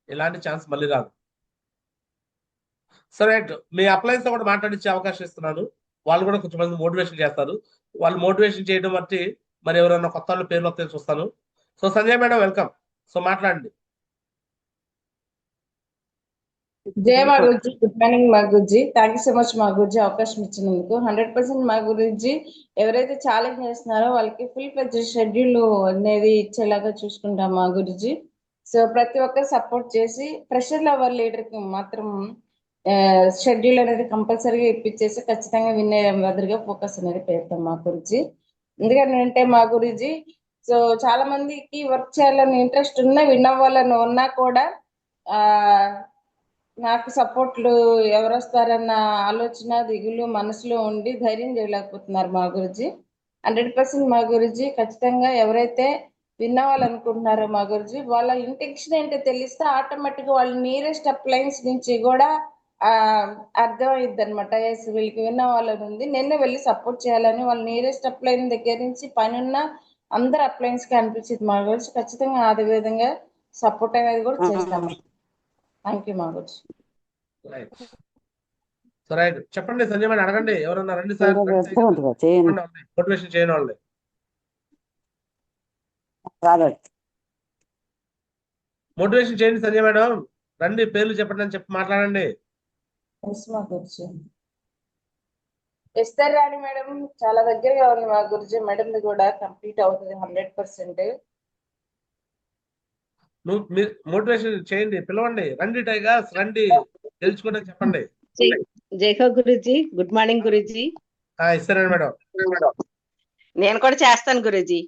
ఇలాంటి ఛాన్స్ మళ్ళీ రాదు. సరే, మీ అప్లయన్స్ తో కూడా మాట్లాడించే అవకాశం ఇస్తున్నాను. వాళ్ళు కూడా కొంచెం మంది మోటివేషన్ చేస్తారు. వాళ్ళు మోటివేషన్ చేయడం బట్టి మరి ఎవరైనా కొత్త వాళ్ళ పేర్లు వస్తే చూస్తాను. So Sanjay madam welcome. So మాట్లాడండి. జయ మా గురుజీ, గుడ్ మార్నింగ్ మా Guruji. Thank you so much మా గురుజీ అవకాశం ఇచ్చినందుకు. 100% మా గురుజీ ఎవరైతే ఛాలెంజ్ చేస్తున్నారో వాళ్ళకి ఫుల్ ఫ్లెడ్జ్డ్ షెడ్యూల్ అనేది ఇచ్చేలాగా చూసుకుంటాం మా గురుజీ. సో ప్రతి ఒక్కరు సపోర్ట్ చేసి ప్రెషర్ లవర్ లీడర్ కి మాత్రం షెడ్యూల్ అనేది కంపల్సరీగా ఇప్పించేసి ఖచ్చితంగా వినే మాదిరిగా ఫోకస్ అనేది పెడతాం మా గురించి. ఎందుకంటే మా గురించి సో చాలా మందికి వర్క్ చేయాలని ఇంట్రెస్ట్ ఉన్నా విన్నవాళ్ళని ఉన్నా కూడా ఆ నాకు సపోర్ట్లు ఎవరు వస్తారన్న ఆలోచన దిగులు మనసులో ఉండి ధైర్యం చేయలేకపోతున్నారు మా గురించి. 100% మా గురించి ఖచ్చితంగా ఎవరైతే విన్నవాళ్ళనుకుంటున్నారో మా గురించి వాళ్ళ ఇంటెన్షన్ ఏంటో తెలిస్తే ఆటోమేటిక్గా వాళ్ళ నియరెస్ట్ అప్లయన్స్ నుంచి కూడా అర్థమైద్ది అనమాట. వీళ్ళకి విన్న వాళ్ళని ఉంది, నిన్నే వెళ్ళి సపోర్ట్ చేయాలని వాళ్ళ నియరెస్ట్ అప్లైన్ దగ్గర నుంచి పని ఉన్న అందరు అప్లయన్స్కి అనిపించింది మా గురించి. ఖచ్చితంగా అదే విధంగా సపోర్ట్ అనేది కూడా చేస్తాము. థ్యాంక్ యూ మా గురించి. రైట్, చెప్పండి సంజయ్ మేడం, అడగండి ఎవరన్నా. రండి సార్, మోటివేషన్ చేయని వాళ్ళని. మోటివేషన్ చేయండి సంజయ్ మేడం, రండి పేర్లు చెప్పండి అని చెప్పి మాట్లాడండి. మా గురించి ఎస్తర్ రాణి మేడం చాలా దగ్గరగా ఉంది మా గురించి. మేడంది కూడా కంప్లీట్ అవుతుంది 100%. మీరు మోటివేషన్ చేయండి, పిలవండి, రండి టైగర్స్ రండి, తెలుసుకుంటే చెప్పండి. జైహో గురుజీ, గుడ్ మార్నింగ్ గురుజీ. ఇస్తారండి మేడం. నేను కూడా చేస్తాను గురుజీ.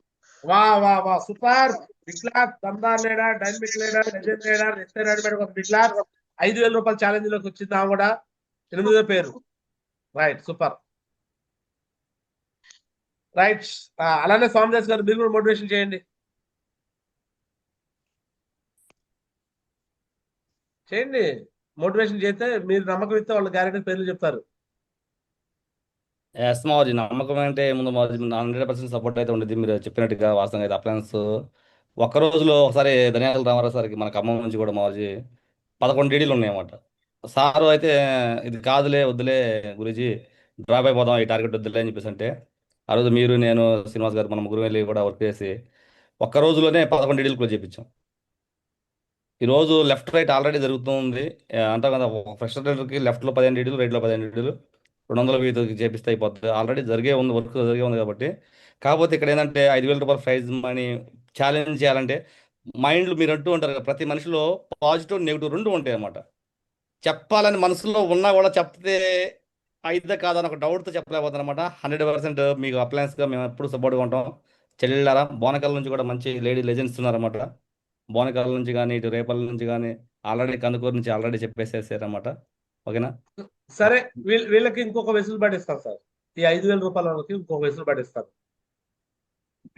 వా వా వా సూపర్. బిక్లాస్ దందార్ leader, dynamic leader, legend leader ఇస్తారండి మేడం. ఒక బిక్లాస్ 5,000 రూపాయల ఛాలెంజ్ లోకి వచ్చింది ఆమె కూడా. 8వ పేరు. Right, super. రైట్, అలానే స్వామిదాస్ గారు మీరు కూడా మోటివేషన్ చేయండి. చేయండి, మోటివేషన్ చేస్తే మీరు నమ్మకం ఇస్తే వాళ్ళు గ్యారెంటీ పేర్లు చెప్తారు. ఎస్ మావజీ, నమ్మకం అంటే ముందు మావజీ 100% సపోర్ట్ అయితే ఉండేది. మీరు చెప్పినట్టుగా వాస్తవంగా అయితే అప్లయన్స్ ఒక్క రోజులో ఒకసారి ధనియాల రామారావు సార్కి మన ఖమ్మం నుంచి కూడా మావజీ 11 డీడీలు ఉన్నాయన్నమాట. సారు అయితే ఇది కాదులే వద్దులే గురూజీ, డ్రాప్ అయిపోదాం, ఈ టార్గెట్ వద్దులే అని చెప్పేసి అంటే ఆ రోజు మీరు, నేను, శ్రీనివాస్ గారు మన ముగ్గురు వెళ్ళి కూడా వర్క్ చేసి ఒక్క రోజులోనే 11 డీడీలు క్లోజ్ చేయించాం. ఈరోజు లెఫ్ట్ రైట్ ఆల్రెడీ జరుగుతుంది. అంటాం కదా, ఫ్రెషర్ రైడర్కి లెఫ్ట్లో 15 డీడీలు, రైట్లో 15 డీడీలు 200 వీధికి చేపిస్తే అయిపోతుంది. ఆల్రెడీ జరిగే ఉంది, వర్క్ జరిగే ఉంది కాబట్టి. కాకపోతే ఇక్కడ ఏంటంటే 5,000 రూపాయల ప్రైజ్ మనీ ఛాలెంజ్ చేయాలంటే మైండ్లు మీరు అంటూ ఉంటారు కదా, ప్రతి మనిషిలో పాజిటివ్ నెగిటివ్ రెండు ఉంటాయి అన్నమాట. చెప్పాలని మనసులో ఉన్నా కూడా చెప్తే అయితే కాదని ఒక డౌట్తో చెప్పలేకపోతుంది అనమాట. 100% మీకు అప్లయన్స్గా మేము ఎప్పుడు సపోర్ట్గా ఉంటాం. చెల్లెళ్ళారా బోనకల్ నుంచి కూడా మంచి లేడీ లెజెండ్స్ ఉన్నారన్నమాట. బోనకల్ నుంచి కానీ, ఇటు రేపల్ నుంచి కానీ, ఆల్రెడీ కందుకూరు నుంచి ఆల్రెడీ చెప్పేసేసారన్నమాట. ఓకేనా? సరే, వీళ్ళకి ఇంకొక వెసులుబాటు ఇస్తాను సార్. ఈ 5,000 రూపాయల వాళ్ళకి ఇంకొక వెసులుబాటు ఇస్తాను.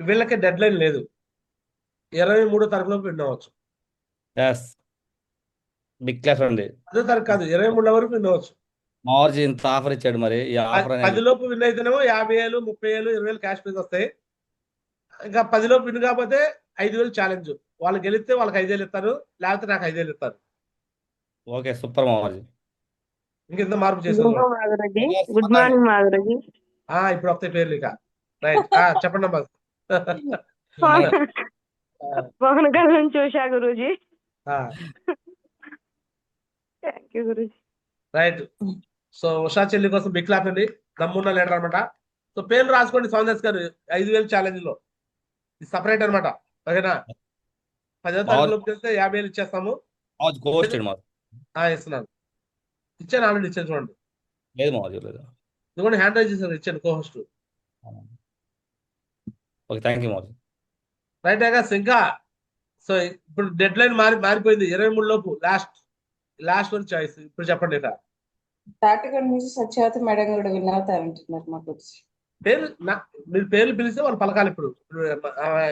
వీళ్ళకి డెడ్ లైన్ లేదు, 23వ తారీఖులోపు విన్ అవ్వచ్చు. బిగ్ క్లాస్ అండి. 10వ తారీఖు కాదు, 23 వరకు విన్ అవ్వచ్చు. మార్జీ ఇంత ఆఫర్ ఇచ్చాడు, మరి ఈ ఆఫర్ 10 లోపు విన్ అయితేనేమో 50,000, 30,000, 20,000 క్యాష్ ప్రైజ్ వస్తాయి. ఇంకా 10 లోపు విన్ కాకపోతే 5,000 ఛాలెంజ్. వాళ్ళు గెలిస్తే వాళ్ళకి 5,000 ఇస్తారు, లేకపోతే నాకు 5,000 ఇస్తారు. ఓకే, సూపర్ మార్జీ. ఇంకెంత మార్పు చేశారు. గుడ్ మార్నింగ్ మాధురజీ. ఇప్పుడు వస్తాయి పేర్లు ఇక. రైట్, చెప్పండి అమ్మా. పవన్ నుంచి చూసా Guruji. Thank you Guruji. Right, so Usha చెల్లి కోసం బిగ్ క్లాప్ అండి, దమ్మున్న లీడర్ అనమాట. సో పేర్లు రాసుకోండి స్వామిదాస్ గారు. 5,000 ఛాలెంజ్ లో ఇది సపరేట్ అనమాట. ఓకేనా? 10వ తారీఖులోపు చేస్తే 50,000 ఇచ్చేస్తాము. ఇస్తున్నాను, ఇచ్చాను, ఆల్రెడీ ఇచ్చాను చూడండి. లేదు మావజీ, లేదు. ఇదిగోండి హ్యాండ్ రైజ్ చేశాను, ఇచ్చాను కోహోస్ట్. ఓకే, థ్యాంక్ యూ మావజీ. రైట్ ఐగాస్. ఇంకా సో ఇప్పుడు డెడ్ లైన్ మారిపోయింది. 23 లోపు లాస్ట్ వరకు చాయిస్. ఇప్పుడు చెప్పండి ఇక. తాటిగడ నుంచి సత్యవతి మేడం కూడా విన్ అవుతారంటున్నారు మా గురించి. పేరు మీరు పేర్లు పిలిస్తే వాళ్ళు పలకాలి. ఇప్పుడు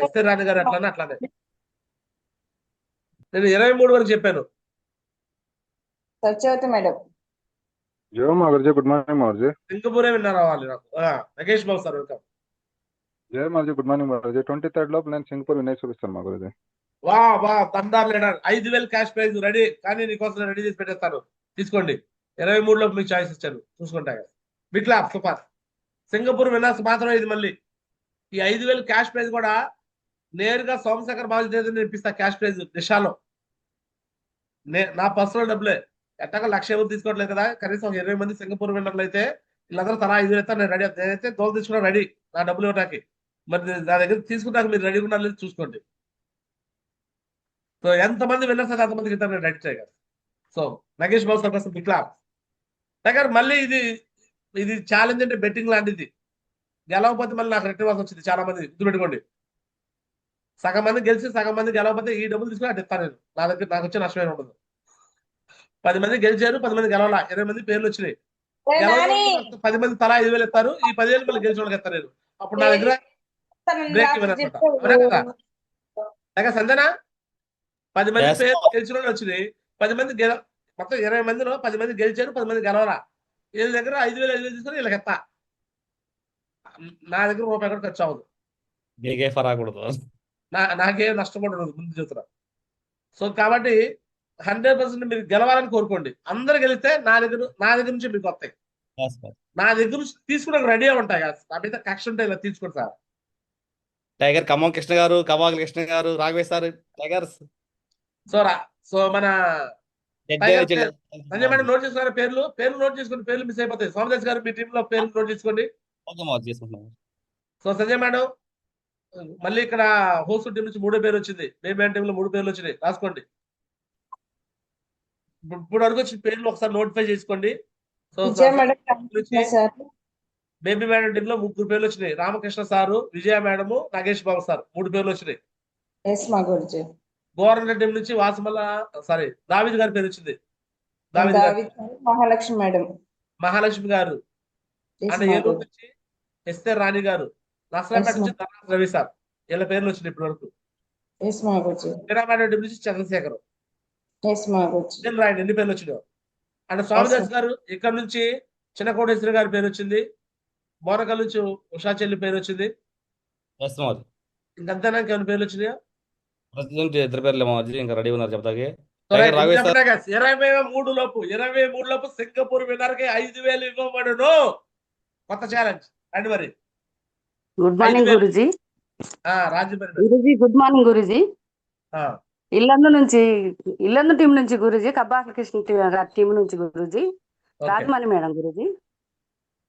ఎస్ఆర్ రాణి గారు అట్లానే నేను 23 వరకు చెప్పాను. సత్యవతి మేడం. జో మాగురుజీ, గుడ్ మార్నింగ్ మాగురుజీ. సింగపూరే విన్నారు అవ్వాలి నాకు. నగేష్ బాబు సార్ వెల్కమ్. జయ మాగురుజీ, గుడ్ మార్నింగ్ మాగురుజీ. 23rd లోపు నేను సింగపూర్ వినయ్ చూపిస్తాను మాగురుజీ. వా తందార్ లీడర్. 5,000 క్యాష్ ప్రైజ్ రెడీ, కానీ నీకోసం రెడీ చేసి పెట్టేస్తాను, తీసుకోండి. 23 లోపు మీకు చాయిస్ ఇచ్చాను, చూసుకుంటా. Big clap, super. Singapore winners మాత్రమే ఇది. మళ్ళీ ఈ 5,000 క్యాష్ ప్రైజ్ కూడా నేరుగా సోమశేఖర్ బాబు ఇప్పిస్తా. క్యాష్ ప్రైజ్ దిశాలో నా పర్సనల్ డబ్బులే. ఎట్టగా 1,00,000 ఎవరు తీసుకోవట్లేదు కదా, కనీసం 20 మంది సింగపూర్ విన్నర్లు అయితే వీళ్ళందరూ తలా 5,000 ఇస్తారు. నేను రెడీ, నేనైతే దోలు తీసుకున్నా రెడీ నా డబ్బులు ఇవ్వడానికి. మరి నా దగ్గర తీసుకుంటాక మీరు రెడీగా ఉన్నారు లేదు చూసుకోండి. సో ఎంతమంది విన్నర్స్ అయితే అంతమందికి ఇస్తారు, నేను రెడీ చేయగలను. సో నగేష్ బాబు సార్ కోసం బిగ్ క్లాప్. టైగర్ మళ్ళీ ఇది ఇది ఛాలెంజ్ అంటే బెట్టింగ్ లాంటిది. గెలవకపోతే మళ్ళీ నాకు రిటర్న్ వాల్స్ వచ్చింది. చాలా మంది గుర్తుపెట్టుకోండి. సగం మంది గెలిచి సగం మంది గెలవకపోతే ఈ డబ్బులు తీసుకుని అటు ఇస్తాను నేను. నా దగ్గర నాకు వచ్చే నష్టమే ఉండదు. 10 మంది గెలిచారు, 10 మంది గెలవాల, 20 మంది పేర్లు వచ్చినాయి. గెలవడం 10 మంది తలా 5,000 ఇస్తారు. ఈ 10,000 మళ్ళీ గెలిచిన వాళ్ళకి ఇస్తాను నేను. అప్పుడు నా దగ్గర బ్రేక్ ఇవ్వను అనమాట. అవునా కదా? లేక సంజనా 10 మంది పేర్లు గెలిచిన వాళ్ళు వచ్చినాయి. 10 మంది మొత్తం 20 మందిలో 10 మంది గెలిచారు, 10 మంది గెలవాలా. వీళ్ళ దగ్గర 5,000 తీసుకొని వీళ్ళకి ఎత్తా. నా దగ్గర రూపాయి కూడా ఖర్చు అవ్వదు. నాకేం నష్టం కూడా ఉండదు ముందు చెప్తున్నా. సో కాబట్టి 100% మీరు గెలవాలని కోరుకోండి. అందరు గెలిస్తే నా దగ్గర నుంచి మీకు వస్తాయి. నా దగ్గర నుంచి తీసుకుని రెడీగా ఉంటాయి కదా. నా మీద కక్ష ఉంటే ఇలా తీసుకోండి సార్. టైగర్ ఖమ్మం కృష్ణ గారు, కబాగ కృష్ణ గారు, రాఘవేష్ సార్, టైగర్స్. సో మన సంజయ్ మేడం నోట్ చేసుకున్నారు. పేర్లు నోట్ చేసుకోండి. పేర్లు మిస్ అయిపోతాయి. సోమదాస్ గారు మీ టీమ్ లో పేర్లు నోట్ చేసుకోండి. సో సంజయ్ మేడం మళ్ళీ ఇక్కడ హోస్ట్ టీం నుంచి 3 పేరు వచ్చింది. బేబీ టీమ్ లో 3 పేర్లు వచ్చినాయి. రాసుకోండి. ఇప్పుడు వరకు వచ్చిన పేర్లు ఒకసారి నోటిఫై చేసుకోండి. సో బేబీ మేడం టీమ్ లో 3 పేర్లు వచ్చినాయి. రామకృష్ణ సారు, విజయ మేడము, నాగేష్ బాబు సార్ 3 పేర్లు వచ్చినాయి. గోవర్నర్ టీం నుంచి దావిద్ గారి పేరు వచ్చింది. మహాలక్ష్మి గారు అంటే ఏలూరు నుంచి ఎస్తర్ రాణి గారు, నసరాపేట నుంచి రవి సార్, వీళ్ళ పేర్లు వచ్చినాయి ఇప్పటి వరకు. టీం నుంచి చంద్రశేఖర్ రాయండి ఎన్ని పేర్లు వచ్చినాయో. అండ్ స్వామిదాస్ గారు ఇక్కడ నుంచి చిన్న కోటేశ్వరి గారి పేరు వచ్చింది. బోనకల్ నుంచి ఉషా చెల్లి పేరు వచ్చింది. ఇంకంతేనా ఇంకేమైనా పేర్లు వచ్చినాయా? ఇద్దరు పేర్లు ఇంకా రెడీ ఉన్నారు చెప్తాకి. 23 లోపు సింగపూర్ విన్నర్ కి 5,000 ఇవ్వబడును. కొత్త ఛాలెంజ్ రండి మరి. Good morning Guruji. Guruji good morning Guruji. Illandu team నుంచి గురుజీ, కబాక కృష్ణ గారి టీం నుంచి గురుజీ, రాజమణి మేడం గురుజీ.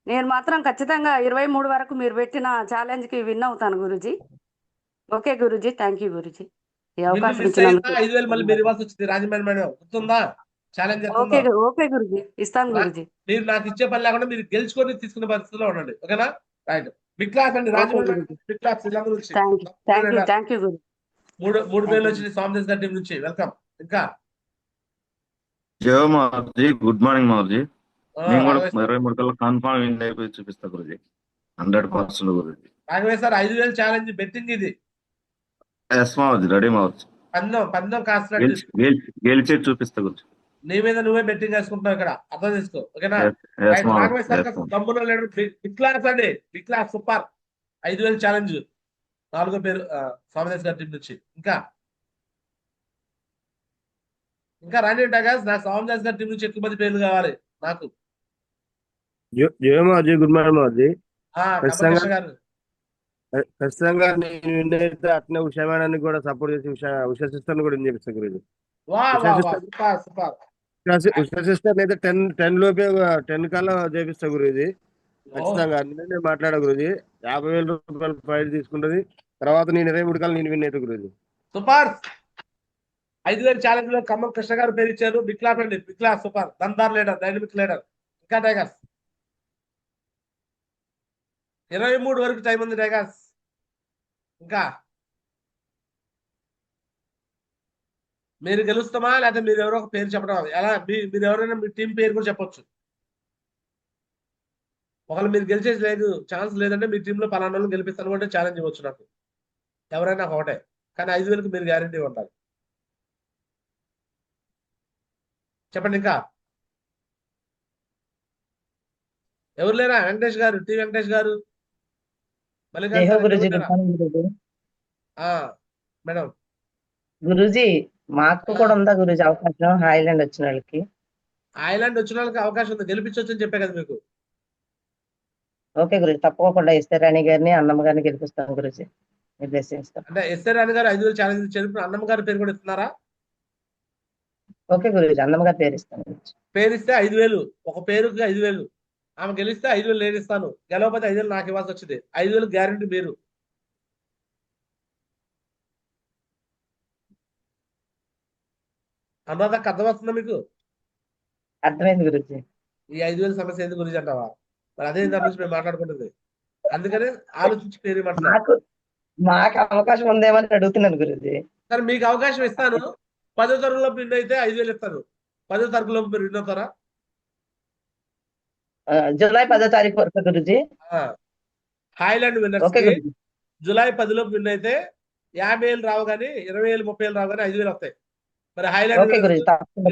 నేను మాత్రం ఖచ్చితంగా 23 వరకు మీరు పెట్టిన ఛాలెంజ్ కి విన్ అవుతాను Guruji. Okay Guruji, thank you Guruji. ఈ అవకాశం ఇచ్చినందుకు. 5,000 మళ్ళీ మీరు ఇవ్వాల్సి వచ్చింది. రాజమణి మేడం గుర్తుందా? ఛాలెంజ్ ఓకే గురుజీ, ఇస్తాను గురుజీ. మీరు నాకు ఇచ్చే పని లేకుండా మీరు గెలుచుకొని తీసుకునే పరిస్థితిలో ఉండండి. ఓకేనా? రైట్. బిగ్ క్లాస్ అండి. Rajamani big clap. Thank you Guruji. 3 పేర్లు వచ్చింది స్వామిదాస్ గారి టీం నుంచి. వెల్కమ్. ఇంకా జయ మారుజీ, గుడ్ మార్నింగ్ మారుజీ. నేను కూడా 23 కల్లా కన్ఫర్మ్ విన్ అయిపోయి చూపిస్తా గురుజీ. 100% గురుజీ. రాఘవేష్ సార్ 5,000 ఛాలెంజ్ బెట్టింగ్ ఇది. ఎస్ మారుజీ, రెడీ మారుజీ. పందెం కాస్తున్నట్టు గెలిచే చూపిస్తా గురుజీ. నీ మీద నువ్వే బెట్టింగ్ వేసుకుంటున్నావు ఇక్కడ. అర్థం చేసుకో. ఓకేనా? రాఘవేష్ సార్ దమ్మున లేడు. బిగ్ క్లాస్ అండి. Big class super. 5,000 ఛాలెంజ్. 4వ పేరు స్వామిదాస్ గారి టీం నుంచి. ఇంకా రండి టైగర్స్. నా స్వామిదాస్ గారి టీం నుంచి ఎక్కువ మంది పేర్లు కావాలి నాకు. గుడ్ మార్నింగ్ మాజీ. గారు ఖచ్చితంగా నేను అట్నే ఉషా మేడానికి కూడా సపోర్ట్ చేసి ఉషా సిస్టర్ కూడా చేపిస్తాను గురించి. ఉషా సిస్టర్ అయితే 10 లోపే 10 కల్లా చేపిస్తా గురించి. ఖచ్చితంగా నేను మాట్లాడా గురించి. 50,000 రూపాయలు ఫైట్ తీసుకుంటది. తర్వాత నేను 23 కల్లా నేను విన్ అయితే గురించి. సూపర్. 5,000 ఛాలెంజ్ లో ఖమ్మం కృష్ణ గారు పేరు ఇచ్చారు. బిగ్ క్లాస్ అండి. Big class super. దందార్ లీడర్, డైనమిక్ లీడర్. ఇంకా టైగర్స్ 23 వరకు టైం ఉంది టైగర్స్. ఇంకా మీరు గెలుస్తామా లేకపోతే మీరు ఎవరో ఒక పేరు చెప్పడం ఎలా? మీరు ఎవరైనా మీ టీం పేరు కూడా చెప్పొచ్చు. ఒకవేళ మీరు గెలిచేసి లేదు, ఛాన్స్ లేదంటే మీ టీంలో పలానా వాళ్ళు గెలిపిస్తాను అంటే ఛాలెంజ్ ఇవ్వచ్చు నాకు. ఎవరైనా ఒకటే. కానీ 5,000కి మీరు గ్యారంటీ ఉండాలి. చెప్పండి. ఇంకా ఎవరు లేరా? వెంకటేష్ గారు, టి వెంకటేష్ గారు, మేడం. గురూజీ మాకు కూడా ఉందా గురూజీ అవకాశం? హాయిలాండ్ వచ్చిన వాళ్ళకి అవకాశం ఉంది. గెలిపించవచ్చు అని చెప్పే కదా మీకు. ఓకే గురూజీ, తప్పకుండా ఎస్ఆర్ రాణి గారిని, అన్నమ్మ గారిని గెలిపిస్తాను గురూజీ. అంటే ఎస్ఆర్ రాణి గారు 5,000 ఛాలెంజ్ ఇచ్చారు. అన్నమ్మ గారి పేరు కూడా ఇస్తున్నారా? ఓకే గురూజీ, అన్నమ్మ గారి పేరు ఇస్తాను. పేరు ఇస్తే 5,000. ఒక పేరుకి 5,000. ఆమె గెలిస్తే 5,000 నేను ఇస్తాను. గెలవకపోతే 5,000 నాకు ఇవ్వాల్సి వచ్చింది. 5,000 గ్యారెంటీ మీరు. అనురాధకు అర్థమవుతుందా మీకు? అర్థమైంది గురూజీ. ఈ 5,000 సమస్య ఎందుకు గురించి అంటావా? మరి అదే దాని నుంచి మేము మాట్లాడుకుంటుంది. అందుకనే ఆలోచించి పేరు నాకు మాకు అవకాశం ఉందేమని అడుగుతున్నాను గురుజీ. సరే మీకు అవకాశం ఇస్తాను. 10వ తరగతిలో విన్ అయితే 5,000 ఇస్తాను. 10వ తరగతిలో మీరు విన్ అవుతారా? జూలై 10వ తారీఖు వరకు గురుజీ. హాయ్లాండ్ విన్నర్స్ ఓకే కి గురుజీ. జూలై 10లోపు విన్ అయితే 50,000 రావు కానీ 20,000 30,000 రావు కానీ 5,000 వస్తాయి. మరి హాయ్లాండ్ ఓకే గురుజీ, తప్పకుండా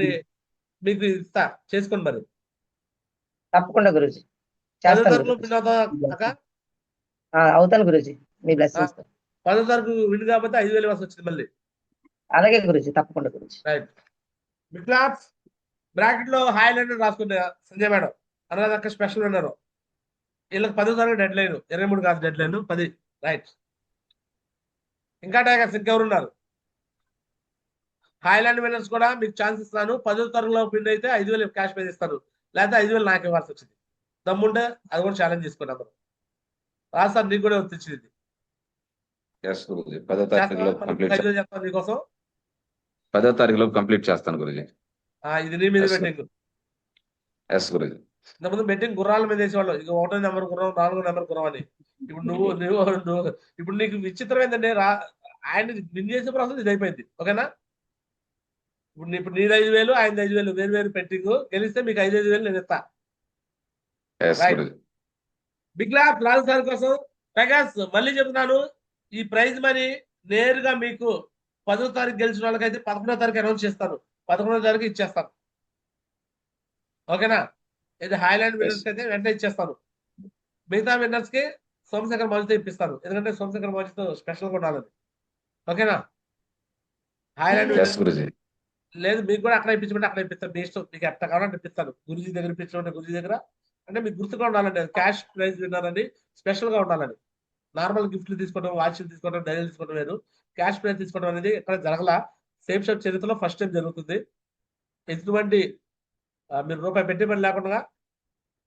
మీకు ఇస్తా, చేసుకోండి. మరి తప్పకుండా గురుజీ 10వ చేస్తాను తరగతిలో గురూజీ. విన్ అవుతా అక్క? అవుతాను గురుజీ, మీ బ్లెస్సింగ్స్ తో. 10వ తరగతి విన్ కాకపోతే 5,000 వస్తుంది వచ్చింది మళ్ళీ. అలాగే గురుజీ, తప్పకుండా గురుజీ. రైట్. బిక్లాప్స్ బ్రాకెట్ లో హాయ్లాండ్ రాసుకున్నా సంజయ్ మేడం, అనురాధ అక్క స్పెషల్ ఉన్నారు. వీళ్ళకి 10వ తరగతి డెడ్ లైన్, 23 కాదు డెడ్ లైన్ 10. రైట్. ఇంకా టైగర్స్ ఇంకెవరున్నారు? హాయ్లాండ్ విన్నర్స్ కూడా మీకు ఛాన్స్ ఇస్తాను. 10వ తరగతిలో విన్ అయితే 5,000 క్యాష్ పే ఇస్తాను, లేకపోతే 5,000 నాకు ఇవ్వాల్సి వచ్చింది. దమ్ముంటే అది కూడా ఛాలెంజ్ తీసుకున్నాం. రాదు సార్, నీకు కూడా వచ్చింది. ఎస్ గురుజీ, 10వ తారీఖులో కంప్లీట్ 5,000 చెప్తాను మీకోసం. 10వ తారీఖులో కంప్లీట్ చేస్తాను గురుజీ. ఇది నీ మీద Yes, sir. Betting. Yes Guruji. ఇంతకుముందు బెట్టింగ్ గుర్రాల మీద వేసేవాళ్ళు. ఇక 1వ నెంబర్ గుర్రం, 4వ నెంబర్ గుర్రం అని. ఇప్పుడు నువ్వు ఇప్పుడు నీకు విచిత్రం ఏంటంటే ఆయన విన్ చేసే ప్రాసెస్ ఇది అయిపోయింది. ఓకేనా? ఇప్పుడు నీది 5,000, ఆయన 5,000 వేరు వేరు పెట్టింగ్. గెలిస్తే మీకు 5,000 నేను ఇస్తా. Yes right. Guruji. Big clap Lal sir కోసం టైగర్స్ మళ్ళీ చెప్తున్నాను, ఈ ప్రైజ్ మనీ నేరుగా మీకు 10వ తారీఖు గెలిచిన వాళ్ళకైతే 11వ తారీఖు అనౌన్స్ చేస్తాను. 11వ తారీఖు ఇచ్చేస్తాను. ఓకేనా? ఇది హాయ్లాండ్ విన్నర్స్ అయితే వెంటనే ఇచ్చేస్తాను. మిగతా విన్నర్స్ కి సోమశేఖర్ మౌజితో ఇప్పిస్తాను, ఎందుకంటే సోమశేఖర్ మౌజితో స్పెషల్ గా ఉండాలని. ఓకేనా? హాయ్లాండ్ ఎస్ గురుజీ. లేదు మీకు కూడా అక్కడ ఇప్పించమంటే అక్కడ ఇప్పిస్తాను. మీ ఇష్టం, మీకు ఎట్లా కావాలంటే ఇప్పిస్తాను. గురుజీ దగ్గర ఇప్పించమంటే గురుజీ దగ్గర, అంటే మీకు గుర్తుగా ఉండాలండి. క్యాష్ ప్రైజ్ విన్నర్ అని స్పెషల్ గా ఉండాలని. నార్మల్ గిఫ్ట్లు తీసుకోవడం, వాచ్లు తీసుకోవడం, డైరీలు తీసుకోవడం వేరు. క్యాష్ ప్రైజ్ తీసుకోవడం అనేది ఎక్కడ జరగల. సేఫ్ షాప్ చరిత్రలో ఫస్ట్ టైం జరుగుతుంది. ఎటువంటి మీరు రూపాయి పెట్టి పని లేకుండా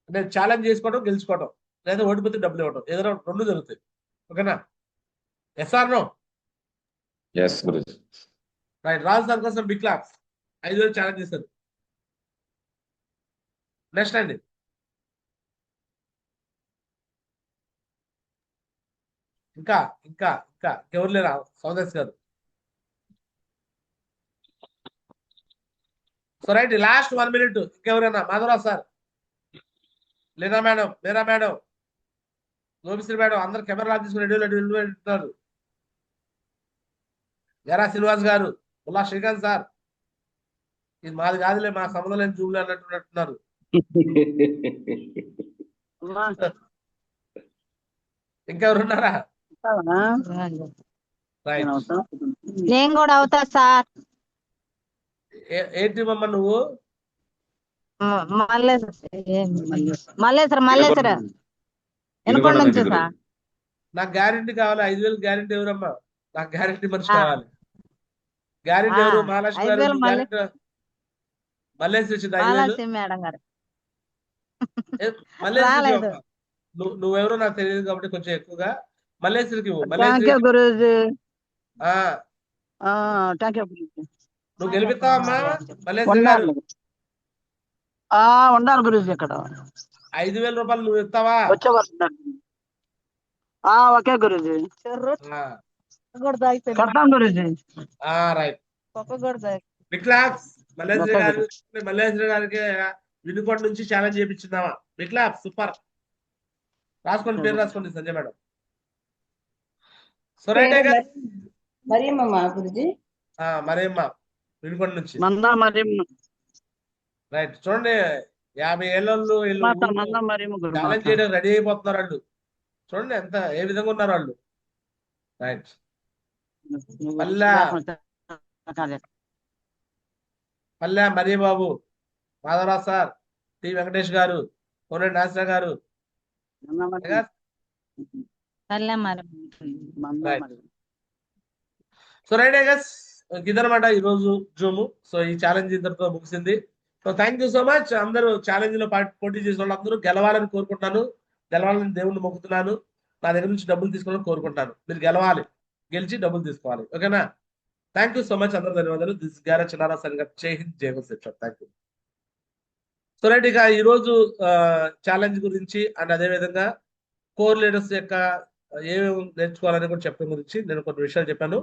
నేను ఛాలెంజ్ చేసుకోవడం, గెలుచుకోవడం, లేదా ఓడిపోతే డబ్బులు ఇవ్వడం, ఏదైనా 2 జరుగుతాయి. ఓకేనా? Yes or no? ఎస్ గురుజీ. రైట్. రాజు సార్ కోసం బిగ్ క్లాప్స్ 5,000 ఛాలెంజ్ చేశారు. నెక్స్ట్ అండి, ఇంకా ఇంకా ఇంకా ఎవరు లేరా? సౌదేశ్ గారు. So right, last 1 minute. ఇంకెవరైనా? Madhavarao sir, Leena madam, Meera madam, Gopisri madam, అందరు కెమెరా తీసుకుని రెడీలు ఎరా శ్రీనివాస్ గారు, ఉల్లా శ్రీకాంత్ సార్, ఇది మాది కాదులే, మా సంబంధం లేని జూబులు అన్నట్టున్నారు. ఇంకెవరున్నారా? నేను కూడా అవుతా సార్. ఏ టీం అమ్మా నువ్వు? మల్లేశ్వర ఎనకొండ నుంచి సార్. నాకు గ్యారెంటీ కావాలి. 5,000 గ్యారెంటీ ఎవరమ్మా? నాకు గ్యారెంటీ మనిషి కావాలి. గ్యారెంటీ ఎవరు? మహాలక్ష్మి గారు. మల్లేశ్వరి వచ్చింది 5,000. మేడం గారు మల్లేశ్వరి నువ్వెవరో నాకు తెలియదు కాబట్టి కొంచెం ఎక్కువగా మల్లేశ్వరికి ఇవ్వు. నువ్వు గెలిపిస్తావమ్మా మల్లేశ్వరి గారు. ఉండాలి గురుజీ ఇక్కడ. 5,000 రూపాయలు నువ్వు ఇస్తావా? ఓకే గురుజీ, కడతాం గురుజీ. రైట్. బిగ్ క్లాప్స్ మల్లేశ్వరి గారికి వినుకొండ నుంచి ఛాలెంజ్ చేయించున్నావా? Big claps, super. రాసుకోండి, పేరు రాసుకోండి Sanjay madam. So right Mariyamma గురుజీ. మరియమ్మ వినుకొండ నుంచి. రైట్. చూడండి, 50 ఏళ్ళు ఛాలెంజ్ చేయడం రెడీ అయిపోతున్నారు వాళ్ళు. చూడండి ఎంత ఏ విధంగా ఉన్నారు వాళ్ళు. రైట్. పల్లె మరియబాబు, మాధవరావు సార్, టి వెంకటేష్ గారు, కోనేటి నాసిరా గారు. సో రైట్ గైస్, ఇదనమాట ఈరోజు జూమ్. సో ఈ ఛాలెంజ్ ఇంతటితో ముగిసింది. So thank you so much. అందరూ ఛాలెంజ్ లో పోటీ చేసిన వాళ్ళందరూ గెలవాలని కోరుకుంటున్నాను. గెలవాలని దేవుణ్ణి మొక్కుతున్నాను. నా దగ్గర నుంచి డబ్బులు తీసుకోవాలని కోరుకుంటాను. మీరు గెలవాలి, గెలిచి డబ్బులు తీసుకోవాలి. ఓకేనా? Thank you so much. అందరూ ధన్యవాదాలు. దిస్ గారా చిన్నారా సంగత్. జై హింద్, జై హో. Thank you. సో రైట్, ఇక ఈరోజు ఛాలెంజ్ గురించి అండ్ అదేవిధంగా కోర్ లీడర్స్ యొక్క ఏమేమి నేర్చుకోవాలని కూడా చెప్పడం గురించి నేను కొన్ని విషయాలు చెప్పాను.